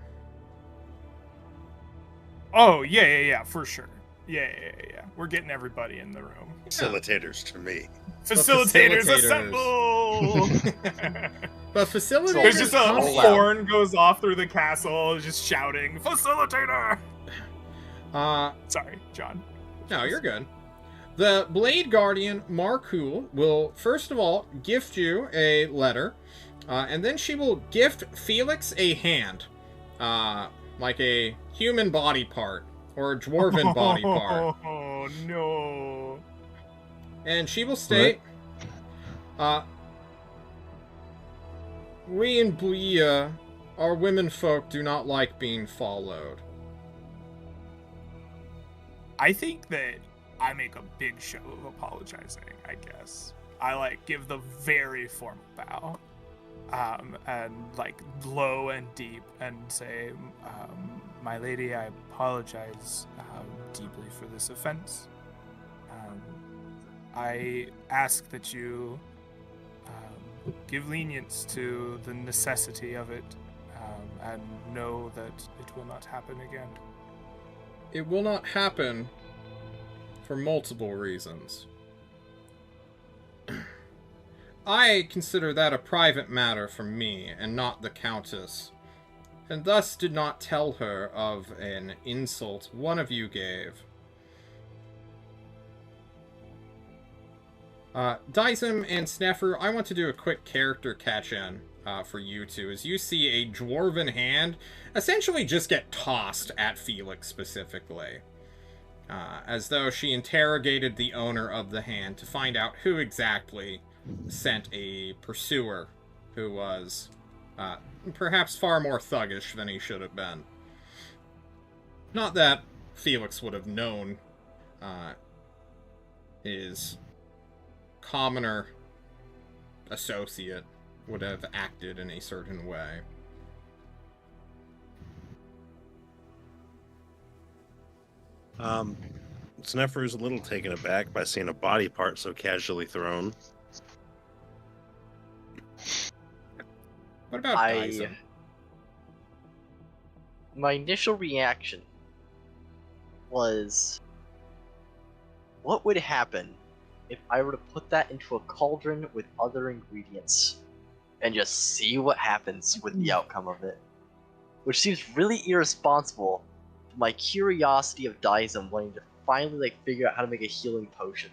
Oh, yeah, for sure. Yeah. We're getting everybody in the room. Facilitators to me. Facilitators, facilitators. assemble! But facilitators... There's just a come- horn goes off through the castle, just shouting, Facilitator! Sorry, John. No, you're good. The Blade Guardian, Markul, will first of all gift you a letter, and then she will gift Felix a hand. Like a human body part, or a dwarven body part. Oh, no. And she will state, we in Buia, our women folk do not like being followed. I think that I make a big show of apologizing, I guess. I, give the very formal bow. And low and deep, and say, my lady, I apologize deeply for this offense. I ask that you give lenience to the necessity of it, and know that it will not happen again. It will not happen for multiple reasons. I consider that a private matter for me, and not the Countess, and thus did not tell her of an insult one of you gave. Dizem and Snefru, I want to do a quick character catch-in for you two, as you see a dwarven hand essentially just get tossed at Felix specifically, as though she interrogated the owner of the hand to find out who exactly sent a pursuer who was perhaps far more thuggish than he should have been. Not that Felix would have known his commoner associate would have acted in a certain way. Sneffer's a little taken aback by seeing a body part so casually thrown. What about Dyson? My initial reaction was, what would happen if I were to put that into a cauldron with other ingredients and just see what happens with the outcome of it? Which seems really irresponsible to my curiosity of Dyson wanting to finally figure out how to make a healing potion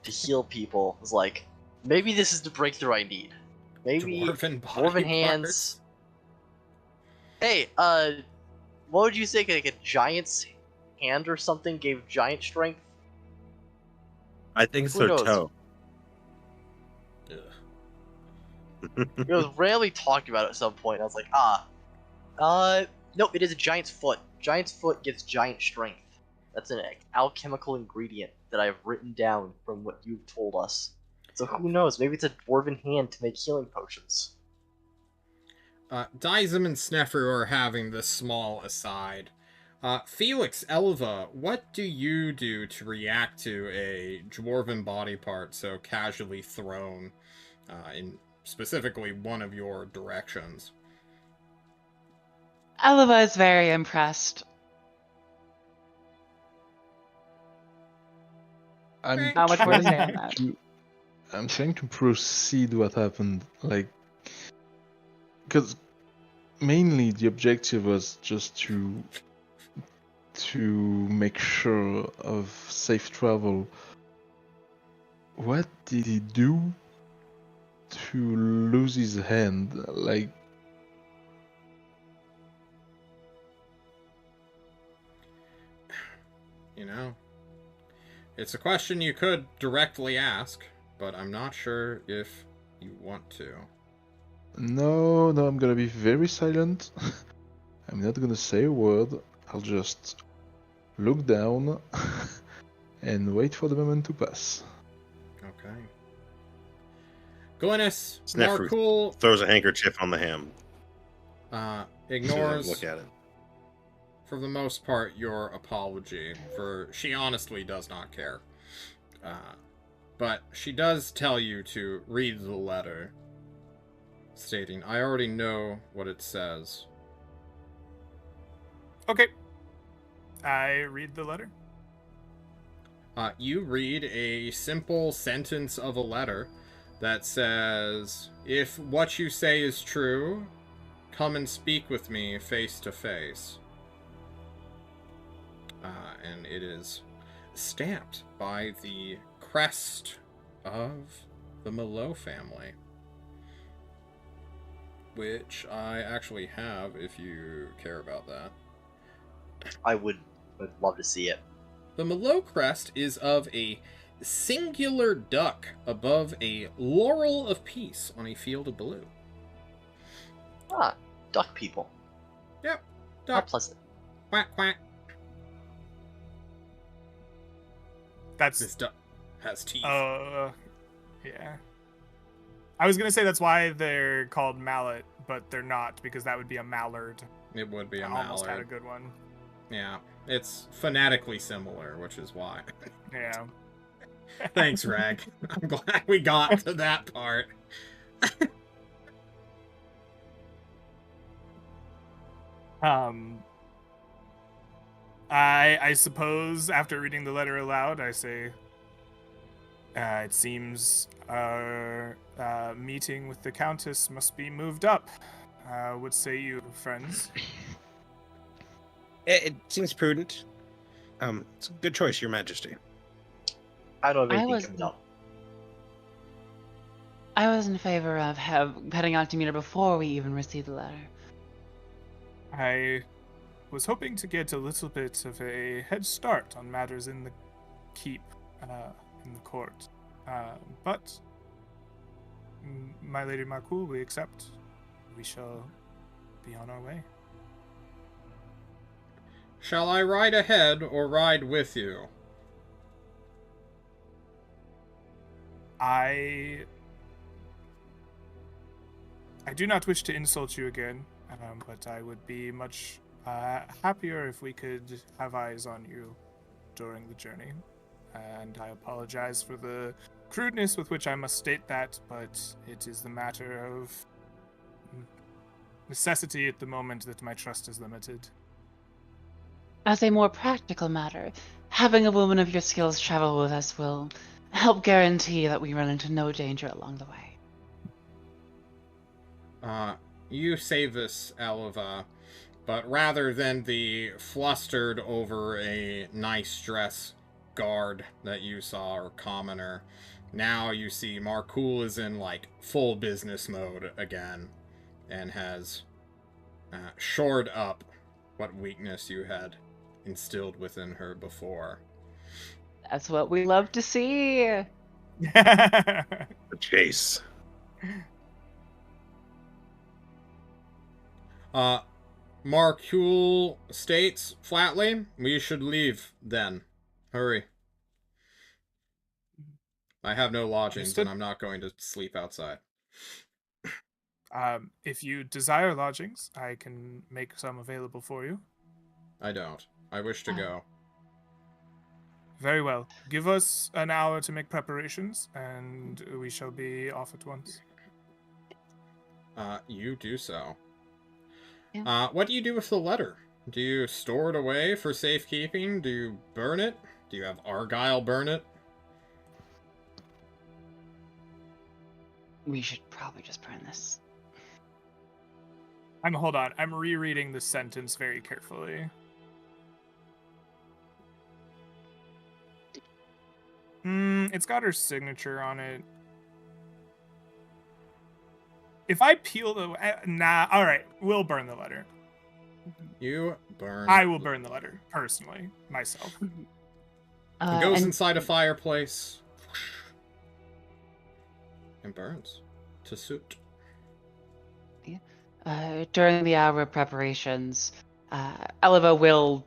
to heal people. It's like, maybe this is the breakthrough I need. Maybe dwarven hands. Hey, what would you say? Like a giant's hand or something gave giant strength? I think it's Who their knows? toe. It was rarely talked about at some point. I was like, no, it is a giant's foot. Giant's foot gives giant strength. That's an alchemical ingredient that I've written down from what you've told us. So who knows? Maybe it's a dwarven hand to make healing potions. Dizem and Snefru are having this small aside. Felix, Elva, what do you do to react to a dwarven body part so casually thrown in specifically one of your directions? Elva is very impressed. I'm Not much more to say on trying that. I'm trying to proceed what happened, because mainly the objective was just to make sure of safe travel. What did he do to lose his hand? You know, it's a question you could directly ask, but I'm not sure if you want to. No, I'm gonna be very silent. I'm not gonna say a word. I'll just look down and wait for the moment to pass. Okay. Glynis, Snefru Marcool throws a handkerchief on the ham. ignores, Look at it. for the most part, your apology, for she honestly does not care. But she does tell you to read the letter, stating, I already know what it says. Okay. I read the letter. You read a simple sentence of a letter that says, if what you say is true, come and speak with me face to face. And it is stamped by the crest of the Malo family, which I actually have if you care about that. I would love to see it. The Malo crest is of a singular duck above a laurel of peace on a field of blue. Ah, duck people. Yep, How duck. pleasant. Quack, quack. That's This duck has teeth. yeah. I was gonna say that's why they're called mallet, but they're not, because that would be a mallard. It would be a I mallard. almost had a good one. Yeah, it's phonetically similar, which is why. Yeah. Thanks, Rag. I'm glad we got to that part. I suppose after reading the letter aloud, I say, it seems our meeting with the Countess must be moved up. What say you, friends? It seems prudent. It's a good choice, Your Majesty. I don't have I anything was- coming up. I was in favor of heading out to meet her before we even received the letter. I was hoping to get a little bit of a head start on matters in the keep, in the court. But, my Lady Marcoul, we accept. We shall be on our way. Shall I ride ahead or ride with you? I do not wish to insult you again, but I would be much happier if we could have eyes on you during the journey. And I apologize for the crudeness with which I must state that, but it is the matter of necessity at the moment that my trust is limited. As a more practical matter, having a woman of your skills travel with us will help guarantee that we run into no danger along the way. You say this, Elva, but rather than the flustered over a nice dress guard that you saw, or commoner, now you see Marcoul is in, like, full business mode again, and has shored up what weakness you had instilled within her before. That's what we love to see. The chase. Marcoul states flatly, we should leave then. Hurry. I have no lodgings, Understood. and I'm not going to sleep outside. If you desire lodgings, I can make some available for you. I don't. I wish to go. Very well. Give us an hour to make preparations, and we shall be off at once. You do so. Yeah. What do you do with the letter? Do you store it away for safekeeping? Do you burn it? Do you have Argyle burn it? We should probably just burn this. Hold on. I'm rereading the sentence very carefully. It's got her signature on it. If I peel the... Nah, alright. We'll burn the letter. You burn. I will burn the letter, personally, myself. It goes And inside a fireplace. And burns. To suit. During the hour of preparations, Eleva will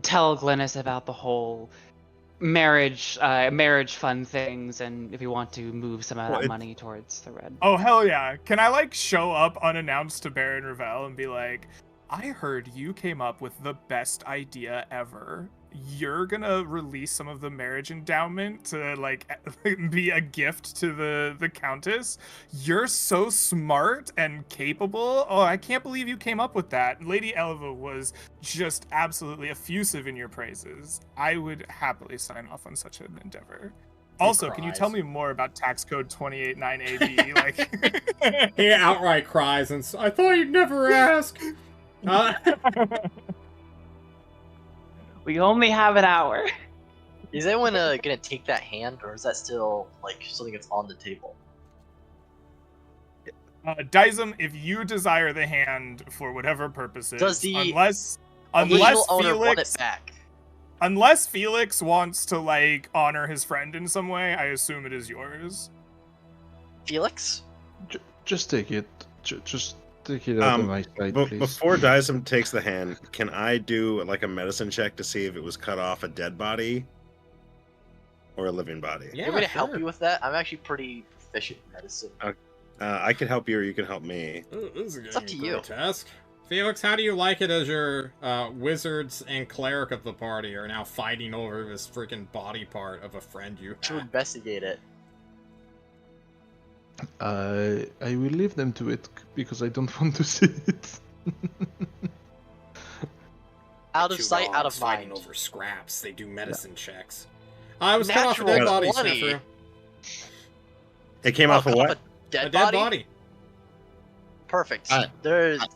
tell Glennis about the whole marriage fund things, and if you want to move some of Well, that it- money towards the red. Oh hell yeah! Can I like show up unannounced to Baron Ravel and be like, I heard you came up with the best idea ever. You're gonna release some of the marriage endowment to like be a gift to the countess. You're so smart and capable. Oh, I can't believe you came up with that. Lady Elva was just absolutely effusive in your praises. I would happily sign off on such an endeavor. Also, can you cries. tell me more about tax code 289AB? Like, He outright cries and I thought you'd never ask. We only have an hour. Is anyone gonna take that hand, or is that still like something that's on the table? Dizem, if you desire the hand for whatever purposes, Does the unless Original owner want Felix it back. unless Felix wants to like honor his friend in some way, I assume it is yours. Felix? Just take it. Just take it out of my sight, please. Before Dizem takes the hand, can I do like a medicine check to see if it was cut off a dead body or a living body? Yeah, You want me to help sure. you with that? I'm actually pretty proficient in medicine. I can help you, or you can help me. This is It's up to getting you. grotesque. Felix, how do you like it as your wizards and cleric of the party are now fighting over this freaking body part of a friend you To had? investigate it. I will leave them to it because I don't want to see it. Out of Two sight, out dogs of fighting mind. over scraps. They do medicine checks. I was cut off a dead Natural body, 20. Snefru. It came off a cut what? A dead, A dead body? body. Perfect. I-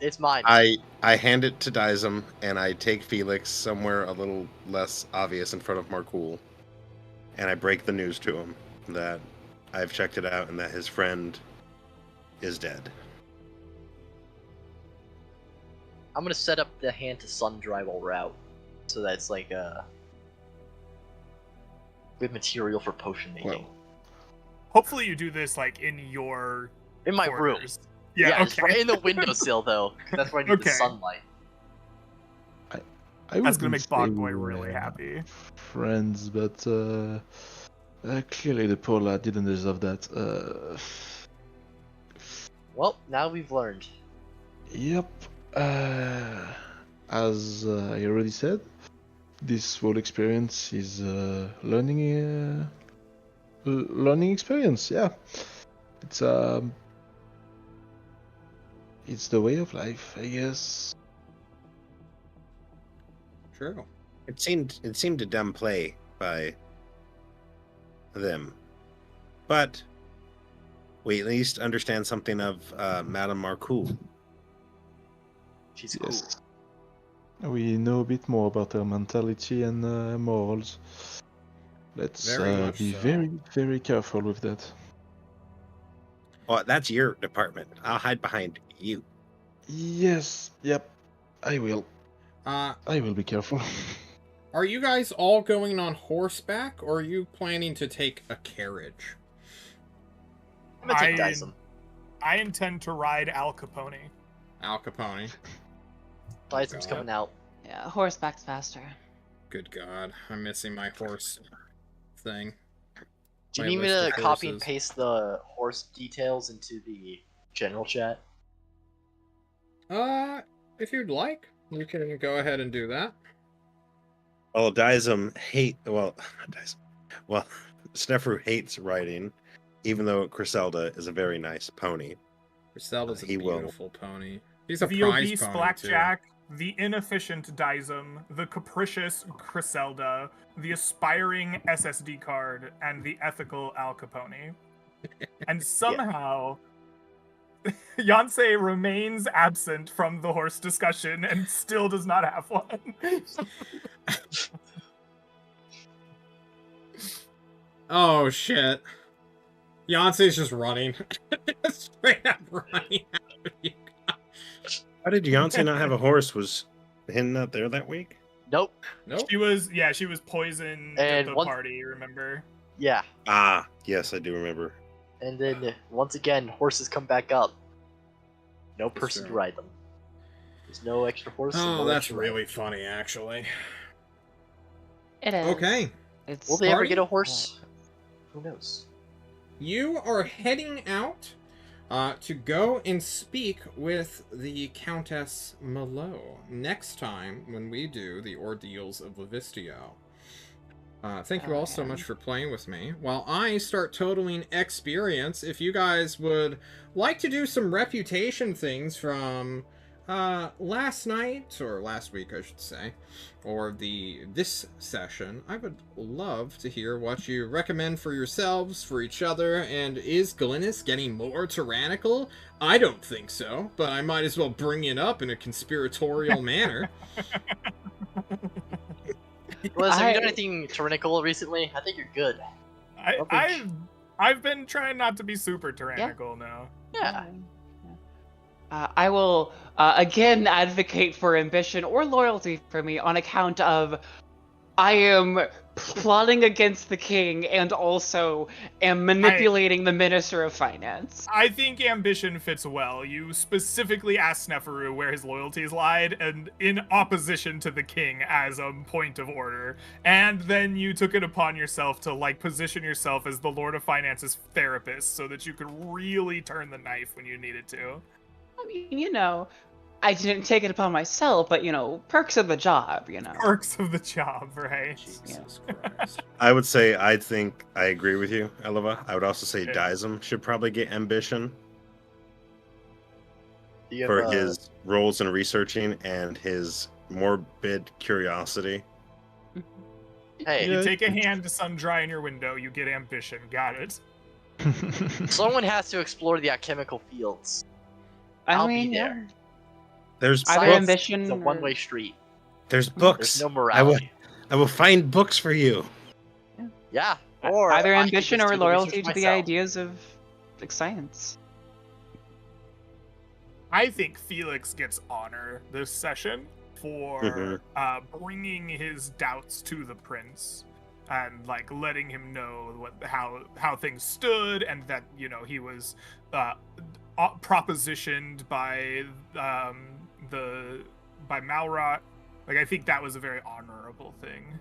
It's mine. I hand it to Dizem, and I take Felix somewhere a little less obvious in front of Marcool, and I break the news to him that I've checked it out and that his friend is dead. I'm gonna set up the hand to sun dry while we're out, so that it's like good material for potion making. Well, Hopefully, you do this like in your in my room. quarters. Yeah, Yeah, it's okay. right in the windowsill though. 'Cause that's where I need the Okay. sunlight. I That's wouldn't gonna make say Bog Boy we were really happy. friends, but clearly the poor lad didn't deserve that. Well, now we've learned. Yep. As I already said, this whole experience is learning experience. Yeah, it's the way of life, I guess. True. It seemed a dumb play by them, but we at least understand something of Madame Marcoul. She's cool. Yes. We know a bit more about her mentality and morals. Let's Very much be so. very, very careful with that. Oh, that's your department. I'll hide behind you. Yes, yep, I will. I will be careful. Are you guys all going on horseback, or are you planning to take a carriage? I'm gonna take I- Dizem. I intend to ride Al Capone. Al Capone. Dizem's God. coming out. Yeah, horseback's faster. Good God, I'm missing my horse thing. Do you My need me list to of copy and horses. paste the horse details into the general chat? If you'd like, you can go ahead and do that. Well, Dizem Snefru hates riding, even though Griselda is a very nice pony. Griselda's a He will. beautiful pony. He's a The prize obese pony, Blackjack, the inefficient Dizem, the capricious Griselda, the aspiring SSD card, and the ethical Al Capone. And somehow, Yonsei remains absent from the horse discussion and still does not have one. too. Oh, shit. Yonsei's just running. Straight up running after you. How did Yonsei not have a horse? Was Hin not there that week? Nope. Nope. She was poisoned at And the one- party, remember? Yeah. Ah, yes, I do remember. And then once again, horses come back up. No person true. to ride them. There's no extra horse. and Oh, no that's extra really rider. funny, actually. It is. Okay. It's Will they ever Party? get a horse? Who knows? You are heading out to go and speak with the Countess Malo next time when we do the Ordeals of Livistio. Thank you all so much for playing with me. While I start totaling experience, if you guys would like to do some reputation things from last night, or last week I should say, or this session, I would love to hear what you recommend for yourselves, for each other, and is Glynis getting more tyrannical? I don't think so, but I might as well bring it up in a conspiratorial manner. Liz, have you done anything tyrannical recently? I think you're good. I've been trying not to be super tyrannical now. Yeah. I will again advocate for ambition or loyalty for me on account of I am plotting against the king and also am manipulating the Minister of Finance. I think ambition fits well. You specifically asked Sneferu where his loyalties lied, and in opposition to the king as a point of order. And then you took it upon yourself to, like, position yourself as the Lord of Finance's therapist so that you could really turn the knife when you needed to. I mean, you know, I didn't take it upon myself, but, you know, perks of the job, you know. Perks of the job, right? Jesus Christ. I would say I think I agree with you, Eleva. I would also say Yeah. Dizem should probably get ambition Do you for have, his roles in researching and his morbid curiosity. Hey, You take a hand to sun dry in your window, you get ambition. Got it. someone has to explore the alchemical fields. I'll be there. There's Either books. ambition It's a or- one-way street. There's books. There's no morality. I will find books for you. Yeah. Or either I could ambition just or do the loyalty research to the myself. ideas of like science. I think Felix gets honor this session for bringing his doubts to the prince and like letting him know how things stood, and that, you know, he was propositioned by Malrot. Like, I think that was a very honorable thing.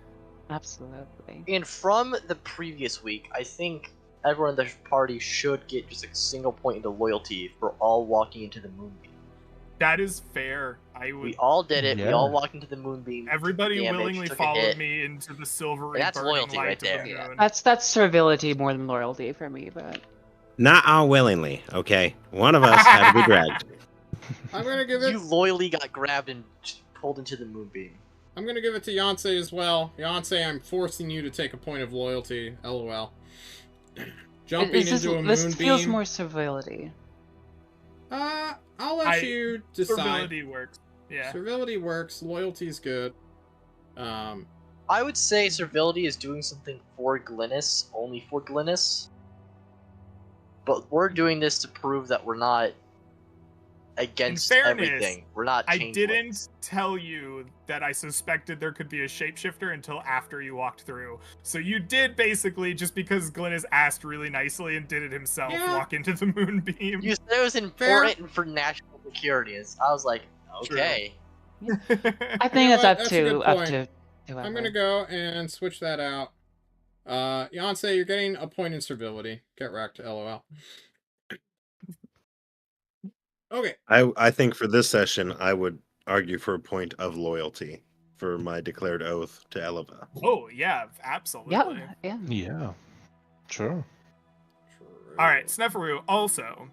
Absolutely. And from the previous week, I think everyone in the party should get just a single point into loyalty for all walking into the moonbeam. That is fair. I would. We all did it. We Yeah. all walked into the moonbeam. Everybody damage, willingly took a followed hit. me into the silvery That's burning loyalty light right there. of the Yeah. moon. That's servility more than loyalty for me, but Not all willingly, okay? One of us had to be dragged. I'm gonna give it. You loyally got grabbed and pulled into the moonbeam. I'm gonna give it to Yonsei as well. Yonsei, I'm forcing you to take a point of loyalty. LOL. Jumping into a this feels moonbeam. more civility. I'll let you decide. Servility works. Yeah. Servility works. Loyalty's good. I would say servility is doing something for Glynis, only for Glynis. But we're doing this to prove that we're not against fairness, everything. We're not I changelings. didn't tell you that I suspected there could be a shapeshifter until after you walked through. So you did basically, just because Glynis asked really nicely and did it himself, Yeah. walk into the moonbeam. You said it was important for national security. I was like, okay. I think You know it's what? up That's a good to point. whoever. I'm gonna go and switch that out. Yonsei, you're getting a point in servility. Get wrecked, LOL. Okay. I think for this session, I would argue for a point of loyalty for my declared oath to Eleva. Oh, yeah, absolutely. Yeah. Yeah, sure. All right, Sneferu, also,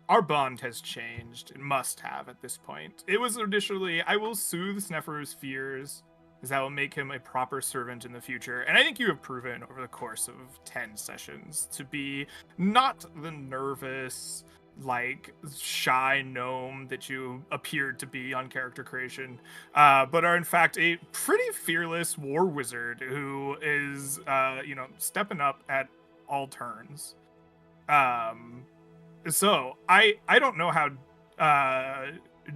our bond has changed. It must have at this point. It was initially, I will soothe Sneferu's fears, as that will make him a proper servant in the future. And I think you have proven over the course of 10 sessions to be not the nervous, like, shy gnome that you appeared to be on character creation, but are in fact a pretty fearless war wizard who is, stepping up at all turns. So I don't know how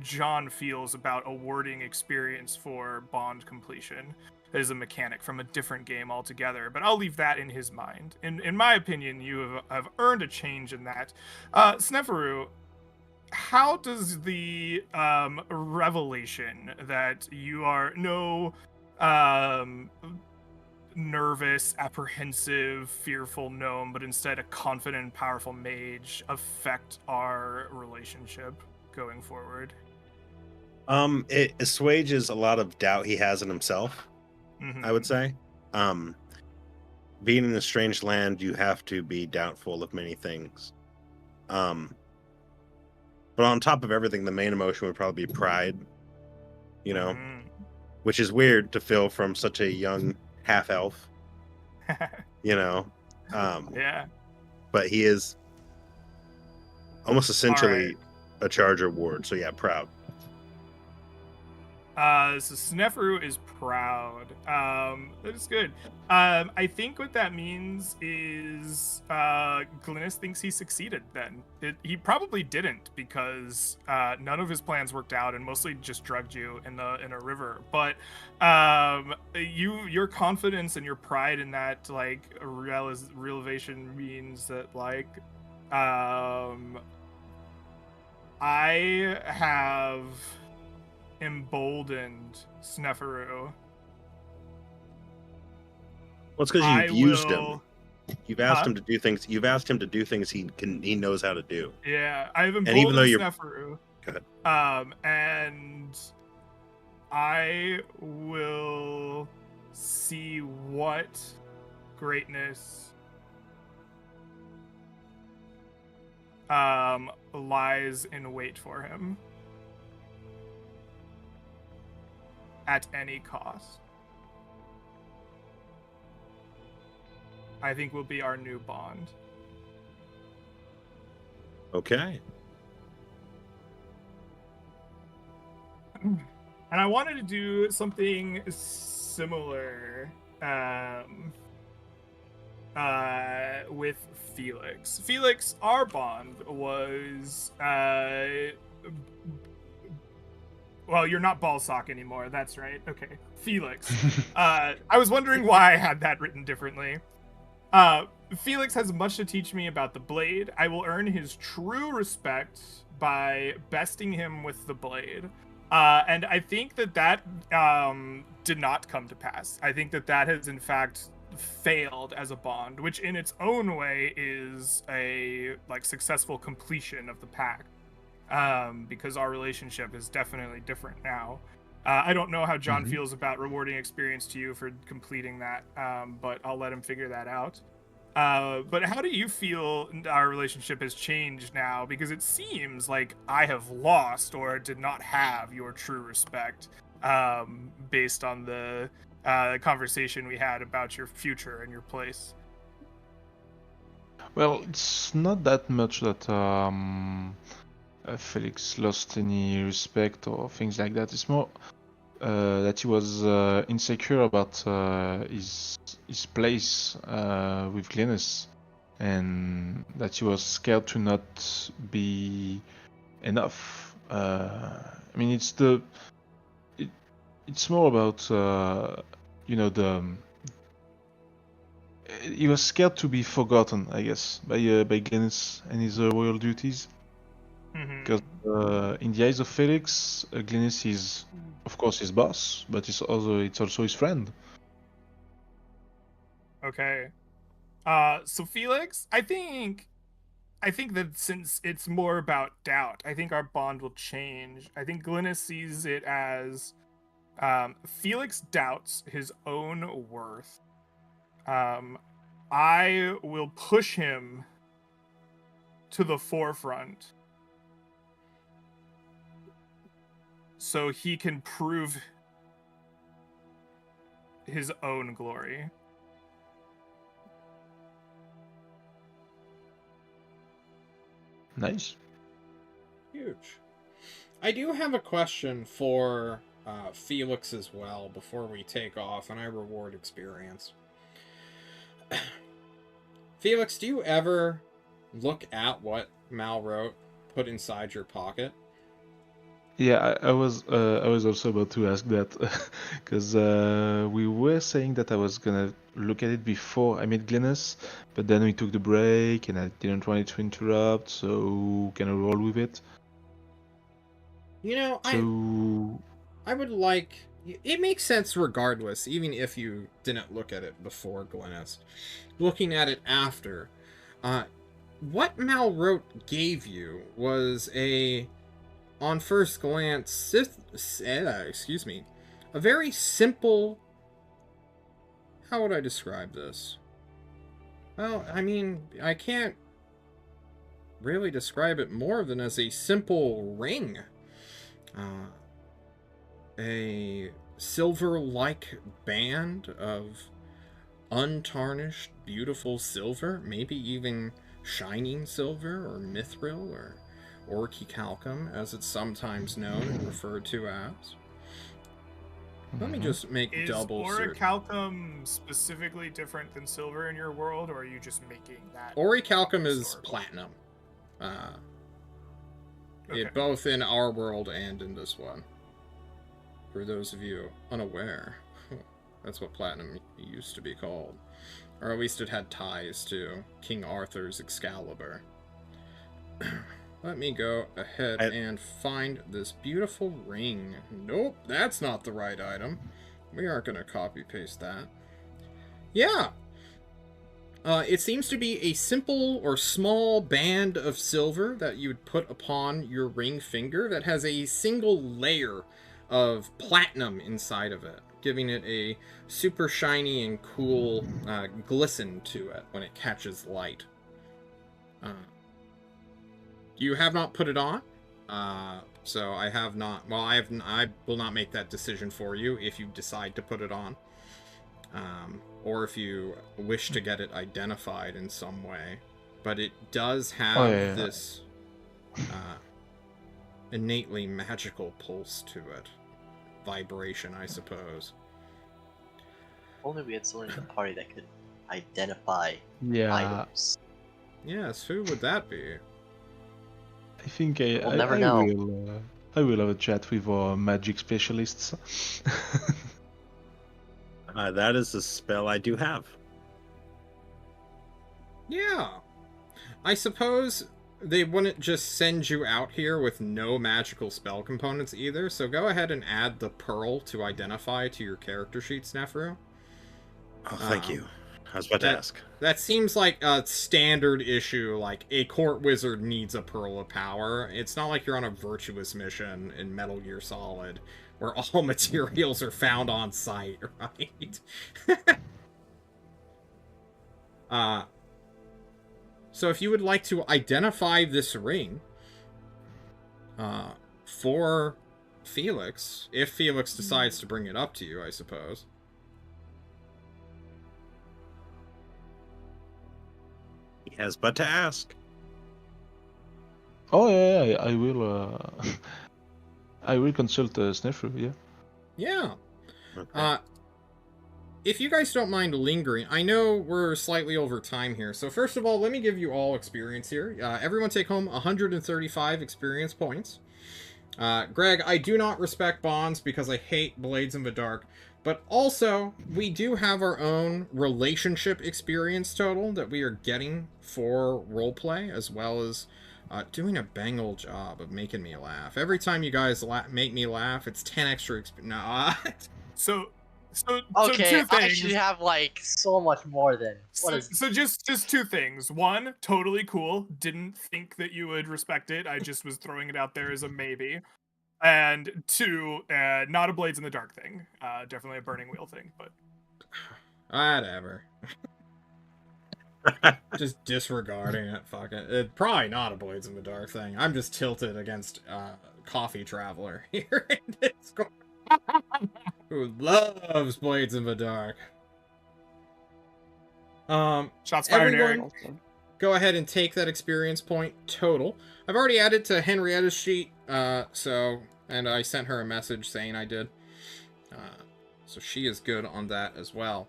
John feels about awarding experience for bond completion as a mechanic from a different game altogether, but I'll leave that in his mind. In my opinion, you have earned a change in that. Sneferu, how does the revelation that you are no nervous, apprehensive, fearful gnome, but instead a confident and powerful mage affect our relationship going forward? It assuages a lot of doubt he has in himself, I would say. Being in a strange land, you have to be doubtful of many things. But on top of everything, the main emotion would probably be pride, you know, which is weird to feel from such a young half elf, you know. Yeah. But he is almost essentially right. a charger ward, so yeah, proud. So Sneferu is proud. That is good. I think what that means is Glynis thinks he succeeded then. He probably didn't, because none of his plans worked out and mostly just drugged you in a river. But your confidence and your pride in that like realization means that like I have emboldened Sneferu. Well, it's because you've used him. You've asked him to do things. You've asked him to do things he knows how to do. Yeah, I've emboldened and even though you're Sneferu. Go ahead. And I will see what greatness lies in wait for him at any cost. I think will be our new bond. Okay. And I wanted to do something similar with Felix. Felix, our bond was well, you're not Ballsock anymore. That's right. Okay, Felix. I was wondering why I had that written differently. Felix has much to teach me about the blade. I will earn his true respect by besting him with the blade. And I think that did not come to pass. I think that has in fact failed as a bond, which in its own way is a like successful completion of the pact. Because our relationship is definitely different now. I don't know how John feels about rewarding experience to you for completing that, but I'll let him figure that out. But how do you feel our relationship has changed now? Because it seems like I have lost or did not have your true respect, based on the conversation we had about your future and your place. Well, it's not that much that Felix lost any respect or things like that. It's more that he was insecure about his place with Glynis, and that he was scared to not be enough. I mean, it's more about he was scared to be forgotten, I guess, by Glynis and his royal duties. Because in the eyes of Felix, Glynis is, of course, his boss, but it's also his friend. Okay. So Felix, I think that since it's more about doubt, I think our bond will change. I think Glynis sees it as Felix doubts his own worth. I will push him to the forefront so he can prove his own glory. Nice. Huge. I do have a question for Felix as well before we take off and I reward experience. Felix, do you ever look at what Mal wrote put inside your pocket? Yeah, I was also about to ask that because we were saying that I was gonna look at it before I met Glynis, but then we took the break and I didn't want it to interrupt, so can I roll with it? You know, So I would like... It makes sense regardless, even if you didn't look at it before, Glennis. Looking at it after, what Malrote gave you was on first glance, excuse me, a very simple... How would I describe this? Well, I mean, I can't really describe it more than as a simple ring. A silver-like band of untarnished, beautiful silver, maybe even shining silver, or mithril, or orichalcum, as it's sometimes known and referred to as. Let me just make Is double certain. orichalcum specifically different than silver in your world, or are you just making that? Orichalcum is historical? platinum. Okay. Both in our world and in this one. For those of you unaware, that's what platinum used to be called. Or at least it had ties to King Arthur's Excalibur. Let me go ahead and find this beautiful ring. Nope, that's not the right item. We aren't going to copy-paste that. Yeah! It seems to be a simple or small band of silver that you would put upon your ring finger that has a single layer of platinum inside of it, giving it a super shiny and cool glisten to it when it catches light. You have not put it on, so I have not. Well, I will not make that decision for you if you decide to put it on, or if you wish to get it identified in some way. But it does have this innately magical pulse to it, vibration, I suppose. Only we had someone in the party that could identify yeah, items. Yes, who would that be? I think We'll never know. I will have a chat with our magic specialists. That is a spell I do have. Yeah. I suppose they wouldn't just send you out here with no magical spell components either, so go ahead and add the pearl to identify to your character sheet, Snefru. Oh, thank you. I was about to ask. That seems like a standard issue, like a court wizard needs a pearl of power. It's not like you're on a virtuous mission in Metal Gear Solid, where all materials are found on site, right? So if you would like to identify this ring for Felix, if Felix decides to bring it up to you, I suppose. He has but to ask. Oh yeah, I will. I will consult Snefru. Yeah. Yeah. Okay. If you guys don't mind lingering, I know we're slightly over time here. So first of all, let me give you all experience here. Everyone take home 135 experience points. Greg, I do not respect bonds because I hate Blades in the Dark. But also, we do have our own relationship experience total that we are getting for roleplay, as well as doing a bang ol' job of making me laugh. Every time you guys make me laugh, it's 10 extra experience. No. So Okay, two I things. should have like so much more than. So just two things. One, totally cool. Didn't think that you would respect it. I just was throwing it out there as a maybe. And two, not a Blades in the Dark thing. Definitely a Burning Wheel thing, but Whatever. Just disregarding it. Fuck it. It's probably not a Blades in the Dark thing. I'm just tilted against Coffee Traveler here in Discord. Who loves Blades in the Dark. shots fired, Everyone, Eric. go ahead and take that experience point total. I've already added to Henrietta's sheet, and I sent her a message saying I did. So she is good on that as well.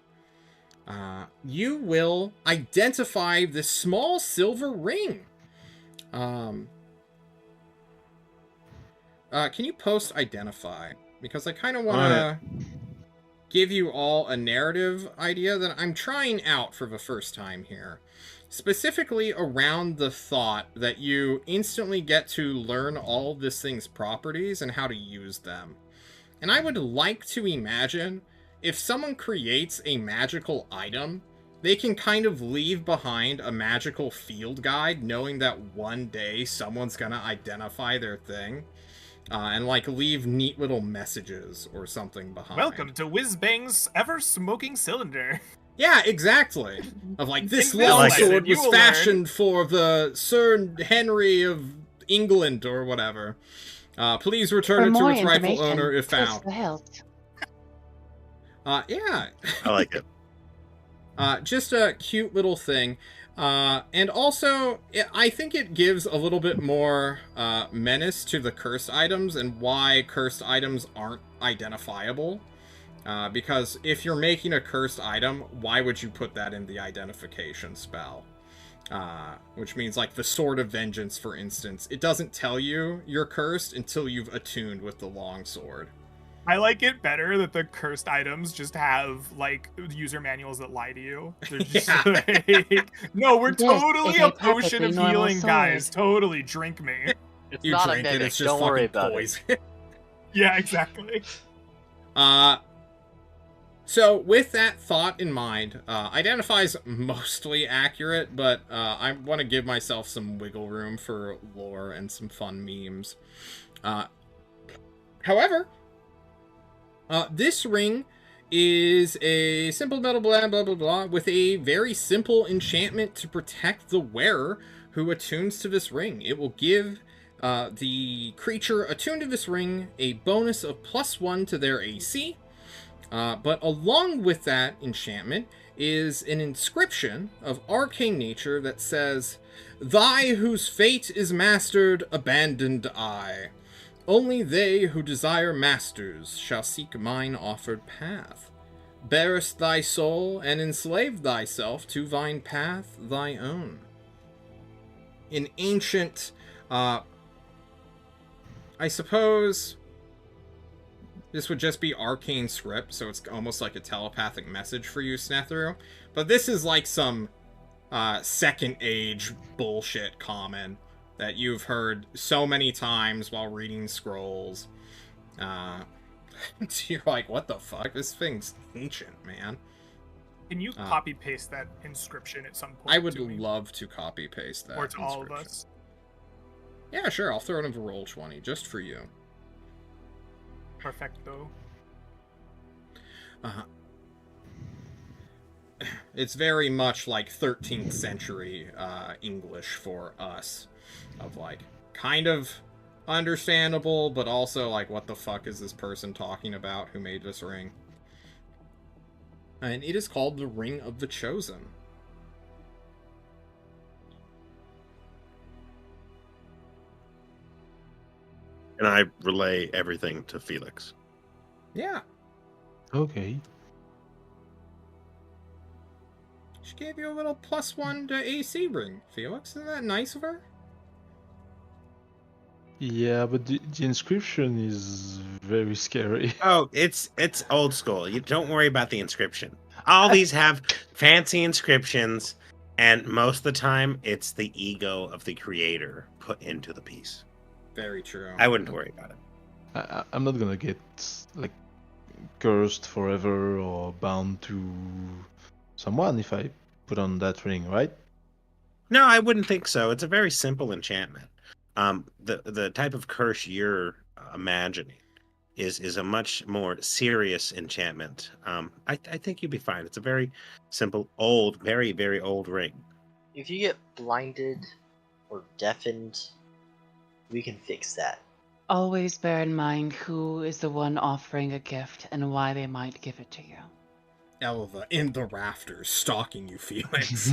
You will identify this small silver ring. Can you post identify? Because I kind of want to... give you all a narrative idea that I'm trying out for the first time here. Specifically around the thought that you instantly get to learn all of this thing's properties and how to use them. And I would like to imagine if someone creates a magical item, they can kind of leave behind a magical field guide, knowing that one day someone's gonna identify their thing, and like leave neat little messages or something behind. Welcome to Whizbang's ever-smoking cylinder. Yeah, exactly. Of like, this In this longsword lesson, you was will fashioned for the Sir Henry of England or whatever. Please return it to its rightful owner if found. Yeah. I like it. Just a cute little thing. And also, I think it gives a little bit more menace to the cursed items and why cursed items aren't identifiable. Because if you're making a cursed item, why would you put that in the identification spell? Which means, like, the Sword of Vengeance, for instance. It doesn't tell you you're cursed until you've attuned with the longsword. I like it better that the cursed items just have, like, user manuals that lie to you. They're just like, no, we're totally a potion of healing, guys. Totally, drink me. It's You not a drink it, mimic. it's just Don't worry fucking about poison. it. Yeah, exactly. So with that thought in mind, identify's mostly accurate, but I want to give myself some wiggle room for lore and some fun memes. However, this ring is a simple metal blah blah blah blah with a very simple enchantment to protect the wearer who attunes to this ring. It will give the creature attuned to this ring a bonus of +1 to their AC. But along with that enchantment is an inscription of arcane nature that says, "Thy whose fate is mastered, abandoned I. Only they who desire masters shall seek mine offered path. Bearest thy soul and enslave thyself to thine path, thy own." An ancient, I suppose this would just be arcane script, so it's almost like a telepathic message for you, Snethru. But this is like some second age bullshit common that you've heard so many times while reading scrolls. You're like, what the fuck? This thing's ancient, man. Can you copy paste that inscription at some point? I would to me? love to copy paste that. Or to all of inscription. us. Yeah, sure. I'll throw it into Roll20 just for you. Perfecto. It's very much like 13th century English for us. Of like, kind of understandable, but also like, what the fuck is this person talking about who made this ring? And it is called the Ring of the Chosen. And I relay everything to Felix. Yeah. Okay. She gave you a little +1 to AC ring, Felix. Isn't that nice of her? Yeah, but the inscription is very scary. Oh, it's old school. You don't worry about the inscription. All these have fancy inscriptions, and most of the time, it's the ego of the creator put into the piece. Very true. I wouldn't worry about it. I'm not gonna get like cursed forever or bound to someone if I put on that ring, right? No, I wouldn't think so. It's a very simple enchantment. The type of curse you're imagining is a much more serious enchantment. I think you'd be fine. It's a very simple, old, very, very old ring. If you get blinded or deafened, we can fix that. Always bear in mind who is the one offering a gift and why they might give it to you. Elva in the rafters, stalking you, Felix.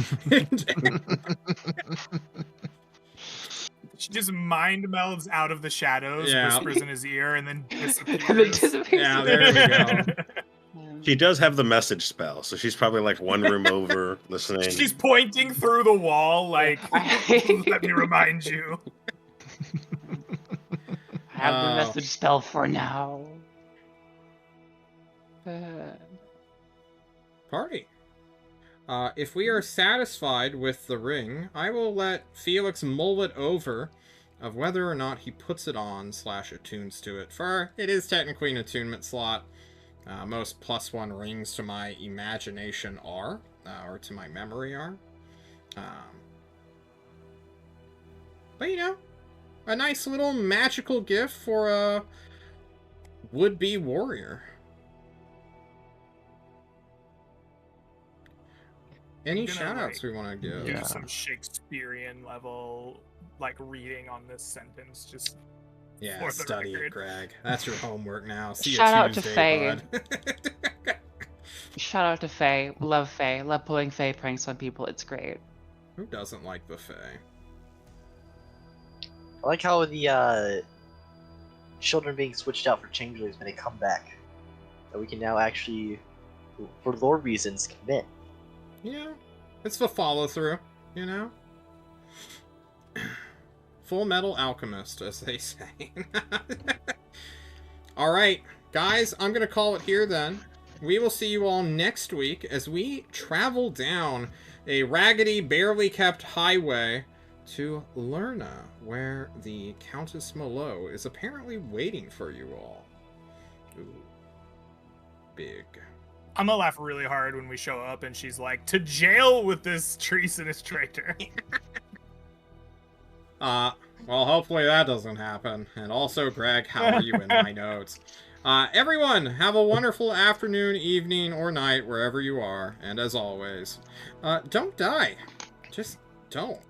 She just mind melds out of the shadows, Yeah. whispers in his ear, and then disappears. And it disappears. Yeah, there we go. She does have the message spell, so she's probably like one room over listening. She's pointing through the wall, like, let me remind you. I have the message spell for now. Party. If we are satisfied with the ring, I will let Felix mull it over of whether or not he puts it on / attunes to it. For it is technically an attunement slot. Most +1 rings to my imagination are, or to my memory are. But you know, a nice little magical gift for a would-be warrior. Any shout-outs we want to give? Do some Shakespearean level, like, reading on this sentence, just yeah, for the study it, record. Greg. That's your homework now. See Shout you out to Tuesday, Faye. bud. Shout out to Faye. Love Faye. Love pulling Faye pranks on people. It's great. Who doesn't like the Fae? I like how the children being switched out for changelings made a comeback. That we can now actually, for lore reasons, commit. Yeah, it's the follow-through, you know? Full Metal Alchemist, as they say. Alright, guys, I'm gonna call it here then. We will see you all next week as we travel down a raggedy, barely kept highway to Lerna, where the Countess Malo is apparently waiting for you all. Ooh. Big. I'm gonna laugh really hard when we show up and she's like, to jail with this treasonous traitor. Well, hopefully that doesn't happen. And also, Greg, how are you in my notes? Everyone, have a wonderful afternoon, evening, or night, wherever you are. And as always, don't die. Just don't.